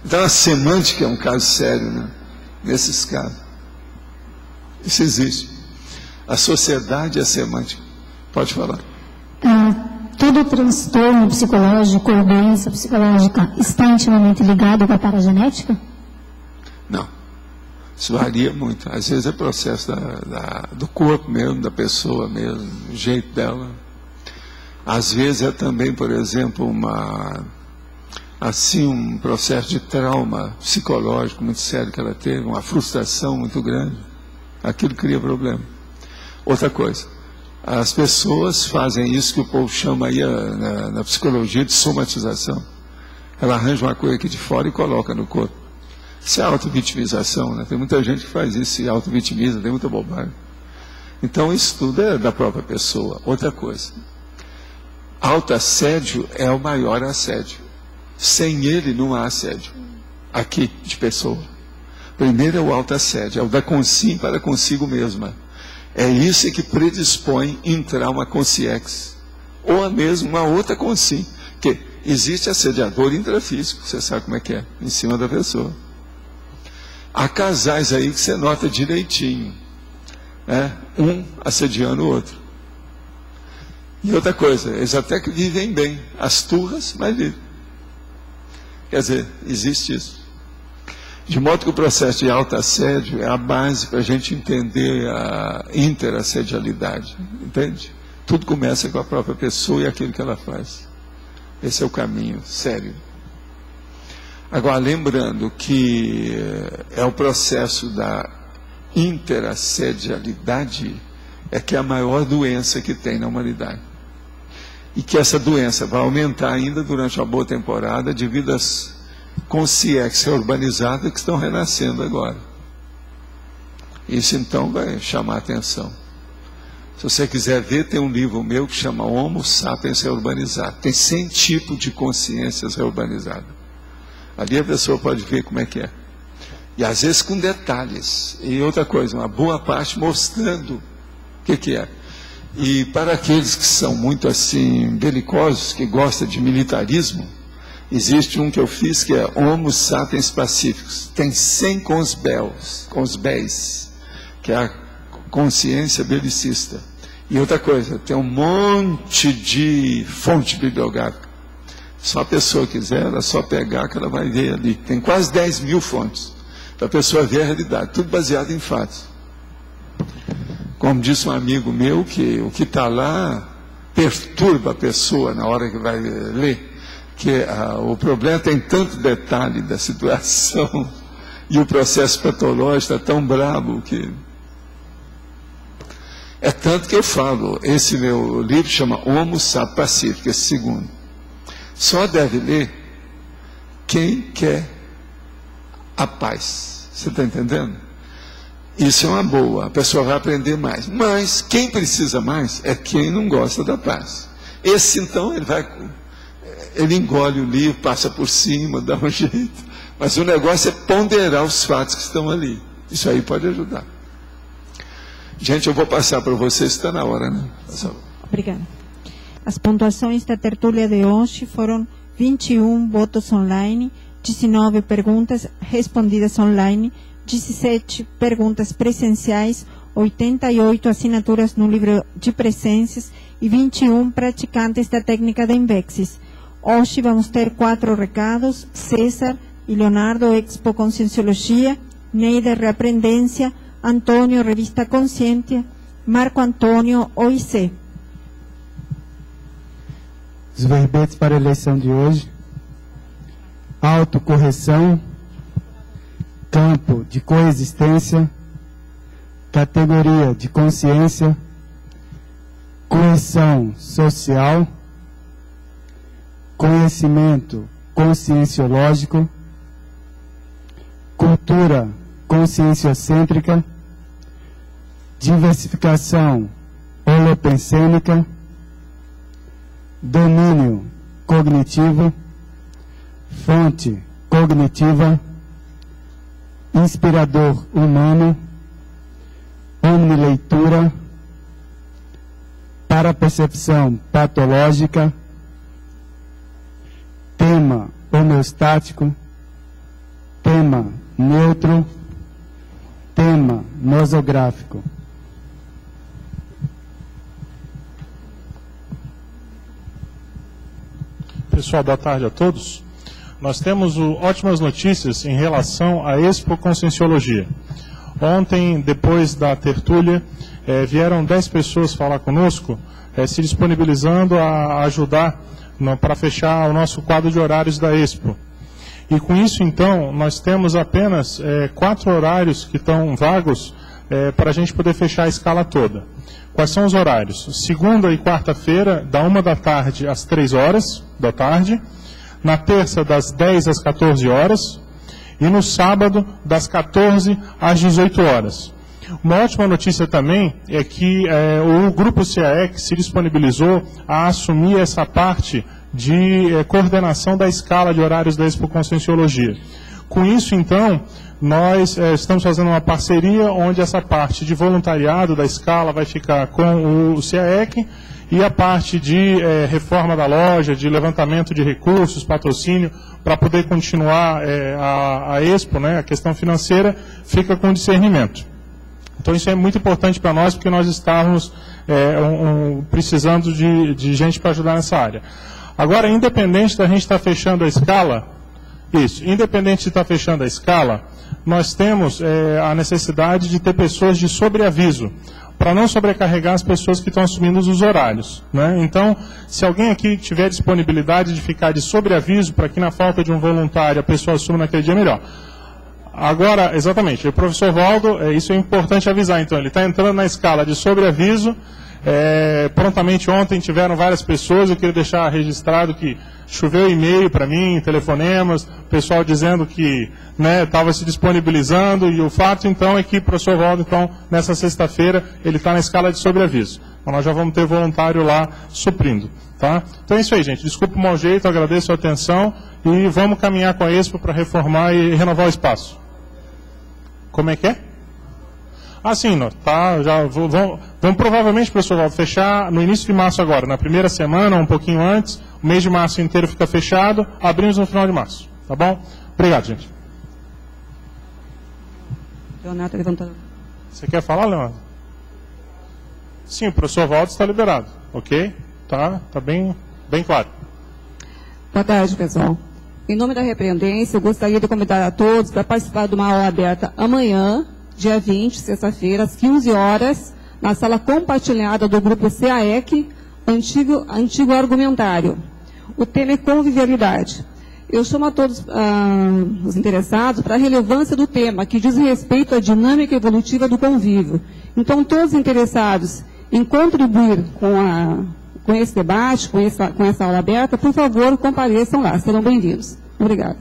Então a semântica é um caso sério, né? Nesses casos. Isso existe. A sociedade é semântica. Pode falar. Todo transtorno psicológico ou doença psicológica está intimamente ligado com a paragenética? Não. Isso varia muito. Às vezes é processo do corpo mesmo, da pessoa mesmo, o jeito dela. Às vezes é também, por exemplo, um processo de trauma psicológico muito sério que ela teve, uma frustração muito grande. Aquilo cria problema. Outra coisa. As pessoas fazem isso que o povo chama aí na psicologia de somatização. Ela arranja uma coisa aqui de fora e coloca no corpo. Isso é auto-vitimização, né? Tem muita gente que faz isso e auto-vitimiza, tem muita bobagem. Então isso tudo é da própria pessoa. Outra coisa. Autoassédio é o maior assédio. Sem ele não há assédio. Aqui, de pessoa. Primeiro é o autoassédio, é o da consigo para consigo mesma. É isso que predispõe entrar uma consciex, ou a mesma uma outra consim, que existe assediador intrafísico, você sabe como é que é, em cima da pessoa. Há casais aí que você nota direitinho, né? Um assediando o outro. E outra coisa, eles até que vivem bem, as turras, mas vivem. Quer dizer, existe isso. De modo que o processo de autoassédio é a base para a gente entender a interassedialidade, entende? Tudo começa com a própria pessoa e aquilo que ela faz. Esse é o caminho sério. Agora, lembrando que é o processo da interassedialidade é que é a maior doença que tem na humanidade. E que essa doença vai aumentar ainda durante uma boa temporada devido às consciências urbanizadas que estão renascendo agora. Isso então vai chamar a atenção. Se você quiser ver, tem um livro meu que chama Homo Sapiens Reurbanizado. Tem 100 tipos de consciências reurbanizadas. Ali a pessoa pode ver como é que é. E às vezes com detalhes. E outra coisa, uma boa parte mostrando o que é. E para aqueles que são muito assim belicosos, que gostam de militarismo, existe um que eu fiz que é Homo Sapiens Pacíficos. Tem 100 com os béis, que é a consciência belicista. E outra coisa, tem um monte de fonte bibliográfica. Se a pessoa quiser, é só pegar que ela vai ver ali. Tem quase 10 mil fontes, para a pessoa ver a realidade, tudo baseado em fatos. Como disse um amigo meu, que o que está lá perturba a pessoa na hora que vai ler, que o problema tem tanto detalhe da situação e o processo patológico está tão brabo que... É tanto que eu falo, esse meu livro chama Homo Sapiens Pacífico, esse segundo. Só deve ler quem quer a paz. Você está entendendo? Isso é uma boa, a pessoa vai aprender mais. Mas quem precisa mais é quem não gosta da paz. Esse então, ele engole o livro, passa por cima, dá um jeito. Mas o negócio é ponderar os fatos que estão ali. Isso aí pode ajudar. Gente, eu vou passar para vocês, está na hora, né? Obrigada. As pontuações da tertúlia de hoje foram 21 votos online, 19 perguntas respondidas online, 17 perguntas presenciais, 88 assinaturas no livro de presenças e 21 praticantes da técnica da Invexis. Hoje vamos ter 4 recados: César e Leonardo, Expo Conscienciologia; Neide, Reaprendência; Antônio, Revista Consciência; Marco Antônio, OIC. Os verbetes para a eleição de hoje: autocorreção, campo de coexistência, categoria de consciência, coerção social, conhecimento conscienciológico, cultura conscienciocêntrica, diversificação holopensênica, domínio cognitivo, fonte cognitiva, inspirador humano, omnileitura, parapercepção patológica, tema homeostático, tema neutro, tema nosográfico. Pessoal, boa tarde a todos. Nós temos ótimas notícias em relação à Expo Conscienciologia. Ontem, depois da tertúlia, vieram 10 pessoas falar conosco, se disponibilizando a ajudar para fechar o nosso quadro de horários da Expo. E com isso, então, nós temos apenas 4 horários que estão vagos para a gente poder fechar a escala toda. Quais são os horários? Segunda e quarta-feira, da 1 da tarde às 3 horas da tarde. Na terça, das 10 às 14 horas. E no sábado, das 14 às 18 horas. Uma ótima notícia também é que o Grupo CAEC se disponibilizou a assumir essa parte de coordenação da escala de horários da Expo Conscienciologia. Com isso, então, nós estamos fazendo uma parceria onde essa parte de voluntariado da escala vai ficar com o CAEC e a parte de reforma da loja, de levantamento de recursos, patrocínio, para poder continuar a Expo, né, a questão financeira, fica com discernimento. Então isso é muito importante para nós, porque nós estávamos precisando de gente para ajudar nessa área. Agora, independente da gente estar fechando a escala, independente de estar fechando a escala, nós temos a necessidade de ter pessoas de sobreaviso, para não sobrecarregar as pessoas que estão assumindo os horários, né? Então, se alguém aqui tiver disponibilidade de ficar de sobreaviso, para que na falta de um voluntário a pessoa assuma naquele dia, melhor. Agora, exatamente, o professor Valdo, isso é importante avisar, então, ele está entrando na escala de sobreaviso. Prontamente ontem tiveram várias pessoas, eu queria deixar registrado que choveu e-mail para mim, telefonemas, pessoal dizendo que estava se disponibilizando, e o fato então é que o professor Valdo, então, nessa sexta-feira, ele está na escala de sobreaviso. Então nós já vamos ter voluntário lá suprindo. Tá? Então é isso aí, gente. Desculpa o mau jeito, agradeço a atenção e vamos caminhar com a Expo para reformar e renovar o espaço. Como é que é? Ah, sim, tá, já vamos provavelmente, professor Valdo, fechar no início de março agora, na primeira semana, um pouquinho antes, o mês de março inteiro fica fechado, abrimos no final de março, tá bom? Obrigado, gente. Leonardo levantando. Você quer falar, Leonardo? Sim, o professor Valdo está liberado, ok? Tá bem claro. Boa tarde, pessoal. Em nome da Repreendência, eu gostaria de convidar a todos para participar de uma aula aberta amanhã, dia 20, sexta-feira, às 15 horas, na sala compartilhada do Grupo CAEC, antigo argumentário. O tema é convivialidade. Eu chamo a todos os interessados para a relevância do tema, que diz respeito à dinâmica evolutiva do convívio. Então, todos interessados em contribuir com esse debate, com essa aula aberta, por favor, compareçam lá, serão bem-vindos. Obrigada.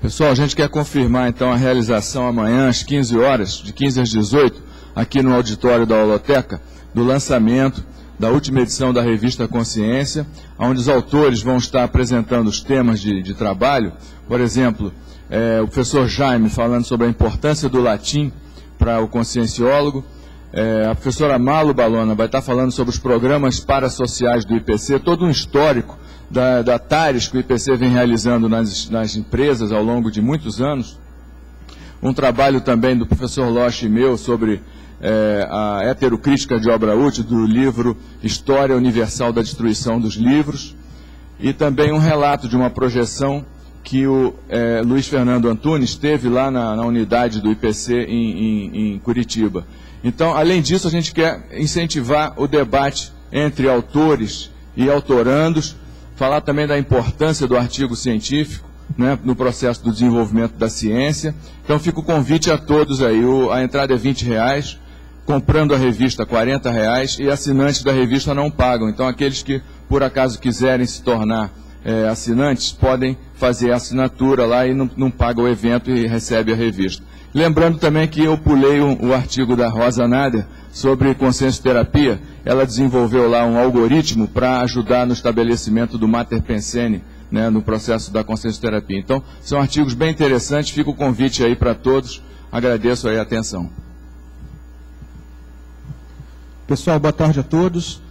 Pessoal, a gente quer confirmar então a realização amanhã às 15 horas, de 15 às 18, aqui no auditório da Holoteca, do lançamento da última edição da revista Consciência, onde os autores vão estar apresentando os temas de trabalho. Por exemplo, o professor Jaime falando sobre a importância do latim para o conscienciólogo. A professora Malu Balona vai estar falando sobre os programas parasociais do IPC, todo um histórico da TARES que o IPC vem realizando nas empresas ao longo de muitos anos. um trabalho também do professor Loche e meu sobre a heterocrítica de obra útil do livro História Universal da Destruição dos Livros, e também um relato de uma projeção que o Luiz Fernando Antunes teve lá na unidade do IPC em Curitiba. Então, além disso, a gente quer incentivar o debate entre autores e autorandos, falar também da importância do artigo científico, né, no processo do desenvolvimento da ciência. Então, fica o convite a todos aí. A entrada é R$20, comprando a revista R$40, e assinantes da revista não pagam. Então, aqueles que, por acaso, quiserem se tornar assinantes, podem fazer a assinatura lá e não pagam o evento e recebem a revista. Lembrando também que eu pulei o artigo da Rosa Nader sobre consciencioterapia. Ela desenvolveu lá um algoritmo para ajudar no estabelecimento do Mater Pensene, né, no processo da consciencioterapia. Então, são artigos bem interessantes. Fica o convite aí para todos. Agradeço aí a atenção. Pessoal, boa tarde a todos.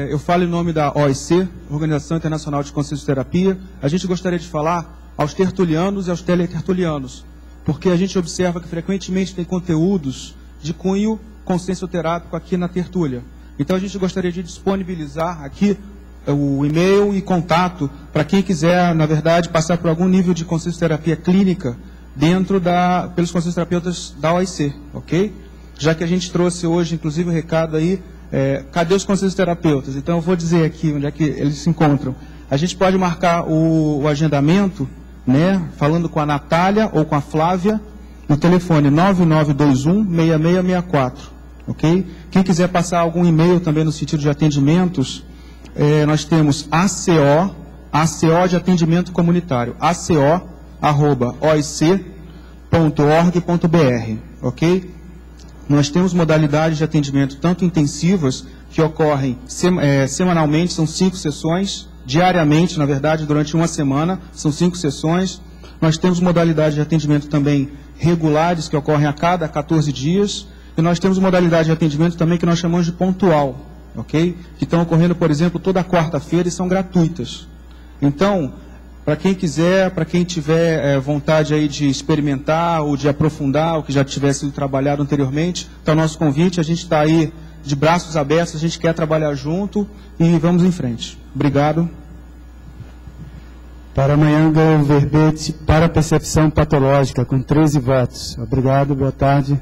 Eu falo em nome da OIC, Organização Internacional de Consciencioterapia. A gente gostaria de falar aos tertulianos e aos teletertulianos, porque a gente observa que frequentemente tem conteúdos de cunho consciencioterápico aqui na tertúlia. Então a gente gostaria de disponibilizar aqui o e-mail e contato para quem quiser, na verdade, passar por algum nível de consciencioterapia clínica pelos consciencioterapeutas da OIC, ok? Já que a gente trouxe hoje, inclusive, o recado aí, cadê os consciencioterapeutas? Então eu vou dizer aqui onde é que eles se encontram. A gente pode marcar o agendamento, né, falando com a Natália ou com a Flávia, no telefone 9921-6664, ok? Quem quiser passar algum e-mail também no sentido de atendimentos, nós temos ACO de atendimento comunitário, aco@oic.org.br, ok? Nós temos modalidades de atendimento tanto intensivas, que ocorrem semanalmente, são 5 sessões, diariamente, na verdade, durante uma semana, são 5 sessões. Nós temos modalidades de atendimento também regulares, que ocorrem a cada 14 dias, e nós temos modalidade de atendimento também que nós chamamos de pontual, ok? Que estão ocorrendo, por exemplo, toda quarta-feira e são gratuitas. Então, para quem quiser, para quem tiver vontade aí de experimentar ou de aprofundar o que já tivesse sido trabalhado anteriormente, está o nosso convite. A gente está aí de braços abertos, a gente quer trabalhar junto e vamos em frente. Obrigado. Para amanhã ganha o verbete para percepção patológica, com 13 votos. Obrigado, boa tarde.